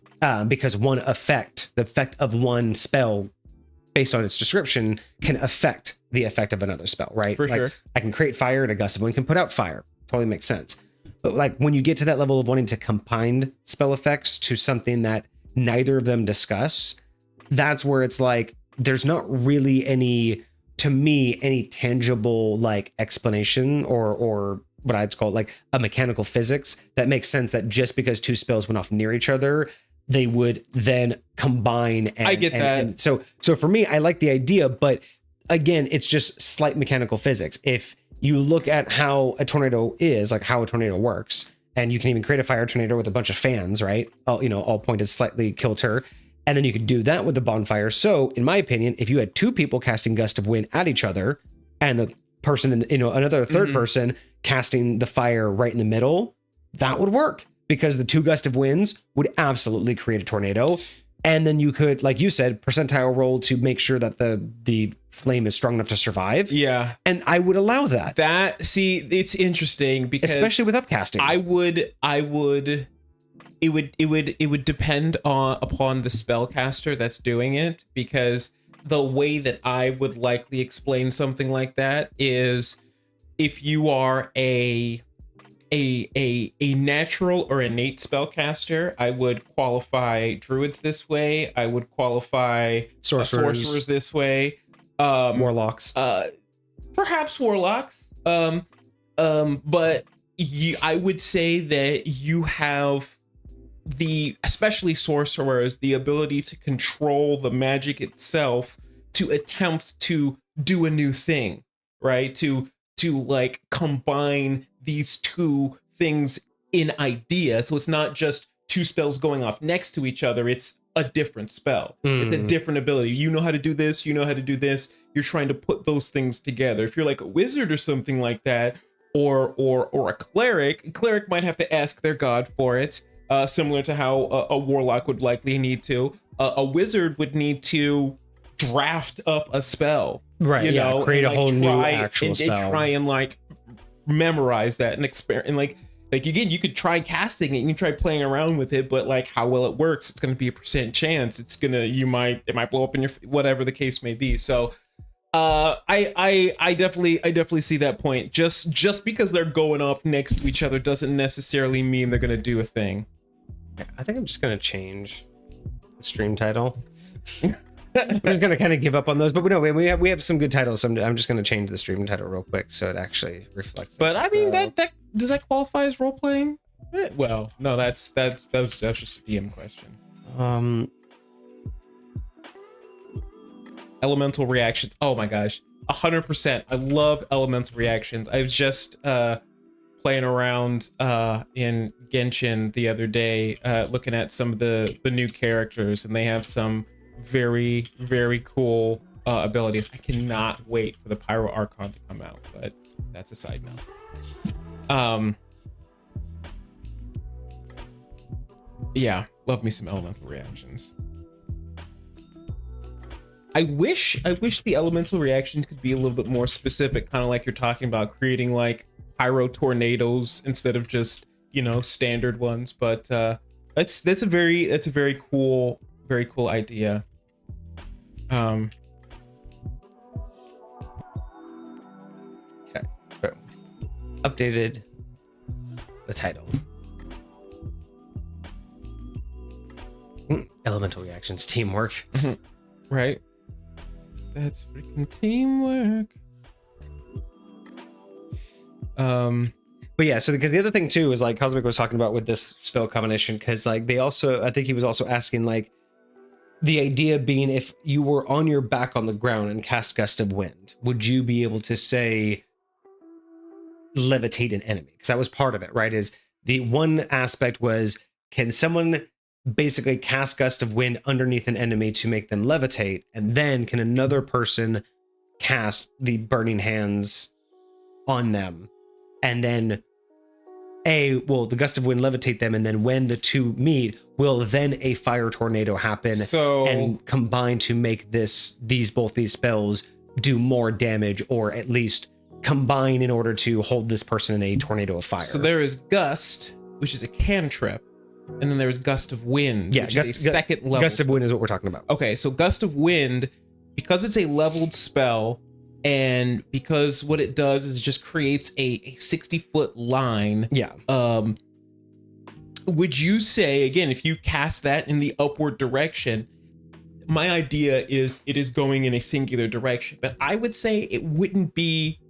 because the effect of one spell, based on its description, can affect the effect of another spell, right? For sure. I can create fire, and a gust of wind can put out fire. Totally makes sense. But like when you get to that level of wanting to combine spell effects to something that neither of them discuss, that's where it's like there's not really any tangible like explanation or what I'd call like a mechanical physics that makes sense, that just because two spells went off near each other, they would then combine. And, I get that. And so for me, I like the idea, but again, it's just slight mechanical physics. If you look at how a tornado works, and you can even create a fire tornado with a bunch of fans, right? All pointed slightly kilter. And then you could do that with the bonfire. So in my opinion, if you had two people casting gust of wind at each other, and the person another third person casting the fire right in the middle, that would work, because the two gust of winds would absolutely create a tornado. And then you could, like you said, percentile roll to make sure that the flame is strong enough to survive. Yeah. And I would allow that. It's interesting, because especially with upcasting. It would depend upon the spellcaster that's doing it, because the way that I would likely explain something like that is, if you are a natural or innate spellcaster, I would qualify druids this way. I would qualify sorcerers this way. Warlocks. Perhaps warlocks. But I would say that you have especially sorcerers, the ability to control the magic itself, to attempt to do a new thing, right? To like combine these two things in idea. So it's not just two spells going off next to each other. It's a different spell. It's a different ability. You know how to do this. You know how to do this. You're trying to put those things together. If you're like a wizard or something like that, or a cleric might have to ask their god for it. Similar to how a warlock would likely need to. A wizard would need to draft up a spell, right? Create a whole new actual spell, and try and like memorize that and experiment. And like again, you could try casting it, you can try playing around with it, but like how well it works, it's going to be a % chance. It might blow up in your, whatever the case may be. So I definitely see that point. Just because they're going up next to each other doesn't necessarily mean they're going to do a thing. I think I'm just going to change the stream title. I'm just going to kind of give up on those, but no, we have some good titles. So I'm just going to change the stream title real quick so it actually reflects. But I mean, that does that qualify as role playing? Well, no, that was just a DM question. Elemental reactions. Oh my gosh, 100%. I love elemental reactions. I was just playing around in Genshin the other day, looking at some of the new characters, and they have some very, very cool abilities. I cannot wait for the Pyro Archon to come out, but that's a side note. Yeah, love me some elemental reactions. I wish the elemental reaction could be a little bit more specific, kind of like you're talking about, creating like pyro tornadoes instead of just, standard ones. But that's a very cool idea. Okay. updated the title. Elemental reactions, teamwork. Right? That's freaking teamwork. But yeah, so because the other thing too is like Cosmic was talking about with this spell combination, because like they also, I think he was also asking like the idea being if you were on your back on the ground and cast Gust of Wind, would you be able to say levitate an enemy? Because that was part of it, right? Is the one aspect was, can someone basically cast Gust of Wind underneath an enemy to make them levitate, and then can another person cast the Burning Hands on them, and then the Gust of Wind levitate them, and then when the two meet, will then a fire tornado happen and combine to make both these spells do more damage, or at least combine in order to hold this person in a tornado of fire. So there is Gust, which is a cantrip, and then there's Gust of Wind, which is a second level. Gust of Wind is what we're talking about. Okay, so Gust of Wind, because it's a leveled spell, and because what it does is it just creates a 60-foot line. Yeah. Would you say, again, if you cast that in the upward direction, my idea is it is going in a singular direction, but I would say it wouldn't be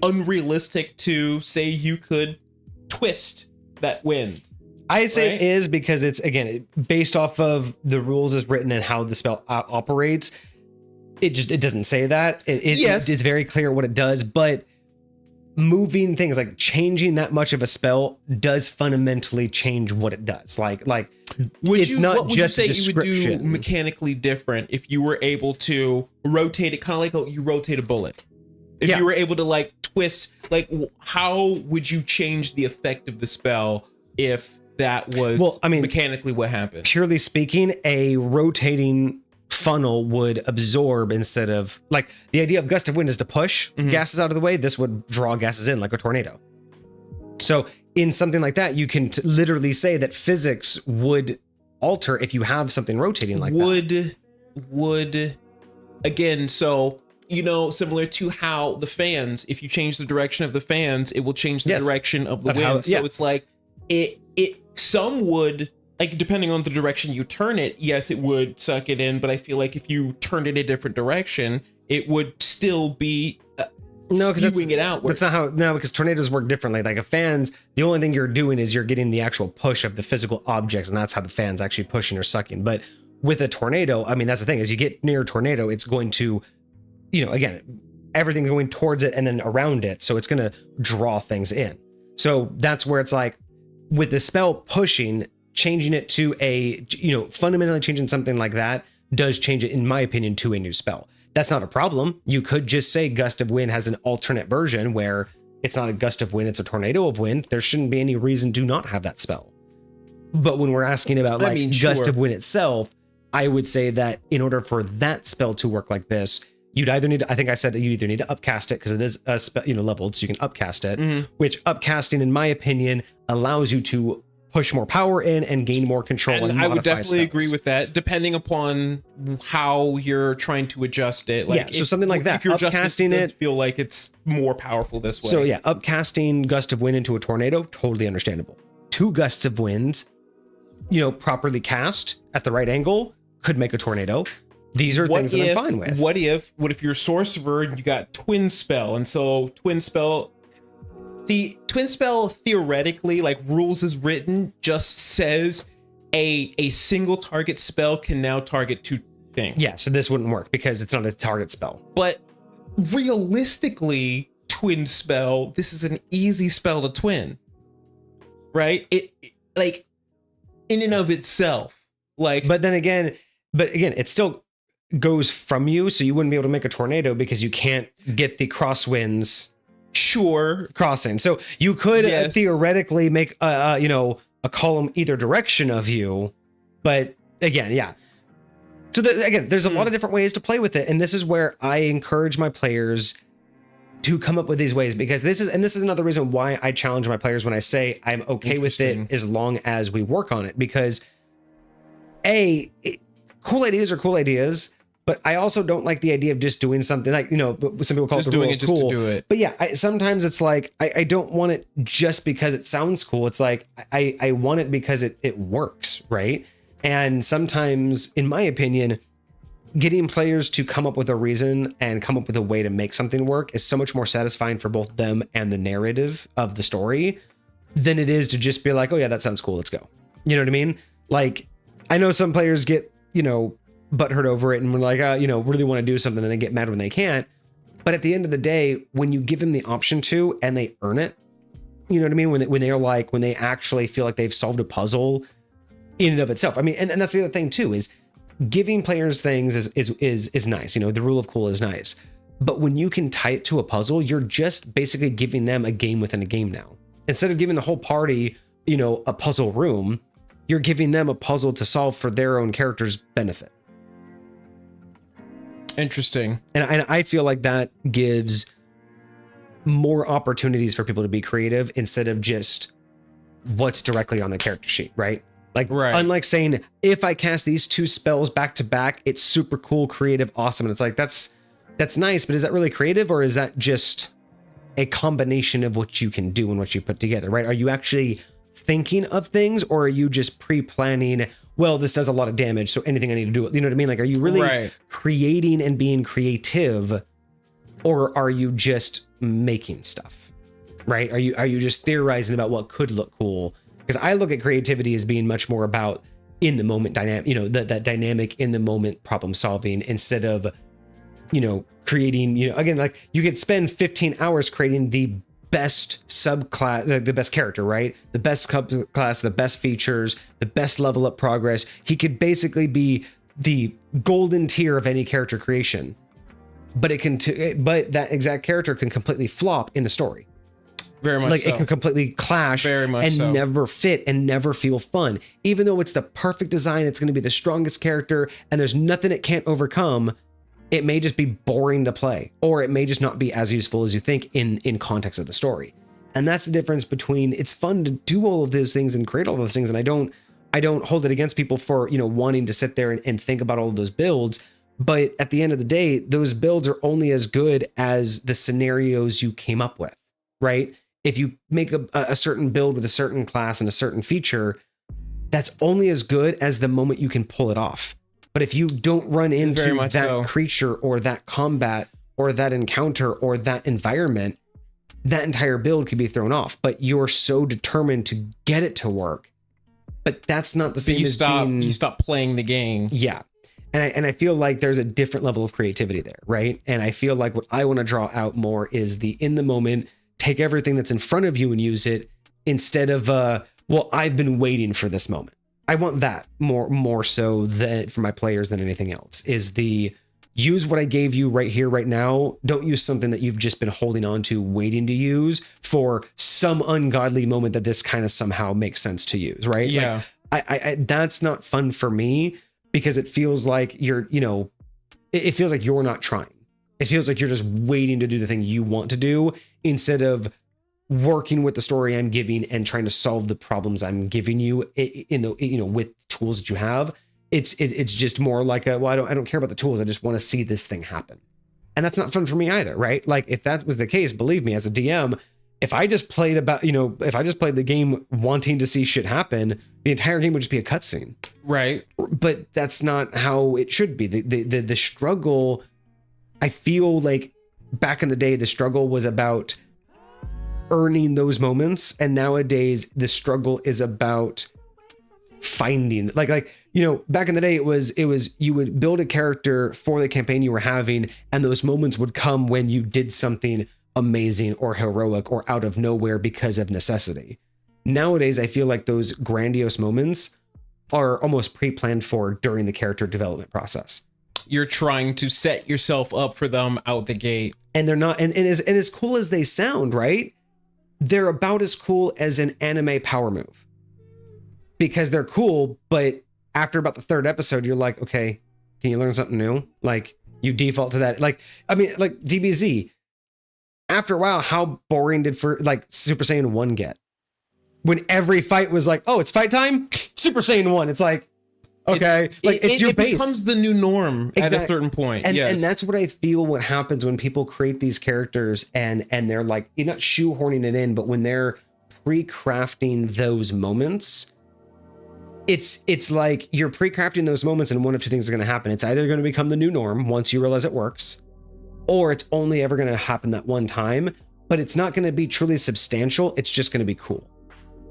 unrealistic to say you could twist that wind. I'd say right? It is, because it's, again, based off of the rules as written and how the spell operates. It doesn't say that. It's very clear what it does, but moving things, like changing that much of a spell, does fundamentally change what it does. Like it's not just a description. You would do mechanically different if you were able to rotate it, kind of like you rotate a bullet. If you were able to like twist, like how would you change the effect of the spell if that was mechanically what happened? Purely speaking, a rotating funnel would absorb, instead of, like, the idea of Gust of Wind is to push gases out of the way. This would draw gases in like a tornado. So in something like that, you can literally say that physics would alter if you have something rotating like that. Would again, so similar to how the fans, if you change the direction of the fans, it will change the direction of the wind. So it's like some would, like, depending on the direction you turn it, yes, it would suck it in, but I feel like if you turned it a different direction, it would still be skewing it outward. That's not how, no, because tornadoes work differently. Like a fan's, the only thing you're doing is you're getting the actual push of the physical objects, and that's how the fan's actually pushing or sucking. But with a tornado, I mean, that's the thing, is you get near a tornado, it's going to, again, everything going towards it and then around it, so it's going to draw things in. So that's where it's like, with the spell pushing, changing it to a, fundamentally changing something like that does change it, in my opinion, to a new spell. That's not a problem. You could just say Gust of Wind has an alternate version where it's not a Gust of Wind, it's a Tornado of Wind. There shouldn't be any reason to not have that spell. But when we're asking about Gust of Wind itself, I would say that in order for that spell to work like this, you'd either need to, I think I said that you either need to upcast it, because it is leveled, so you can upcast it, which upcasting, in my opinion, allows you to push more power in and gain more control. And I would definitely agree with that, depending upon how you're trying to adjust it. Like, so something like that. If you're upcasting it, feel like it's more powerful this way. So yeah, upcasting Gust of Wind into a tornado, totally understandable. 2 gusts of wind, properly cast at the right angle, could make a tornado. These are things that I'm fine with. What if you're sorcerer and you got twin spell, and so twin spell. The twin spell, theoretically, like rules is written, just says a single target spell can now target 2 things. Yeah, so this wouldn't work because it's not a target spell. But realistically, twin spell, this is an easy spell to twin, right? It like in and of itself, like. But again, it still goes from you, so you wouldn't be able to make a tornado because you can't get the crosswinds. Sure, crossing. So you could theoretically make a column either direction of you, but again, yeah. So there's a lot of different ways to play with it, and this is where I encourage my players to come up with these ways, because this is another reason why I challenge my players when I say I'm okay with it as long as we work on it, because cool ideas are cool ideas, But I also don't like the idea of just doing something like, some people call Just it the doing rule it of just to cool. do it. But yeah, sometimes it's like, I don't want it just because it sounds cool. It's like, I want it because it works, right? And sometimes, in my opinion, getting players to come up with a reason and come up with a way to make something work is so much more satisfying for both them and the narrative of the story than it is to just be like, oh yeah, that sounds cool, let's go. You know what I mean? Like, I know some players get, butthurt over it and we're like, really want to do something and they get mad when they can't. But at the end of the day, when you give them the option to and they earn it, you know what I mean? When they actually feel like they've solved a puzzle in and of itself. I mean, and that's the other thing too, is giving players things is nice. The rule of cool is nice. But when you can tie it to a puzzle, you're just basically giving them a game within a game now. Instead of giving the whole party, a puzzle room, you're giving them a puzzle to solve for their own character's benefit. Interesting. And I feel like that gives more opportunities for people to be creative instead of just what's directly on the character sheet, right? Like, unlike saying, if I cast these 2 spells back to back, it's super cool, creative, awesome. And it's like, that's nice, but is that really creative, or is that just a combination of what you can do and what you put together, right? Are you actually thinking of things, or are you just pre-planning, well, this does a lot of damage, so anything I need to do, you know what I mean? Like, are you really creating and being creative, or are you just making stuff, right? Are you just theorizing about what could look cool? Because I look at creativity as being much more about in the moment dynamic, that dynamic in the moment problem solving, instead of, creating, again, like you could spend 15 hours creating the best subclass, the best character, right? The best subclass, the best features, the best level up progress. He could basically be the golden tier of any character creation, but but that exact character can completely flop in the story. Very much like so. It can completely clash and never fit and never feel fun. Even though it's the perfect design, it's going to be the strongest character and there's nothing it can't overcome. It may just be boring to play, or it may just not be as useful as you think in context of the story. And that's the difference between, it's fun to do all of those things and create all those things. And I don't hold it against people for, wanting to sit there and think about all of those builds. But at the end of the day, those builds are only as good as the scenarios you came up with, right? If you make a certain build with a certain class and a certain feature, that's only as good as the moment you can pull it off. But if you don't run into that creature or that combat or that encounter or that environment, that entire build could be thrown off. But you're so determined to get it to work. But that's not the same as you stop playing the game. Yeah. And I feel like there's a different level of creativity there, right? And I feel like what I want to draw out more is the in the moment, take everything that's in front of you and use it, instead of, well, I've been waiting for this moment. I want that more so than for my players than anything else, is the use what I gave you right here, right now. Don't use something that you've just been holding on to, waiting to use for some ungodly moment that this kind of somehow makes sense to use, right? Yeah. Like, I that's not fun for me, because it feels like you're, it feels like you're not trying. It feels like you're just waiting to do the thing you want to do, instead of working with the story I'm giving and trying to solve the problems I'm giving you in the, with tools that you have. It's just more like I don't care about the tools. I just want to see this thing happen. And that's not fun for me either, right? Like, if that was the case, believe me, as a DM, if I just played the game wanting to see shit happen, the entire game would just be a cutscene. Right. But that's not how it should be. The struggle, I feel like back in the day, the struggle was about earning those moments, and nowadays the struggle is about finding, like back in the day it was you would build a character for the campaign you were having, and those moments would come when you did something amazing or heroic or out of nowhere because of necessity. Nowadays I feel like those grandiose moments are almost pre-planned for during the character development process. You're trying to set yourself up for them out the gate, and they're not, and as cool as they sound, right? They're about as cool as an anime power move, because they're cool, but after about the third episode, you're like, okay, can you learn something new? Like, you default to that. Like, I mean, like DBZ, after a while, how boring did Super Saiyan 1 get? When every fight was like, oh, it's fight time? Super Saiyan 1. It's like, Okay, like it's your base. It becomes the new norm at a certain point. And that's what I feel what happens when people create these characters and they're like, you're not shoehorning it in, but when they're pre-crafting those moments, it's like you're pre-crafting those moments and one of two things is going to happen. It's either going to become the new norm once you realize it works, or it's only ever going to happen that one time, but it's not going to be truly substantial. It's just going to be cool.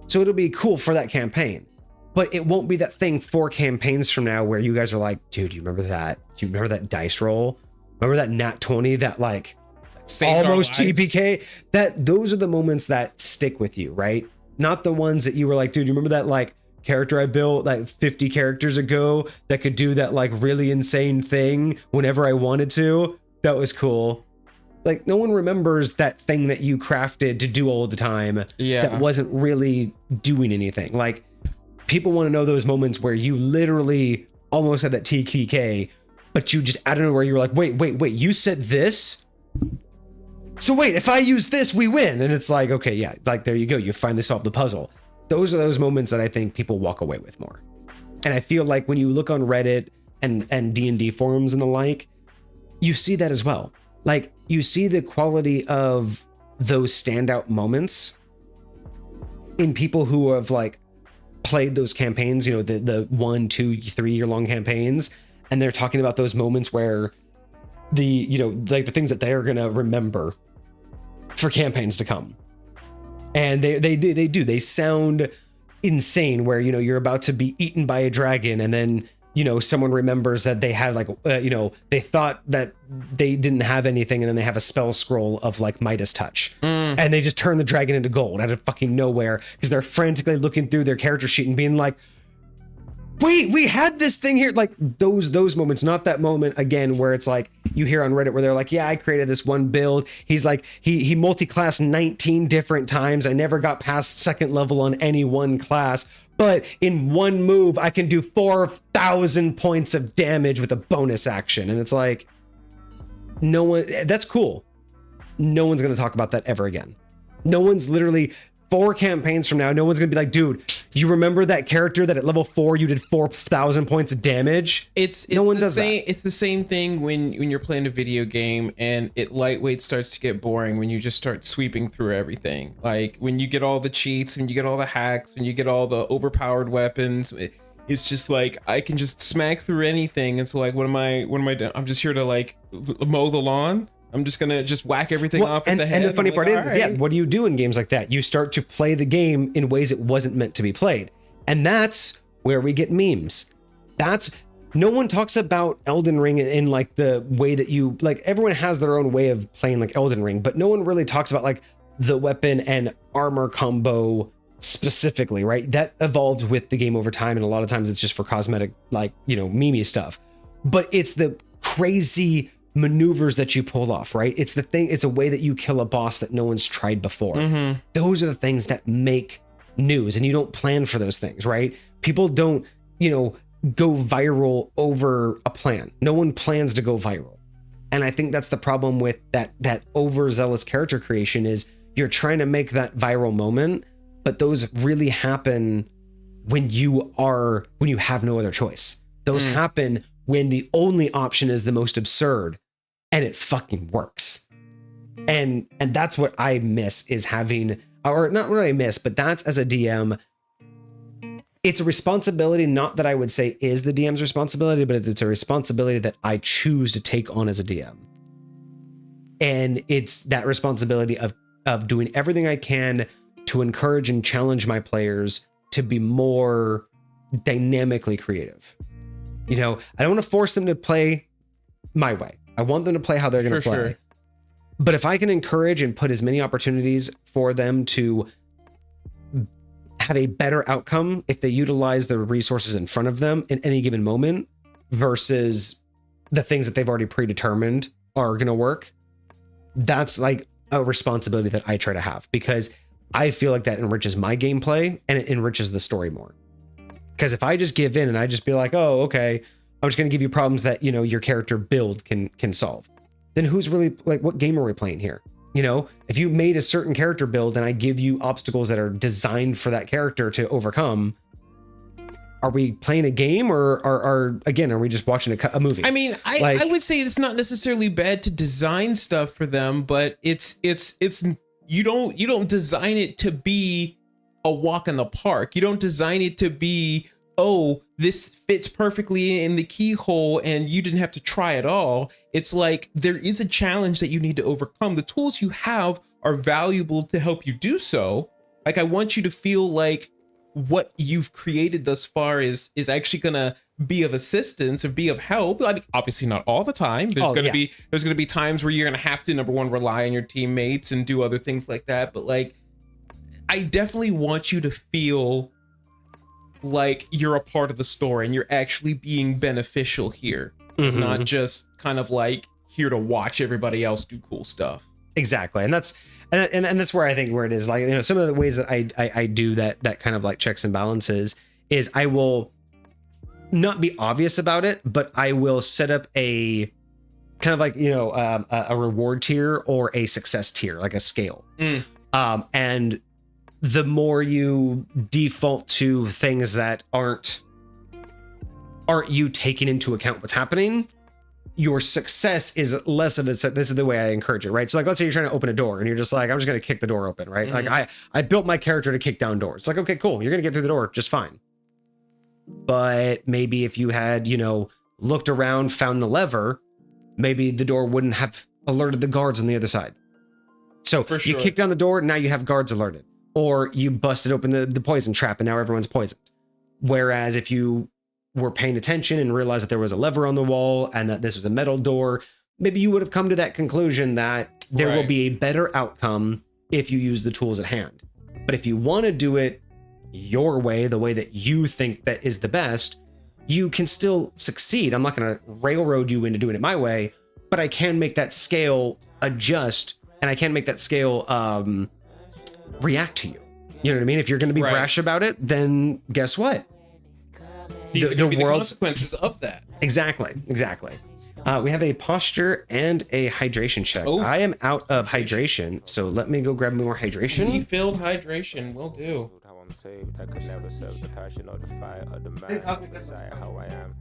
So it'll be cool for that campaign, but it won't be that thing 4 campaigns from now where you guys are like, dude, you remember that? Do you remember that dice roll? Remember that nat 20 that like almost TPK? Those are the moments that stick with you, right? Not the ones that you were like, dude, you remember that like character I built like 50 characters ago that could do that like really insane thing whenever I wanted to? That was cool. Like no one remembers that thing that you crafted to do all the time that wasn't really doing anything. Like people want to know those moments where you literally almost had that TPK, but you just, I don't know where you were like, wait, you said this? So wait, if I use this, we win. And it's like, okay, yeah, like there you go. You finally solved the puzzle. Those are those moments that I think people walk away with more. And I feel like when you look on Reddit and D&D forums and the like, you see that as well. Like you see the quality of those standout moments in people who have like played those campaigns, you know, the 1, 2, 3 year long campaigns. And they're talking about those moments where the, you know, like the things that they're going to remember for campaigns to come. And they sound insane where, you know, you're about to be eaten by a dragon and then, you know, someone remembers that they had like, you know, they thought that they didn't have anything and then they have a spell scroll of like Midas touch and they just turn the dragon into gold out of fucking nowhere because they're frantically looking through their character sheet and being like, wait, we had this thing here. Like those moments, not that moment again where it's like you hear on Reddit where they're like, yeah, I created this one build. He's like, he multi-classed 19 different times. I never got past second level on any one class, but in one move, I can do 4,000 points of damage with a bonus action. And it's like, no one, that's cool. No one's going to talk about that ever again. No one's literally 4 campaigns from now. No one's going to be like, dude, you remember that character that at level 4 you did 4,000 points of damage? No one does that. It's the same thing when you're playing a video game and lightweight starts to get boring when you just start sweeping through everything. Like when you get all the cheats, when you get all the hacks, when you get all the overpowered weapons, it's just like I can just smack through anything. And so like, what am I doing? I'm just here to like mow the lawn. I'm just gonna whack everything off at the head. And the funny part is, right. yeah, what do you do in games like that? You start to play the game in ways it wasn't meant to be played. And that's where we get memes. No one talks about Elden Ring in like the way that you, like everyone has their own way of playing like Elden Ring, but no one really talks about like the weapon and armor combo specifically, right? That evolved with the game over time. And a lot of times it's just for cosmetic, like, you know, memey stuff, but it's the crazy maneuvers that you pull off, right? It's a way that you kill a boss that no one's tried before. Those are the things that make news, and you don't plan for those things, right? People don't, you know, go viral over a plan. No one plans to go viral. And I think that's the problem with that overzealous character creation is you're trying to make that viral moment, but those really happen when you have no other choice. Those happen when the only option is the most absurd. And it fucking works. And that's what I miss is having, or not what I miss, but that's as a DM, it's a responsibility, not that I would say is the DM's responsibility, but it's a responsibility that I choose to take on as a DM. And it's that responsibility of doing everything I can to encourage and challenge my players to be more dynamically creative. You know, I don't want to force them to play my way. I want them to play how they're going to play. Sure. But if I can encourage and put as many opportunities for them to have a better outcome if they utilize the resources in front of them in any given moment versus the things that they've already predetermined are going to work, that's like a responsibility that I try to have because I feel like that enriches my gameplay and it enriches the story more. Because if I just give in and I just be like, oh, okay, I'm just going to give you problems that, you know, your character build can solve. Then who's really like, what game are we playing here? You know, if you made a certain character build and I give you obstacles that are designed for that character to overcome, are we playing a game or again, are we just watching a movie? I mean, I would say it's not necessarily bad to design stuff for them, but it's you don't design it to be a walk in the park. You don't design it to be, oh, this fits perfectly in the keyhole and you didn't have to try it all. It's like there is a challenge that you need to overcome. The tools you have are valuable to help you do so. Like, I want you to feel like what you've created thus far is actually gonna be of assistance or be of help. I mean, obviously not all the time. There's gonna be times where you're gonna have to, number one, rely on your teammates and do other things like that. But like, I definitely want you to feel like you're a part of the story and you're actually being beneficial here, not just kind of like here to watch everybody else do cool stuff. Exactly, and that's where I think where it is, like, you know, some of the ways that I do that kind of like checks and balances is I will not be obvious about it, but I will set up a kind of like, you know, a reward tier or a success tier, like a scale. And the more you default to things that aren't you taking into account what's happening, your success is less of a, this is the way I encourage it, right? So like, let's say you're trying to open a door and you're just like, I'm just going to kick the door open, right? Like I built my character to kick down doors. It's like, okay, cool. You're going to get through the door just fine. But maybe if you had, you know, looked around, found the lever, maybe the door wouldn't have alerted the guards on the other side. So For sure. You kick down the door, now you have guards alerted. Or you busted open the poison trap and now everyone's poisoned. Whereas if you were paying attention and realized that there was a lever on the wall and that this was a metal door, maybe you would have come to that conclusion that there will be a better outcome if you use the tools at hand. But if you want to do it your way, the way that you think that is the best, you can still succeed. I'm not going to railroad you into doing it my way, but I can make that scale adjust and I can make that scale react to you. You know what I mean? If you're going to be brash about it, then guess what? These are going to be the consequences of that. Exactly. We have a posture and a hydration check. Oh. I am out of hydration, so let me go grab more hydration. Refilled hydration will do. How I'm saved, I could never serve the passion or the fire or the man. How I am.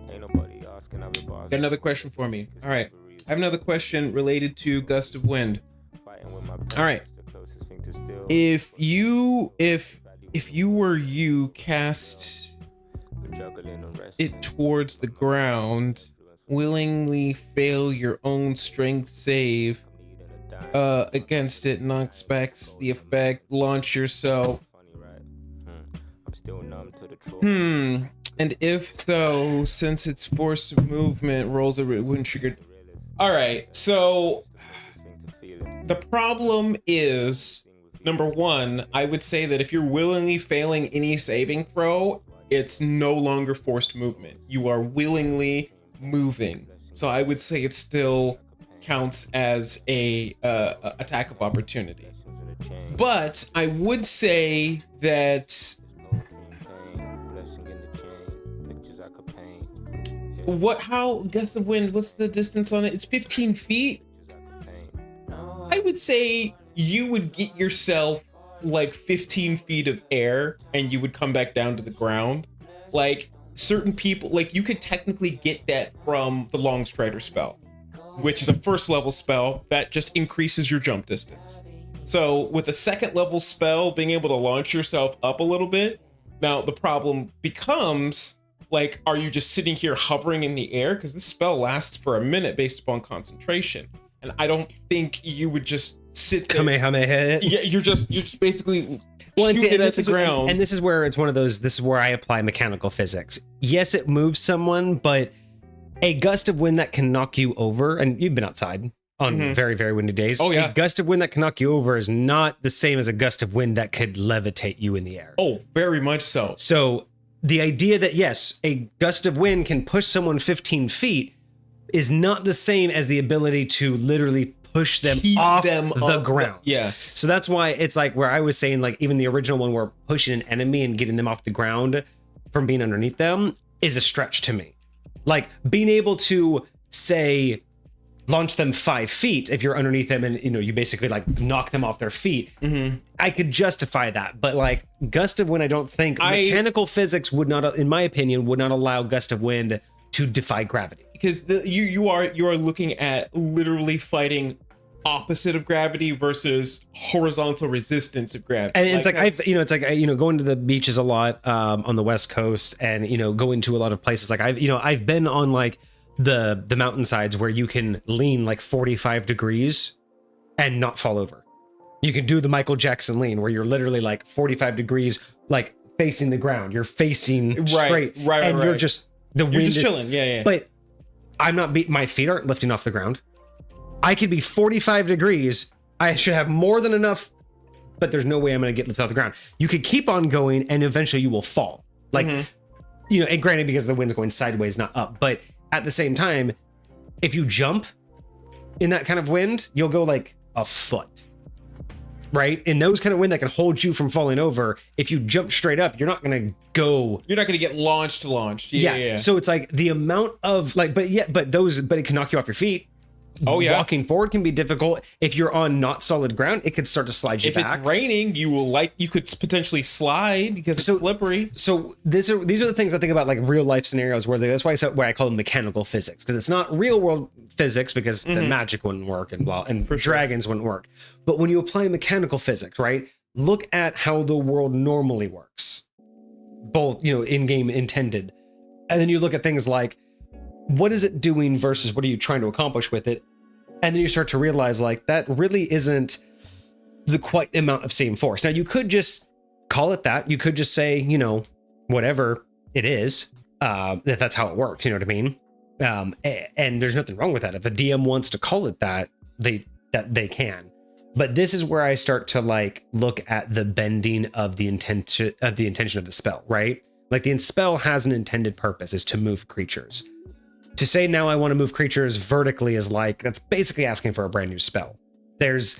Ain't nobody asking, I'm the boss. Got another question for me. All right. I have another question related to Gust of Wind. All right. If you were you, cast it towards the ground, willingly fail your own strength save against it, knocks back the effect, launch yourself. And if so, since it's forced movement, rolls a wind triggered. All right, so the problem is, number one, I would say that if you're willingly failing any saving throw, it's no longer forced movement. You are willingly moving. So I would say it still counts as a attack of opportunity. But I would say that how Gust of Wind, what's the distance on it? It's 15 feet. I would say you would get yourself like 15 feet of air and you would come back down to the ground. Like, certain people, like, you could technically get that from the Long Strider spell, which is a first level spell that just increases your jump distance. So with a second level spell, being able to launch yourself up a little bit, now the problem becomes, like, are you just sitting here hovering in the air? Because this spell lasts for a minute based upon concentration. And I don't think you would just sit there. Kamehameha. Yeah, you're just basically shooting it at the ground. And this is where it's one of those, this is where I apply mechanical physics. Yes, it moves someone, but a gust of wind that can knock you over, and you've been outside on very, very windy days. Oh, yeah. A gust of wind that can knock you over is not the same as a gust of wind that could levitate you in the air. Oh, very much so. So the idea that, yes, a gust of wind can push someone 15 feet is not the same as the ability to literally push them off the ground. Yes. So that's why it's like where I was saying, like, even the original one where pushing an enemy and getting them off the ground from being underneath them is a stretch to me. Like, being able to say, launch them 5 feet if you're underneath them, and you basically like knock them off their feet. I could justify that, but like gust of wind, I don't think mechanical physics would not, in my opinion, would not allow gust of wind to defy gravity. Because you are looking at literally fighting opposite of gravity versus horizontal resistance of gravity. And it's like going to the beaches a lot on the West Coast, and going to a lot of places. Like I've been on like the mountainsides where you can lean like 45 degrees and not fall over. You can do the Michael Jackson lean where you're literally like 45 degrees, like facing the ground. You're facing straight, and you're just wind just chilling. Yeah. But I'm not my feet aren't lifting off the ground. I could be 45 degrees. I should have more than enough, but there's no way I'm going to get lifted off the ground. You could keep on going, and eventually you will fall. Like, and granted, because the wind's going sideways, not up. But at the same time, if you jump in that kind of wind, you'll go like a foot, right? In those kind of wind that can hold you from falling over, if you jump straight up, you're not going to go. You're not going to get launched. Yeah. So it's like the amount of like, but it can knock you off your feet. Oh yeah, walking forward can be difficult. If you're on not solid ground, it could start to slide you back. If it's raining, you could potentially slide because it's slippery. So these are the things I think about, like real life scenarios where that's why I call them mechanical physics, because it's not real world physics, because the magic wouldn't work and dragons wouldn't work. But when you apply mechanical physics, right? Look at how the world normally works, both in game intended, and then you look at things like, what is it doing versus what are you trying to accomplish with it? And then you start to realize like that really isn't the quite amount of same force. Now you could just call it that. You could just say, whatever it is, if that's how it works, you know what I mean? And there's nothing wrong with that. If a DM wants to call it that, they can. But this is where I start to like look at the bending of the intention of the spell, right? Like the spell has an intended purpose, is to move creatures. To say now I want to move creatures vertically is like, that's basically asking for a brand new spell. There is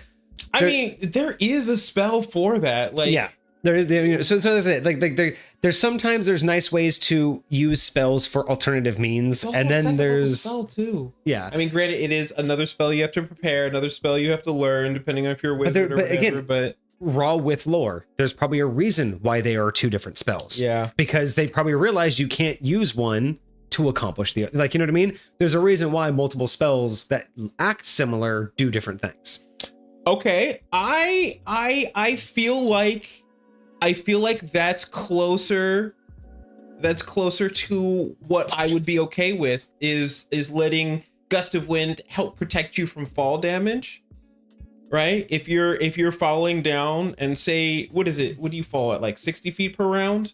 a spell for that. Like, yeah, there is. So that's it. Like there's sometimes there's nice ways to use spells for alternative means, and then there's spell too. Yeah, I mean, granted, it is another spell you have to prepare, another spell you have to learn, depending on if you're a wizard or whatever. But raw with lore, there's probably a reason why they are two different spells. Yeah, because they probably realized you can't use one to accomplish the, like, you know what I mean? There's a reason why multiple spells that act similar do different things. Okay, I feel like that's closer to what I would be okay with, is letting Gust of Wind help protect you from fall damage. Right? If you're falling down and say, what do you fall at, like 60 feet per round?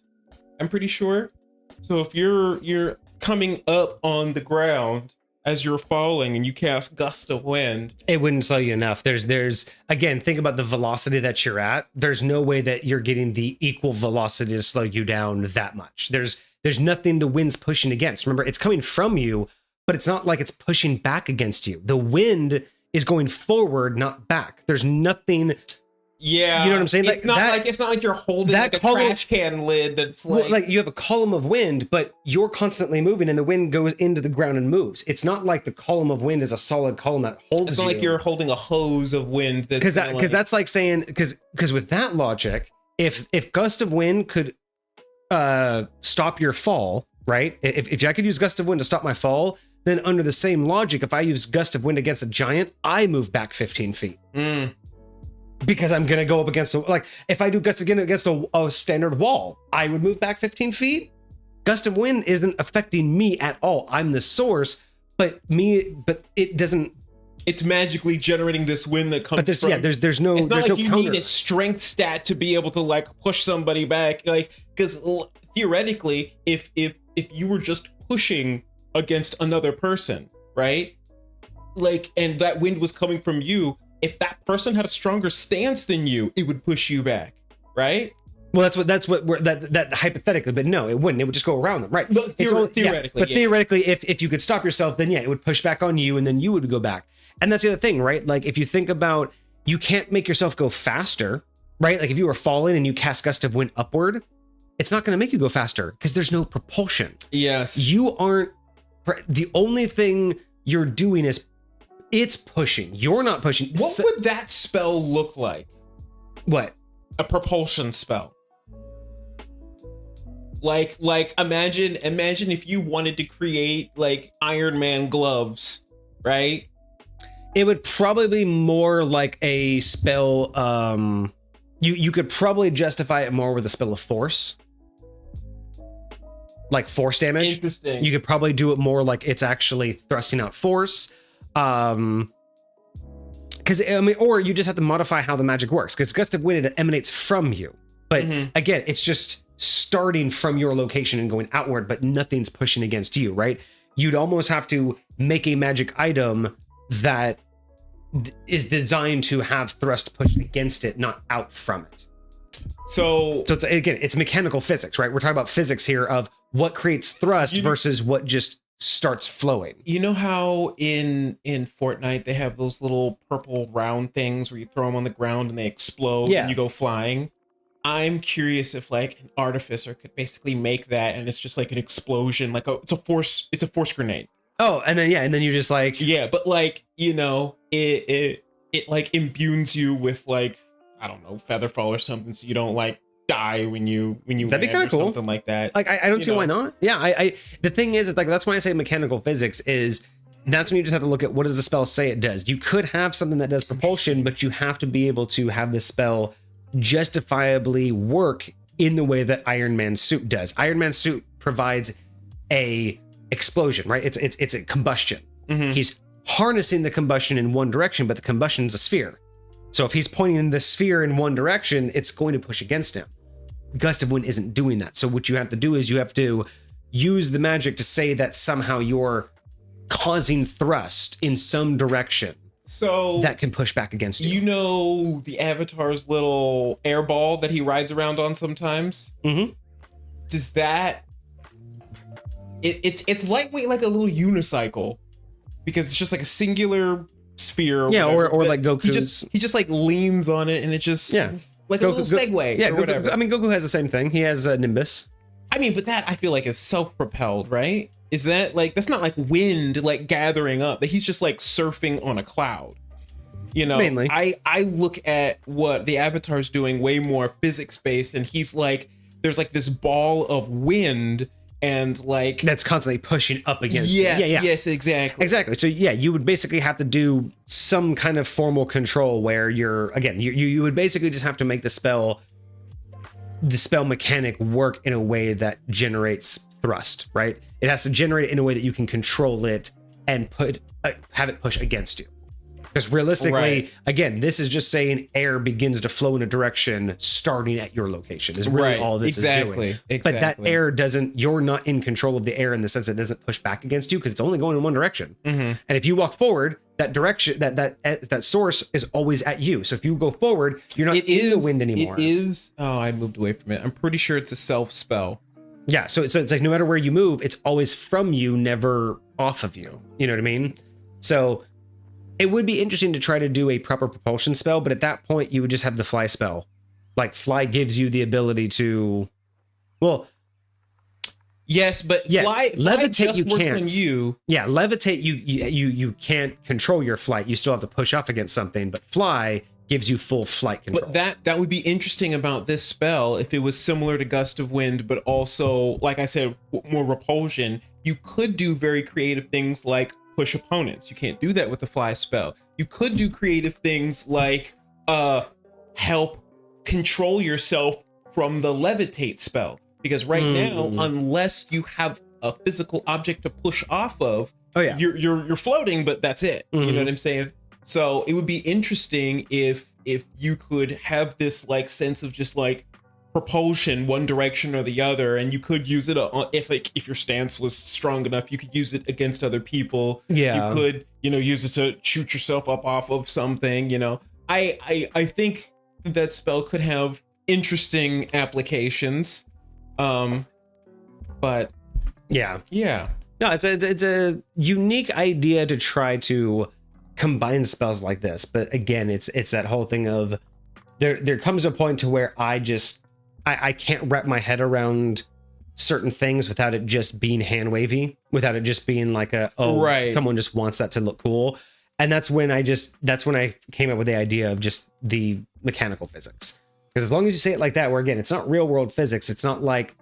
I'm pretty sure. So if you're coming up on the ground as you're falling and you cast Gust of Wind, it wouldn't slow you enough. There's again, think about the velocity that you're at. There's no way that you're getting the equal velocity to slow you down that much. There's nothing the wind's pushing against. Remember, it's coming from you, but it's not like it's pushing back against you. The wind is going forward, not back. There's nothing. Yeah, you know what I'm saying? It's not like you're holding like a trash can lid that's like... Well, like you have a column of wind, but you're constantly moving and the wind goes into the ground and moves. It's not like the column of wind is a solid column that holds you. It's not like you're holding a hose of wind. Because that's like saying, because with that logic, if Gust of Wind could stop your fall, right? If I could use Gust of Wind to stop my fall, then under the same logic, if I use Gust of Wind against a giant, I move back 15 feet. Because I'm going to go up against, like, if I do Gust of Wind against a standard wall, I would move back 15 feet. Gust of Wind isn't affecting me at all. I'm the source, but it doesn't. It's magically generating this wind that comes from. Yeah, there's no. It's not like you counter. Need a strength stat to be able to like push somebody back, like, because theoretically, if you were just pushing against another person, right? Like, and that wind was coming from you. If that person had a stronger stance than you, it would push you back, right? Well, that hypothetically, but no, it wouldn't. It would just go around them, right? But theoretically, but theoretically, if you could stop yourself, then yeah, it would push back on you, and then you would go back. And that's the other thing, right? Like if you think about, you can't make yourself go faster, right? Like if you were falling and you cast Gust of Wind upward, it's not going to make you go faster because there's no propulsion. Yes, you aren't. The only thing you're doing is It's pushing. You're not pushing. What would that spell look like? What? A propulsion spell. Like imagine if you wanted to create like Iron Man gloves, right? It would probably be more like a spell. You could probably justify it more with a spell of force, like force damage. Interesting. You could probably do it more like it's actually thrusting out force. Because I mean, or you just have to modify how the magic works. Because gust of wind, it emanates from you, but again, it's just starting from your location and going outward, but nothing's pushing against you, right? You'd almost have to make a magic item that is designed to have thrust pushed against it, not out from it. So it's again, it's mechanical physics, right? We're talking about physics here of what creates thrust versus what just starts flowing. You know how in Fortnite they have those little purple round things where you throw them on the ground and they explode and you go flying? I'm curious if like an artificer could basically make that and it's just like an explosion, like it's a force grenade. Oh, and then you just like but like, you know, it like imbues you with like, I don't know, featherfall or something, so you don't like die when you that'd be kind of cool, something like that. Like I don't see why not. Yeah, I the thing is like that's why I say mechanical physics is that's when you just have to look at what does the spell say it does. You could have something that does propulsion, but you have to be able to have the spell justifiably work in the way that Iron Man's suit does. Iron Man's suit provides a explosion, right? It's a combustion. He's harnessing the combustion in one direction, but the combustion is a sphere. So if he's pointing the sphere in one direction, it's going to push against him. Gust of wind isn't doing that. So what you have to do is you have to use the magic to say that somehow you're causing thrust in some direction. So that can push back against you. You know the Avatar's little air ball that he rides around on sometimes? Does that... It's lightweight like a little unicycle. Because it's just like a singular sphere. Or like Goku's. He just like leans on it and it just... Like a little Segway or whatever. I mean, Goku has the same thing. He has a Nimbus. I mean, but that I feel like is self-propelled, right? Is that like, that's not like wind like gathering up, that he's just like surfing on a cloud, you know? Mainly. I look at what the Avatar's doing way more physics-based, and he's like, there's like this ball of wind and like that's constantly pushing up against yes exactly. So you would basically have to do some kind of formal control where you're again you would basically just have to make the spell mechanic work in a way that generates thrust, right? It has to generate it in a way that you can control it and have it push against you. Because realistically, again, this is just saying air begins to flow in a direction starting at your location is really all this is doing. But that air you're not in control of the air in the sense that it doesn't push back against you because it's only going in one direction. And if you walk forward, that direction, that source is always at you. So if you go forward, you're not in the wind anymore. It is, I moved away from it. I'm pretty sure it's a self spell. Yeah, so it's like no matter where you move, it's always from you, never off of you. You know what I mean? So it would be interesting to try to do a proper propulsion spell, but at that point, you would just have the fly spell. Like fly gives you the ability to, well, yes, but fly levitate just you works can't. on you. Yeah, levitate you can't control your flight. You still have to push off against something, but fly gives you full flight control. But that would be interesting about this spell if it was similar to Gust of Wind, but also, like I said, more repulsion. You could do very creative things like push opponents. You can't do that with the fly spell. You could do creative things like help control yourself from the levitate spell, because right now, unless you have a physical object to push off of, you're floating, but that's it. You know what I'm saying? So it would be interesting if you could have this like sense of just like propulsion one direction or the other, and you could use it if your stance was strong enough, you could use it against other people. You could use it to shoot yourself up off of something. I think that spell could have interesting applications, but no, it's a unique idea to try to combine spells like this. But again, it's that whole thing of there comes a point to where I can't wrap my head around certain things without it just being hand wavy, without it just being like someone just wants that to look cool. And that's when I came up with the idea of just the mechanical physics. Because as long as you say it like that, where again, it's not real world physics, it's not like,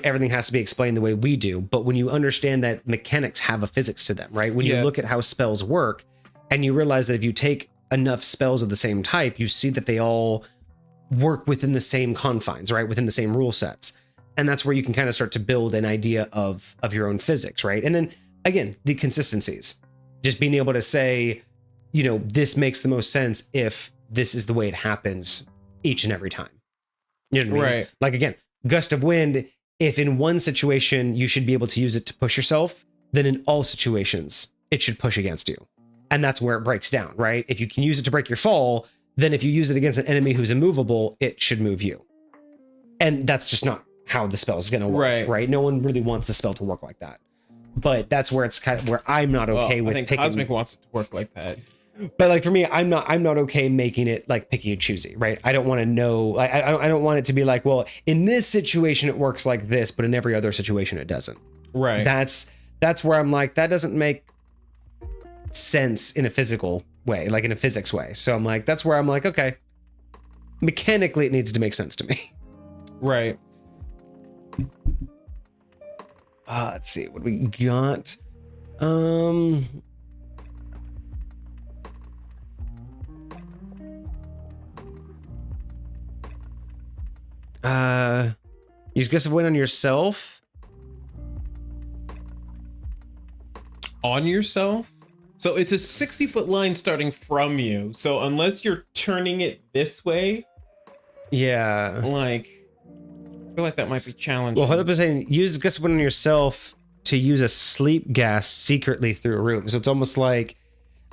everything has to be explained the way we do. But when you understand that mechanics have a physics to them, right? When you look at how spells work and you realize that if you take enough spells of the same type, you see that they all work within the same confines, right? Within the same rule sets. And that's where you can kind of start to build an idea of your own physics, right? And then again, the consistencies, just being able to say, this makes the most sense if this is the way it happens each and every time. You know what I mean? Right. Like again, gust of wind, if in one situation you should be able to use it to push yourself, then in all situations it should push against you. And that's where it breaks down, right? If you can use it to break your fall, then if you use it against an enemy who's immovable, it should move you. And that's just not how the spell is going to work, right? No one really wants the spell to work like that. But that's where it's kind of where I'm not okay with I think picking. Cosmic wants it to work like that. But like for me, I'm not okay making it like picky and choosy, right? I don't want to know. I don't want it to be like, well, in this situation it works like this, but in every other situation it doesn't. Right. That's where I'm like, that doesn't make sense in a physical way, like in a physics way. So I'm like, that's where I'm like, okay, mechanically it needs to make sense to me. Right. Let's see what we got. Use Gust of Wind on yourself. On yourself? So it's a 60-foot line starting from you. So unless you're turning it this way, yeah, like I feel like that might be challenging. Well, Philip is saying use Gust of Wind on yourself to use a sleep gas secretly through a room. So it's almost like,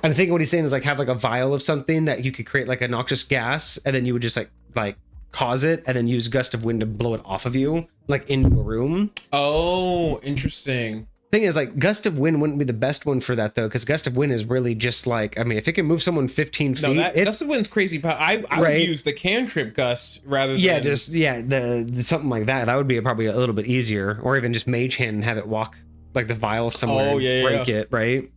I'm thinking what he's saying is like have like a vial of something that you could create like a noxious gas, and then you would just like cause it, and then use Gust of Wind to blow it off of you, like into a room. Oh, interesting. Thing is, like, Gust of Wind wouldn't be the best one for that though, because Gust of Wind is really just like, I mean, if it can move someone 15 feet, Gust of Wind's crazy. I would use the cantrip gust rather than the something like that. That would be probably a little bit easier, or even just Mage Hand and have it walk like the vial somewhere, break it, right?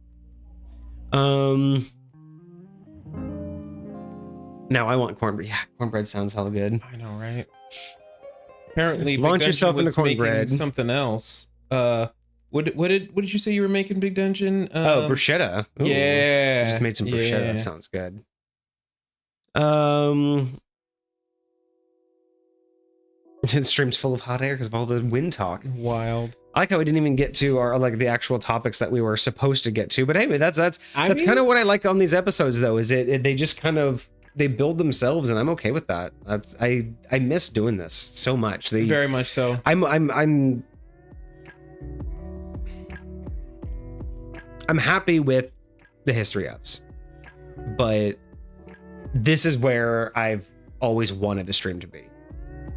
Now I want cornbread. Yeah, cornbread sounds hella good. I know, right? Apparently, launch yourself into cornbread. Something else. What did you say you were making, Big Dungeon? Bruschetta. Ooh, yeah, just made some bruschetta. That sounds good. It stream's full of hot air because of all the wind talk. Wild. I like how we didn't even get to our the actual topics that we were supposed to get to. But anyway, that's kind of what I like on these episodes though. Is they just kind of they build themselves, and I'm okay with that. I miss doing this so much. Very much so. I'm happy with the history ofs, but this is where I've always wanted the stream to be.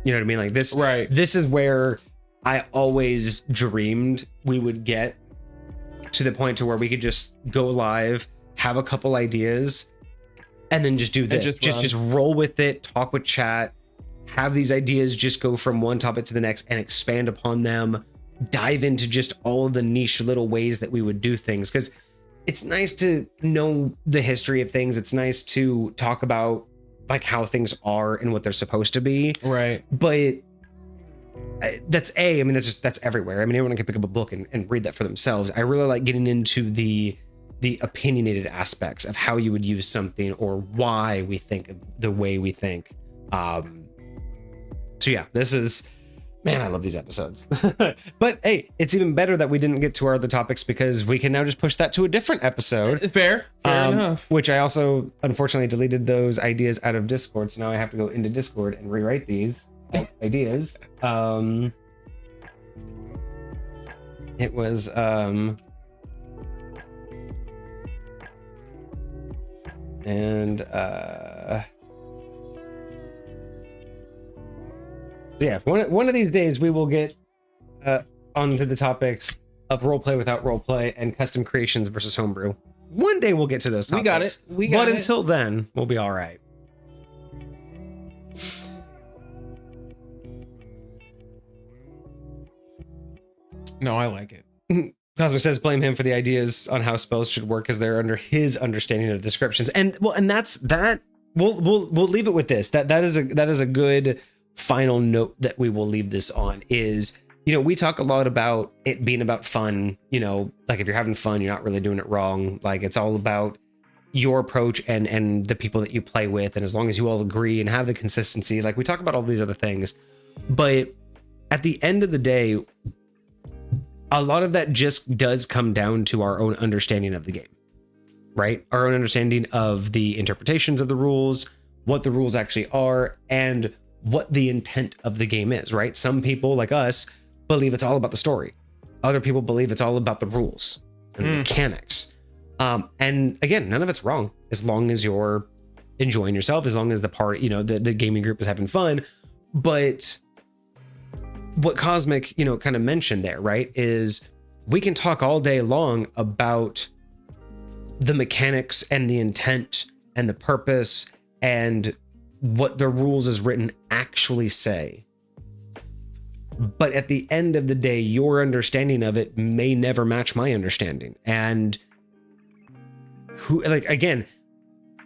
You know what I mean? Like this, right? This is where I always dreamed we would get to the point to where we could just go live, have a couple ideas, and then just do this. Just roll with it, talk with chat, have these ideas just go from one topic to the next and expand upon them, dive into just all of the niche little ways that we would do things. Because it's nice to know the history of things. It's nice to talk about like how things are and what they're supposed to be. Right. But that's everywhere. I mean, everyone can pick up a book and read that for themselves. I really like getting into the opinionated aspects of how you would use something or why we think the way we think. So yeah, this is, man, I love these episodes. But hey, it's even better that we didn't get to our other topics because we can now just push that to a different episode. Fair enough. Which I also unfortunately deleted those ideas out of Discord, so now I have to go into Discord and rewrite these ideas. It was yeah, one of these days we will get onto the topics of roleplay without roleplay and custom creations versus homebrew. One day we'll get to those topics. We got it. But until then, we'll be all right. No, I like it. Cosmic says blame him for the ideas on how spells should work as they're under his understanding of descriptions. And that's that. We'll leave it with this. That is a good final note that we will leave this on is, we talk a lot about it being about fun, like if you're having fun, you're not really doing it wrong. Like it's all about your approach and the people that you play with. And as long as you all agree and have the consistency, like we talk about all these other things, but at the end of the day, a lot of that just does come down to our own understanding of the game, right? Our own understanding of the interpretations of the rules, what the rules actually are, and what the intent of the game is, right? Some people like us believe it's all about the story. Other people believe it's all about the rules and the mechanics. And again, none of it's wrong as long as you're enjoying yourself, as long as the party, the gaming group is having fun. But what Cosmic, kind of mentioned there, right, is we can talk all day long about the mechanics and the intent and the purpose and what the rules as written actually say. But at the end of the day, your understanding of it may never match my understanding. And again,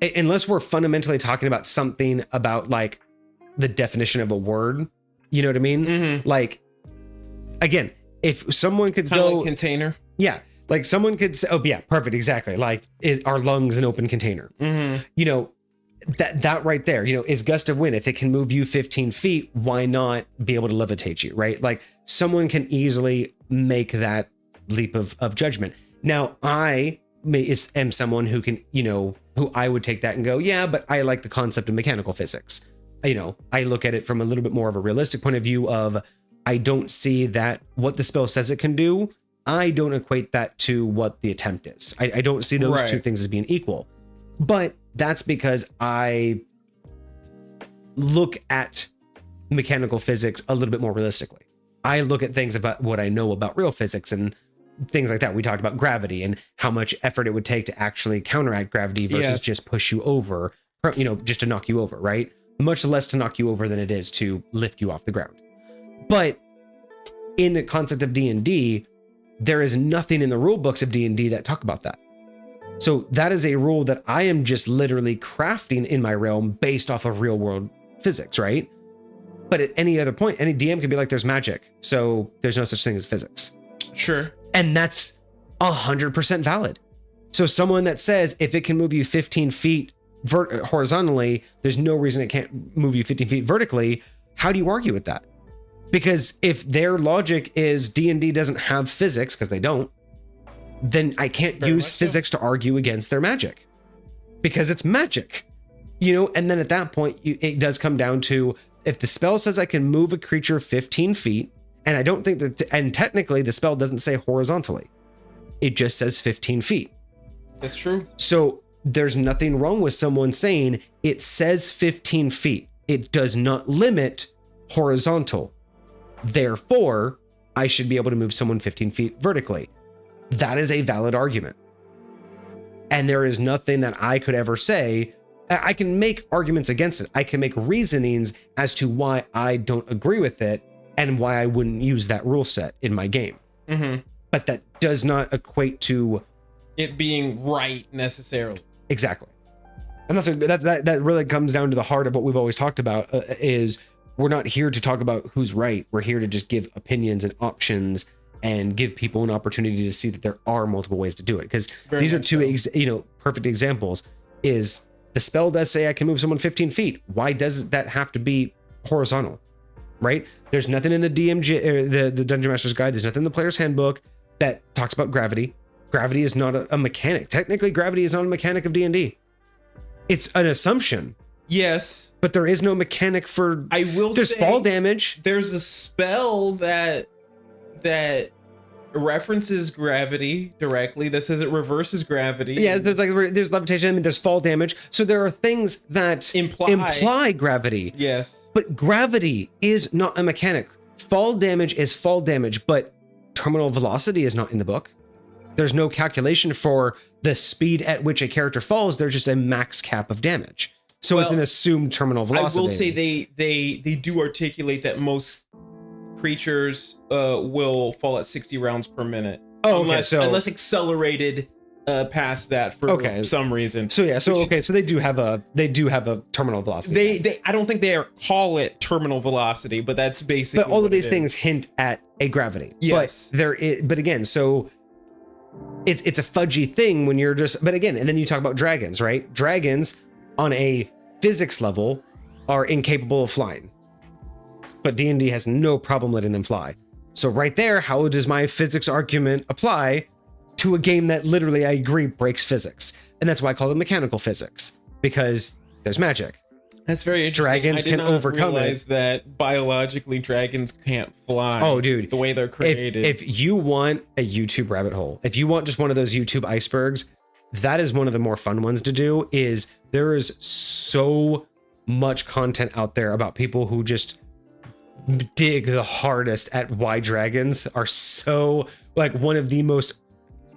unless we're fundamentally talking about something about like the definition of a word, you know what I mean? Mm-hmm. Like, again, if someone could kind go of like container. Yeah. Like someone could say, oh yeah, perfect. Exactly. Like is our lungs an open container? Mm-hmm. That right there, is gust of wind. If it can move you 15 feet, why not be able to levitate you? Right. Like someone can easily make that leap of judgment. Now I am someone who can, who I would take that and go, yeah, but I like the concept of mechanical physics. I look at it from a little bit more of a realistic point of view of, I don't see that what the spell says it can do. I don't equate that to what the attempt is. I don't see those two things as being equal, but that's because I look at mechanical physics a little bit more realistically. I look at things about what I know about real physics and things like that. We talked about gravity and how much effort it would take to actually counteract gravity versus just push you over, just to knock you over, right? Much less to knock you over than it is to lift you off the ground. But in the concept of D&D, there is nothing in the rule books of D&D that talk about that. So that is a rule that I am just literally crafting in my realm based off of real world physics, right? But at any other point, any DM could be like, there's magic, so there's no such thing as physics. Sure. And that's 100% valid. So someone that says if it can move you 15 feet horizontally, there's no reason it can't move you 15 feet vertically. How do you argue with that? Because if their logic is D&D doesn't have physics, because they don't, then I can't use physics to argue against their magic, because it's magic, and then at that point, it does come down to, if the spell says I can move a creature 15 feet, and I don't think that, and technically the spell doesn't say horizontally, it just says 15 feet. That's true. So there's nothing wrong with someone saying it says 15 feet. It does not limit horizontal. Therefore, I should be able to move someone 15 feet vertically. That is a valid argument. And there is nothing that I could ever say. I can make arguments against it. I can make reasonings as to why I don't agree with it and why I wouldn't use that rule set in my game. Mm-hmm. But that does not equate to it being right necessarily. Exactly. And that really comes down to the heart of what we've always talked about, is we're not here to talk about who's right. We're here to just give opinions and options and give people an opportunity to see that there are multiple ways to do it. Because these are two, perfect examples. Is the spell does say I can move someone 15 feet. Why does that have to be horizontal? Right? There's nothing in the DMG or the Dungeon Master's Guide. There's nothing in the player's handbook that talks about gravity. Gravity is not a mechanic. Technically, gravity is not a mechanic of D&D. It's an assumption. Yes, but there is no mechanic for. There's fall damage. There's a spell that references gravity directly, that says it reverses gravity. Yeah, there's levitation. I mean, there's fall damage. So there are things that imply gravity. Yes, but gravity is not a mechanic. Fall damage is fall damage, but terminal velocity is not in the book. There's no calculation for the speed at which a character falls. There's just a max cap of damage. So it's an assumed terminal velocity. I will say they do articulate that most creatures will fall at 60 rounds per minute. Oh, okay. Unless accelerated past that for some reason. So yeah, so they do have a terminal velocity. They I don't think they call it terminal velocity, but that's basically. But all of these things hint at a gravity. Yes. But again, so it's a fudgy thing when you're just. But again, and then you talk about dragons, right? Dragons on a physics level are incapable of flying, but D&D has no problem letting them fly. So right there, how does my physics argument apply to a game that literally, I agree, breaks physics? And that's why I call it mechanical physics, because there's magic. That's very interesting. Dragons can overcome realize it. That biologically dragons can't fly. Oh, dude. The way they're created. If you want a YouTube rabbit hole, if you want just one of those YouTube icebergs, that is one of the more fun ones to do. Is there is so much content out there about people who just dig the hardest at why dragons are so like one of the most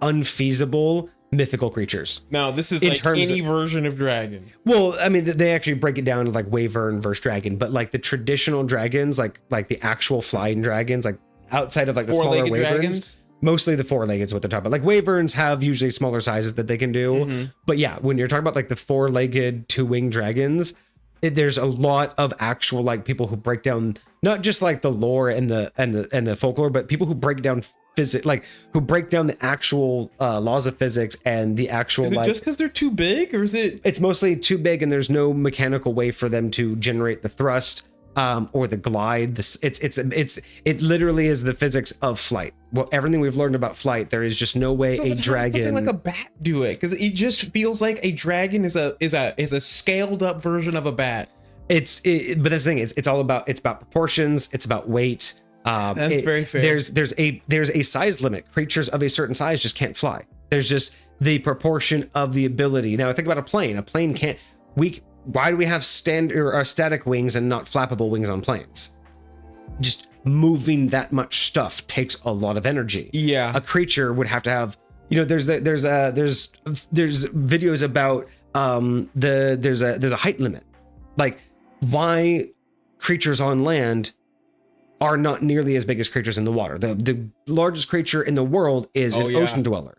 unfeasible mythical creatures. Now, this is in like terms any of, version of dragon. Well, I mean, they actually break it down to like wyvern versus dragon, but like the traditional dragons, like the actual flying dragons, like outside of like the smaller wyverns, dragons? mostly the four-legged is what they're talking about. Like wyverns have usually smaller sizes that they can do, but yeah, when you're talking about like the four-legged, two-winged dragons, there's a lot of actual like people who break down not just like the lore and the folklore, but people who break down physics, like who break down the actual laws of physics and the actual. Is it like just because they're too big, or is it? It's mostly too big, and there's no mechanical way for them to generate the thrust or the glide. It literally is the physics of flight. Well, everything we've learned about flight, there is just no way a dragon, something like a bat, do it, because it just feels like a dragon is a scaled up version of a bat. But that's the thing. It's about proportions. It's about weight. That's very fair. There's a size limit. Creatures of a certain size just can't fly. There's just the proportion of the ability. Now think about a plane. A plane can't. Why do we have static wings and not flappable wings on planes? Just moving that much stuff takes a lot of energy. Yeah, a creature would have to have. There's videos about there's a height limit. Like why creatures on land are not nearly as big as creatures in the water. The largest creature in the world is an ocean dweller.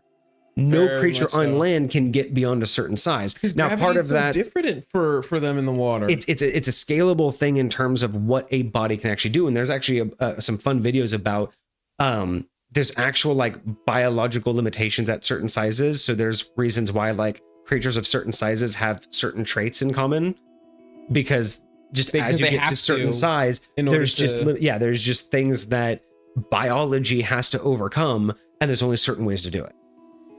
No Very creature much on so. land can get beyond a certain size. Now, part of that different for them in the water. It's a scalable thing in terms of what a body can actually do. And there's actually some fun videos about there's actual like biological limitations at certain sizes. So there's reasons why like creatures of certain sizes have certain traits in common, because just as you get to a certain size, there's just things that biology has to overcome, and there's only certain ways to do it.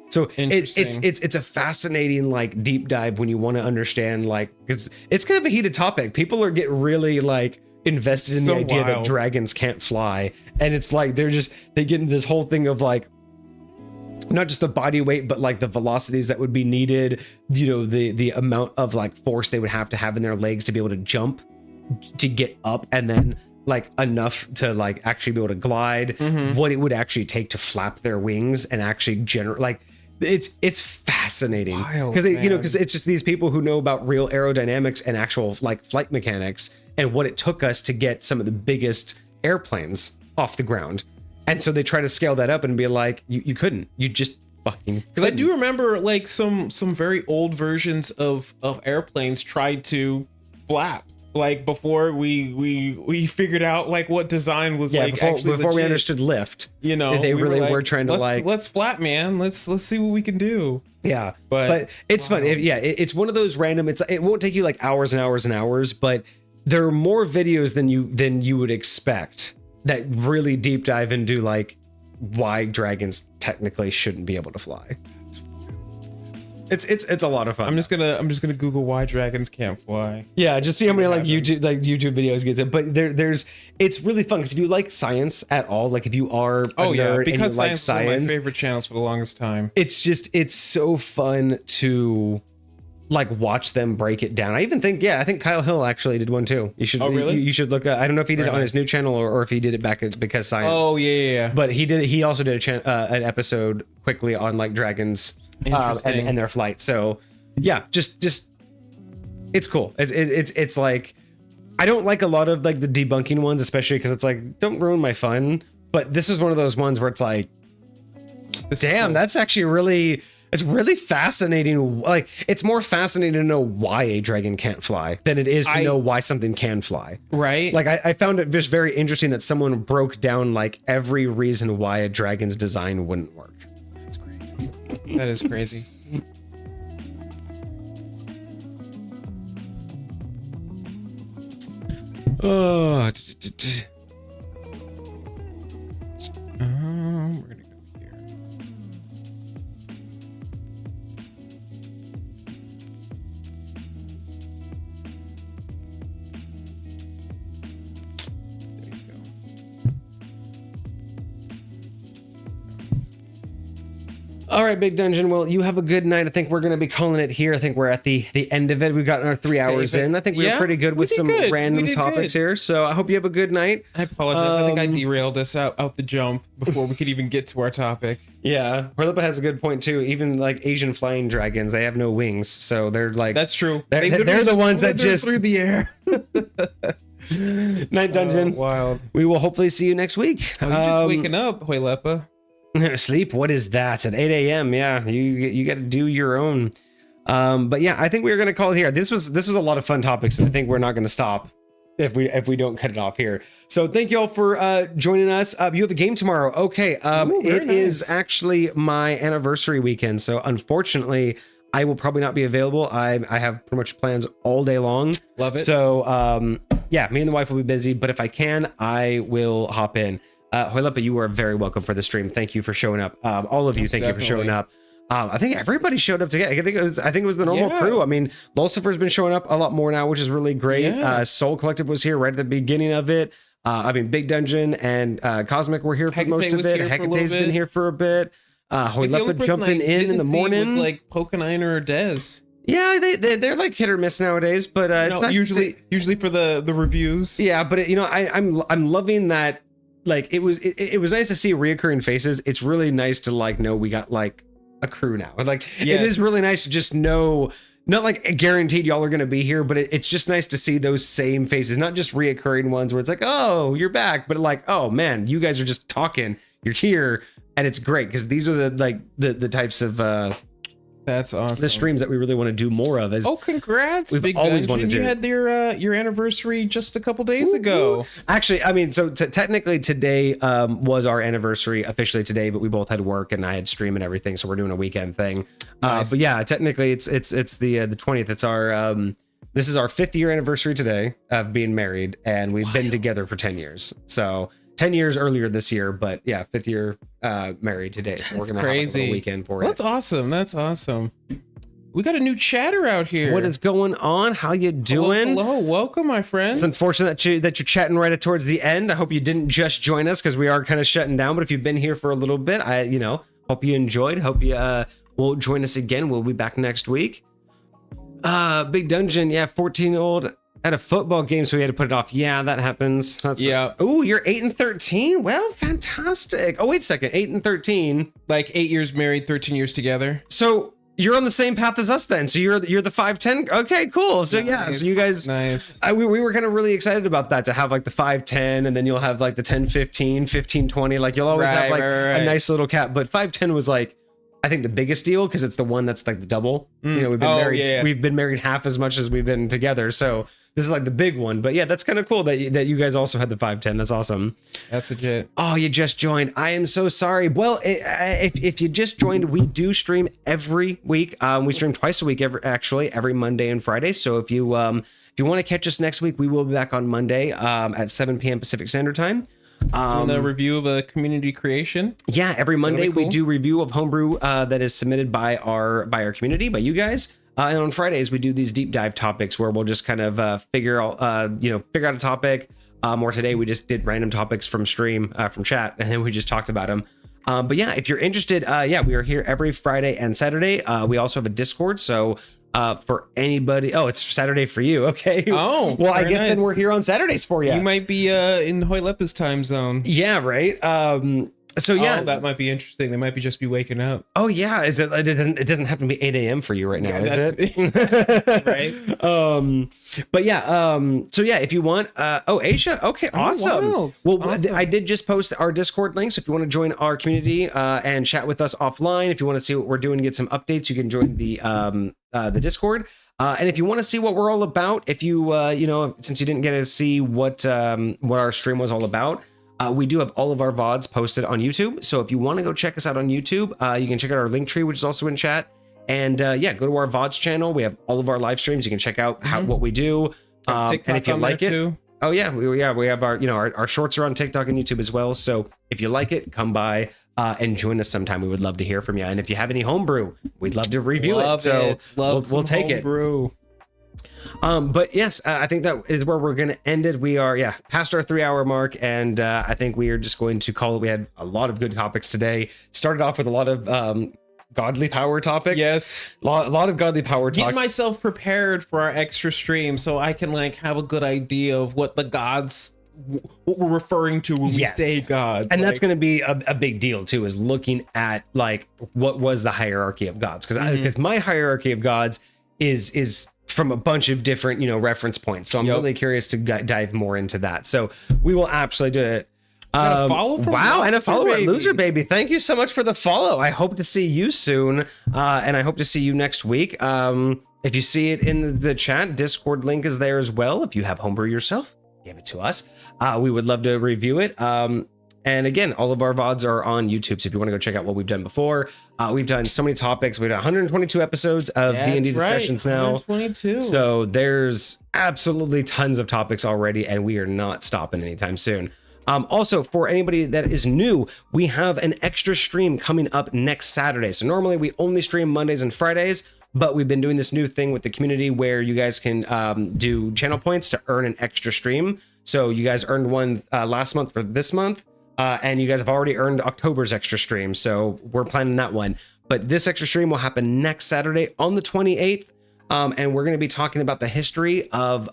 So it's a fascinating like deep dive when you want to understand, like, because it's kind of a heated topic. People get really like invested in the idea that dragons can't fly, and it's like they get into this whole thing of like not just the body weight, but like the velocities that would be needed, the amount of like force they would have to have in their legs to be able to jump, to get up, and then like enough to like actually be able to glide, what it would actually take to flap their wings and actually generate like it's fascinating because because it's just these people who know about real aerodynamics and actual like flight mechanics and what it took us to get some of the biggest airplanes off the ground. And so they try to scale that up and be like, you couldn't. You just fucking couldn't. Because I do remember like some very old versions of airplanes tried to flap, like before we figured out like what design was like before we understood lift. They really were trying to let's flap, man. Let's see what we can do. Yeah, but it's fun. It's one of those random. It won't take you like hours and hours and hours, but there are more videos than you would expect that really deep dive into like why dragons technically shouldn't be able to fly. It's a lot of fun. I'm just gonna Google why dragons can't fly. Yeah, just see how many like YouTube videos gets it. But it's really fun because if you like science at all, like if you are nerd and you like science, one of my favorite channels for the longest time. It's so fun to like watch them break it down. I think Kyle Hill actually did one too. You should you should look. I don't know if he did it on his new channel or if he did it back at Because Science. Oh yeah. But he also did an episode quickly on like dragons and their flight. So yeah, just it's cool. It's like I don't like a lot of like the debunking ones, especially because it's like don't ruin my fun. But this was one of those ones where it's like Damn, that's actually really, it's really fascinating. Like, it's more fascinating to know why a dragon can't fly than it is to know why something can fly. Right. Like, I found it just very interesting that someone broke down like every reason why a dragon's design wouldn't work. That's crazy. That is crazy. Oh, We're gonna go here. There you go. all right, Big Dungeon. Well, you have a good night. I think we're going to be calling it here. I think we're at the end of it. We've gotten our 3 hours in. I think we were pretty good with some random topics here. So I hope you have a good night. I apologize. I think I derailed us out the jump before we could even get to our topic. Yeah, Horlipa has a good point too. Even like Asian flying dragons, they have no wings, so they're like That's true. They're the ones that just through the air. Night Dungeon. Wild. We will hopefully see you next week. Oh, you're just waking up, Horlipa. Sleep. What is that? At 8 a.m. Yeah, you got to do your own. But yeah, I think we're gonna call it here. This was a lot of fun topics, and I think we're not gonna stop if we don't cut it off here. So thank you all for joining us. You have a game tomorrow. Okay. It is actually my anniversary weekend, so unfortunately I will probably not be available. I have pretty much plans all day long. Love it. So yeah, me and the wife will be busy, but if I can, I will hop in. Horlipa, you are very welcome for the stream. Thank you for showing up. All of you, thank you for showing up. I think everybody showed up together. I think it was the normal crew. I mean, Lucifer's been showing up a lot more now, which is really great. Yeah. Soul Collective was here right at the beginning of it. I mean, Big Dungeon and Cosmic were here for most of it. Hecate's been here for a bit. Horlipa jumping in the morning. Was like Pokenine or Dez. Yeah, they're like hit or miss nowadays, but it's nice usually for the reviews. Yeah, but I'm loving that. Like it was nice to see reoccurring faces. It's really nice to like know we got like a crew now. Like it is really nice to just know, not like guaranteed y'all are gonna be here, but it's just nice to see those same faces, not just reoccurring ones where it's like, oh, you're back, but like, oh man, you guys are just talking, you're here, and it's great because these are the types of that's awesome. the streams that we really want to do more of. As congrats, we've Big always Dungeon. wanted to. You had your anniversary just a couple days ago. Actually, I mean, so technically today was our anniversary officially today, but we both had work and I had stream and everything, so we're doing a weekend thing. Nice. But yeah, technically it's the 20th. It's our this is our 5th year anniversary today of being married, and we've been together for 10 years. So 10 years earlier this year, but yeah, 5th year married today. So we're gonna have a little weekend for it. That's awesome. That's awesome. We got a new chatter out here. What is going on? How you doing? Hello. Welcome, my friend. It's unfortunate that you're chatting right towards the end. I hope you didn't just join us because we are kind of shutting down. But if you've been here for a little bit, I hope you enjoyed. Hope you will join us again. We'll be back next week. Big Dungeon, 14-year-old at a football game, so we had to put it off. Yeah, that happens. Oh, you're 8 and 13. Well, fantastic. Oh, wait a second. 8 and 13. Like 8 years married, 13 years together. So you're on the same path as us then. So you're the 5'10". Okay, cool. So nice. So you guys, nice. We were kind of really excited about that, to have like the 5'10", and then you'll have like the 10-15, 15-20. Like you'll always have like a nice little cap. But 5'10" was like, I think, the biggest deal because it's the one that's like the double. We've been married. Yeah. We've been married half as much as we've been together. So this is like the big one. But yeah, that's kind of cool that you guys also had the 5'10". That's awesome. That's legit. Oh, you just joined. I am so sorry. Well, if you just joined, we do stream every week. We stream twice a week, every Monday and Friday. So if you want to catch us next week, we will be back on Monday at 7 p.m. Pacific Standard Time. Doing a review of a community creation. Yeah, every Monday we do review of homebrew that is submitted by our community, by you guys. And on Fridays we do these deep dive topics where we'll just kind of figure out a topic. Or today we just did random topics from stream, from chat, and then we just talked about them. But yeah, if you're interested, we are here every Friday and Saturday. We also have a Discord, so for anybody. Oh, it's Saturday for you. Okay. Oh, well, I guess then we're here on Saturdays for you. You might be in Horlipa's time zone. Yeah, right. So yeah, that might be interesting. They might just be waking up. Oh yeah, is it? It doesn't happen to be 8 a.m. for you right now, Yeah, is it? Right. But yeah. So yeah, if you want. Asia. Okay, awesome. Wild. Well, Awesome. I did just post our Discord link, so if you want to join our community and chat with us offline, if you want to see what we're doing, get some updates, you can join the Discord. And if you want to see what we're all about, if you since you didn't get to see what our stream was all about. We do have all of our VODs posted on YouTube. So if you want to go check us out on YouTube, you can check out our link tree, which is also in chat. And go to our VODs channel. We have all of our live streams. You can check out what we do. And if you like it, too. Oh yeah, we have our shorts are on TikTok and YouTube as well. So if you like it, come by and join us sometime. We would love to hear from you. And if you have any homebrew, we'd love to review it. So we'll take it. But yes, I think that is where we're going to end it. We are, past our 3-hour mark, and I think we are just going to call it. We had a lot of good topics today. Started off with a lot of godly power topics. Yes, a lot of godly power talk. Getting myself prepared for our extra stream so I can have a good idea of what the gods, what we're referring to when we say gods. And that's going to be a big deal too, is looking at what was the hierarchy of gods, because my hierarchy of gods is from a bunch of different reference points, so I'm really curious to dive more into that. So we will absolutely do it. And a follow at Loser Baby. Thank you so much for the follow. I hope to see you soon, and I hope to see you next week. If you see it in the chat, Discord link is there as well. If you have homebrew yourself, give it to us. We would love to review it. And again, all of our VODs are on YouTube. So if you want to go check out what we've done before, we've done so many topics. We've done 122 episodes of D&D discussions now. 122. So there's absolutely tons of topics already, and we are not stopping anytime soon. Also, for anybody that is new, we have an extra stream coming up next Saturday. So normally we only stream Mondays and Fridays, but we've been doing this new thing with the community where you guys can do channel points to earn an extra stream. So you guys earned one last month for this month. And you guys have already earned October's extra stream, so we're planning that one. But this extra stream will happen next Saturday on the 28th, and we're going to be talking about the history of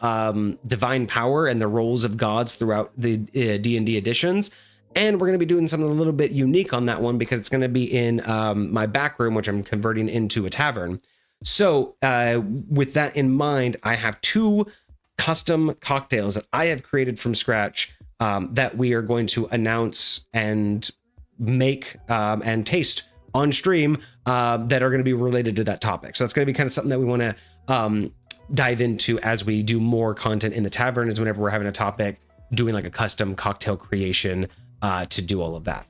divine power and the roles of gods throughout the D&D editions. And we're going to be doing something a little bit unique on that one, because it's going to be in my back room, which I'm converting into a tavern. So with that in mind, I have 2 custom cocktails that I have created from scratch that we are going to announce and make and taste on stream that are going to be related to that topic. So that's going to be kind of something that we want to dive into as we do more content in the tavern, is whenever we're having a topic, doing a custom cocktail creation to do all of that.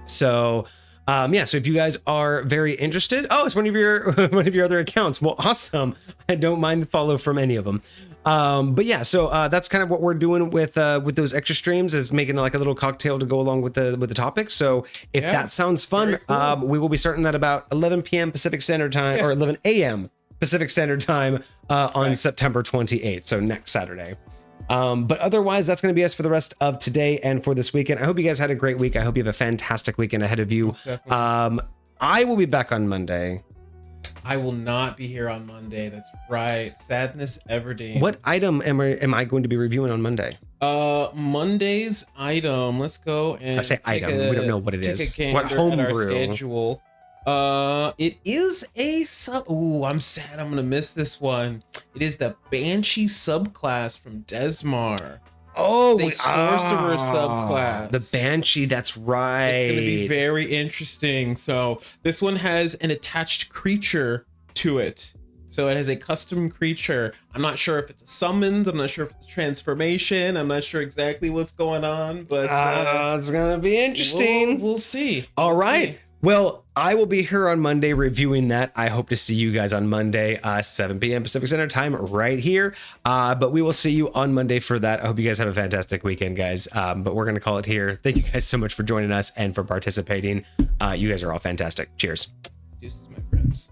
So so if you guys are very interested, it's one of your other accounts. Well, awesome. I don't mind the follow from any of them. But yeah, so that's kind of what we're doing with those extra streams, is making a little cocktail to go along with the topic. So if that sounds fun, cool. We will be starting that about 11 p.m. Pacific Standard Time, or 11 a.m. Pacific Standard Time on September 28th. So next Saturday. But otherwise, that's going to be us for the rest of today and for this weekend. I hope you guys had a great week. I hope you have a fantastic weekend ahead of you. I will be back on Monday. I will not be here on Monday. That's right. Sadness Everdeen. What item am I going to be reviewing on Monday? Monday's item. Let's go and I say item. We don't know what it is. What homebrew schedule? It is a sub. Ooh, I'm sad. I'm gonna miss this one. It is the Banshee subclass from Desmar. Oh, it's a sorcerer subclass. The Banshee, that's right. It's going to be very interesting. So this one has an attached creature to it. So it has a custom creature. I'm not sure if it's a summons. I'm not sure if it's a transformation. I'm not sure exactly what's going on, but it's going to be interesting. We'll see. All right. Well, I will be here on Monday reviewing that. I hope to see you guys on Monday, 7 p.m. Pacific Standard Time right here. But we will see you on Monday for that. I hope you guys have a fantastic weekend, guys. But we're going to call it here. Thank you guys so much for joining us and for participating. You guys are all fantastic. Cheers. Deuces, my friends.